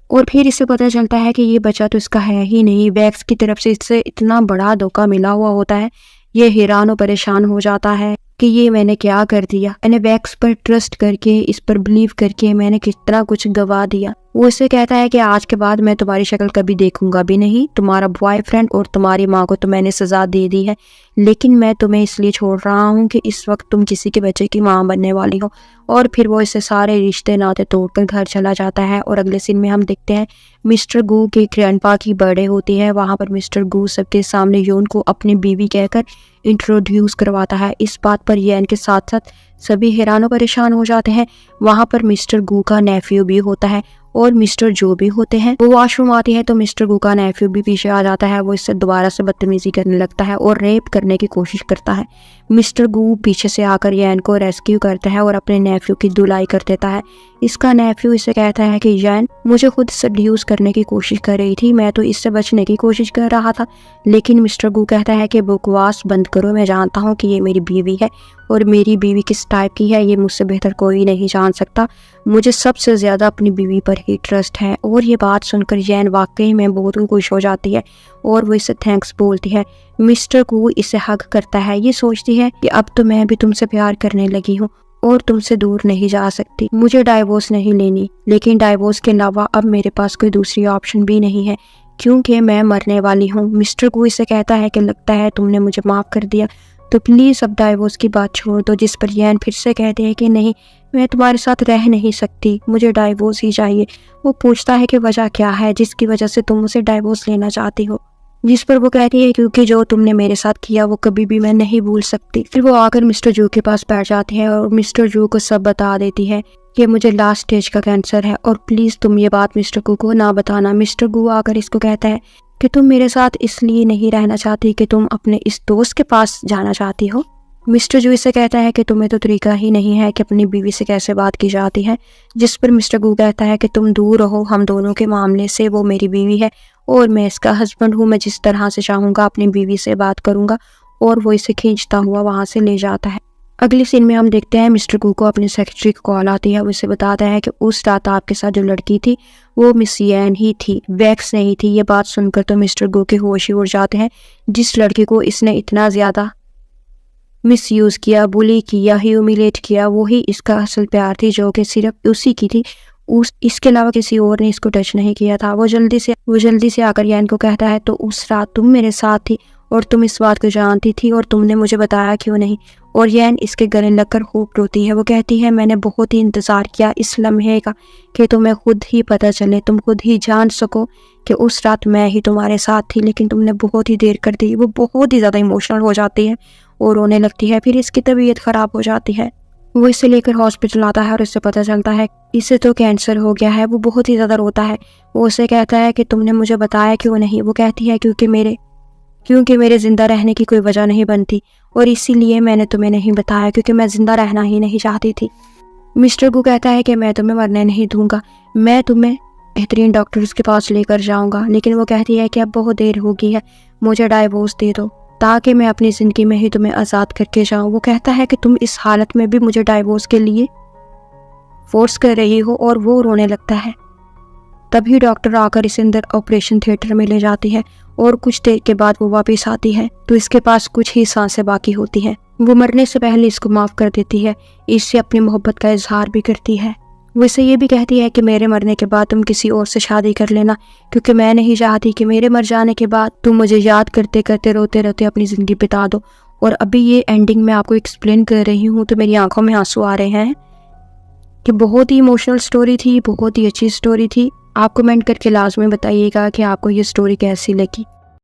और फिर इसे पता चलता है कि ये बच्चा तो इसका है ही नहीं। वैक्स की तरफ से इससे इतना बड़ा धोखा मिला हुआ होता है। ये हैरान और परेशान हो जाता है कि ये मैंने क्या कर दिया, मैंने वैक्स पर ट्रस्ट करके इस पर बिलीव करके मैंने कितना कुछ गवा दिया। वो इससे कहता है कि आज के बाद मैं तुम्हारी शक्ल कभी देखूंगा भी नहीं, तुम्हारा बॉयफ्रेंड और तुम्हारी माँ को तो मैंने सजा दे दी है, लेकिन मैं तुम्हें इसलिए छोड़ रहा हूँ कि इस वक्त तुम किसी के बच्चे की माँ बनने वाली हो। और फिर वो इससे सारे रिश्ते नाते तोड़कर घर चला जाता है। और अगले सीन में हम देखते हैं मिस्टर गू के ग्रैंडपा की बर्थडे होती है। वहाँ पर मिस्टर गू सबके सामने योन को अपनी बीवी कहकर इंट्रोड्यूस करवाता है। इस बात पर यैन के साथ साथ सभी हैरान परेशान हो जाते हैं। वहाँ पर मिस्टर गू का नेफ्यू भी होता है और मिस्टर जो भी होते हैं। वो वॉशरूम आती है तो मिस्टर गू का नेफ्यू भी पीछे आ जाता है। वो इससे दोबारा से बदतमीजी करने लगता है और रेप करने की कोशिश करता है। मिस्टर गू पीछे से आकर यैन को रेस्क्यू करता है और अपने नेफ्यू की धुलाई कर देता है। इसका नेफ्यू इसे कहता है कि यैन मुझे खुद सड्यूस करने की कोशिश कर रही थी, मैं तो इससे बचने की कोशिश कर रहा था। लेकिन मिस्टर गू कहता है कि बकवास बंद करो, मैं जानता हूँ कि ये मेरी बीवी है और मेरी बीवी किस टाइप की है ये मुझसे बेहतर कोई नहीं जान सकता। मुझे सबसे ज्यादा अपनी बीवी पर ही ट्रस्ट है। और ये बात सुनकर यैन वाकई में बहुत खुश हो जाती है और वो इसे थैंक्स बोलती है। मिस्टर गू इसे हग करता है। ये सोचती है कि अब तो मैं भी तुमसे प्यार करने लगी हूँ और तुमसे दूर नहीं जा सकती, मुझे डाइवोर्स नहीं लेनी, लेकिन डाइवोर्स के अलावा अब मेरे पास कोई दूसरी ऑप्शन भी नहीं है क्योंकि मैं मरने वाली हूँ। मिस्टर गू इसे कहता है कि लगता है तुमने मुझे माफ कर दिया, तो प्लीज अब डाइवोर्स की बात छोड़ दो। जिस पर यैन फिर से कहते हैं कि नहीं, मैं तुम्हारे साथ रह नहीं सकती, मुझे डाइवोर्स ही चाहिए। वो पूछता है कि वजह क्या है जिसकी वजह से तुम मुझे डाइवोर्स लेना चाहती हो। जिस पर वो कहती है क्योंकि जो तुमने मेरे साथ किया वो कभी भी मैं नहीं भूल सकती। फिर वो आकर मिस्टर जू के पास बैठ जाती है और मिस्टर जू को सब बता देती है कि मुझे लास्ट स्टेज का कैंसर है और प्लीज तुम ये बात मिस्टर गू को ना बताना। मिस्टर गू आकर इसको कहता है कि तुम मेरे साथ इसलिए नहीं रहना चाहती कि तुम अपने इस दोस्त के पास जाना चाहती हो। मिस्टर जू इसे कहता है कि तुम्हें तो तरीका ही नहीं है कि अपनी बीवी से कैसे बात की जाती है, जिस पर मिस्टर गू कहता है कि तुम दूर रहो हम दोनों के मामले से, वो मेरी बीवी है और मैं इसका हस्बैंड हूँ, मैं जिस तरह से चाहूँगा अपनी बीवी से बात करूँगा। और वो इसे खींचता हुआ वहाँ से ले जाता है। अगली सीन में हम देखते हैं मिस्टर गू को अपनी सेक्रेटरी की कॉल आती है। वो इसे बताता है कि उस रात आपके साथ जो लड़की थी वो मिस येन ही थी, वैक्स नहीं थी। ये बात सुनकर तो मिस्टर गू के होश ही उड़ जाते हैं। जिस लड़की को इसने इतना ज़्यादा मिसयूज़ किया, बुली किया, ह्यूमिलेट किया, वही इसका असल प्यार थी, जो कि सिर्फ उसी की थी। इसके अलावा किसी और ने इसको टच नहीं किया था। वो जल्दी से आकर येन को कहता है, तो उस रात तुम मेरे साथ थी और तुम इस बात को जानती थी और तुमने मुझे बताया क्यों नहीं। और येन इसके गले लगकर खूब रोती है। वो कहती है, मैंने बहुत ही इंतज़ार किया इस लम्हे का कि तुम्हें खुद ही पता चले, तुम खुद ही जान सको कि उस रात मैं ही तुम्हारे साथ थी, लेकिन तुमने बहुत ही देर कर दी। वो बहुत ही ज़्यादा इमोशनल हो जाती है और रोने लगती है। फिर इसकी तबीयत ख़राब हो जाती है। वो इसे लेकर हॉस्पिटल आता है और इससे पता चलता है इसे तो कैंसर हो गया है। वो बहुत ही ज़्यादा रोता है। वो उसे कहता है कि तुमने मुझे बताया क्यों नहीं। वो कहती है क्योंकि मेरे ज़िंदा रहने की कोई वजह नहीं बनती और इसीलिए मैंने तुम्हें नहीं बताया, क्योंकि मैं ज़िंदा रहना ही नहीं चाहती थी। मिस्टर गू कहता है कि मैं तुम्हें मरने नहीं दूंगा, मैं तुम्हें बेहतरीन डॉक्टर्स के पास लेकर जाऊंगा। लेकिन वो कहती है कि अब बहुत देर हो गई है, मुझे डाइवोर्स दे दो ताकि मैं अपनी ज़िंदगी में ही तुम्हें आज़ाद करके जाऊं। वो कहता है कि तुम इस हालत में भी मुझे डाइवोर्स के लिए फोर्स कर रही हो, और वो रोने लगता है। तभी डॉक्टर आकर इसे अंदर ऑपरेशन थिएटर में ले जाती है और कुछ देर के बाद वो वापस आती है तो इसके पास कुछ ही सांसें बाकी होती हैं। वो मरने से पहले इसको माफ़ कर देती है, इससे अपनी मोहब्बत का इजहार भी करती है। वो इसे ये भी कहती है कि मेरे मरने के बाद तुम किसी और से शादी कर लेना, क्योंकि मैं नहीं चाहती कि मेरे मर जाने के बाद तुम मुझे याद करते करते रोते रोते अपनी ज़िंदगी बिता दो। और अभी ये एंडिंग मैं आपको एक्सप्लेन कर रही हूँ तो मेरी आंखों में आंसू आ रहे हैं कि बहुत ही इमोशनल स्टोरी थी, बहुत ही अच्छी स्टोरी थी। आप कमेंट करके लाजमी बताइएगा कि आपको ये स्टोरी कैसी लगी।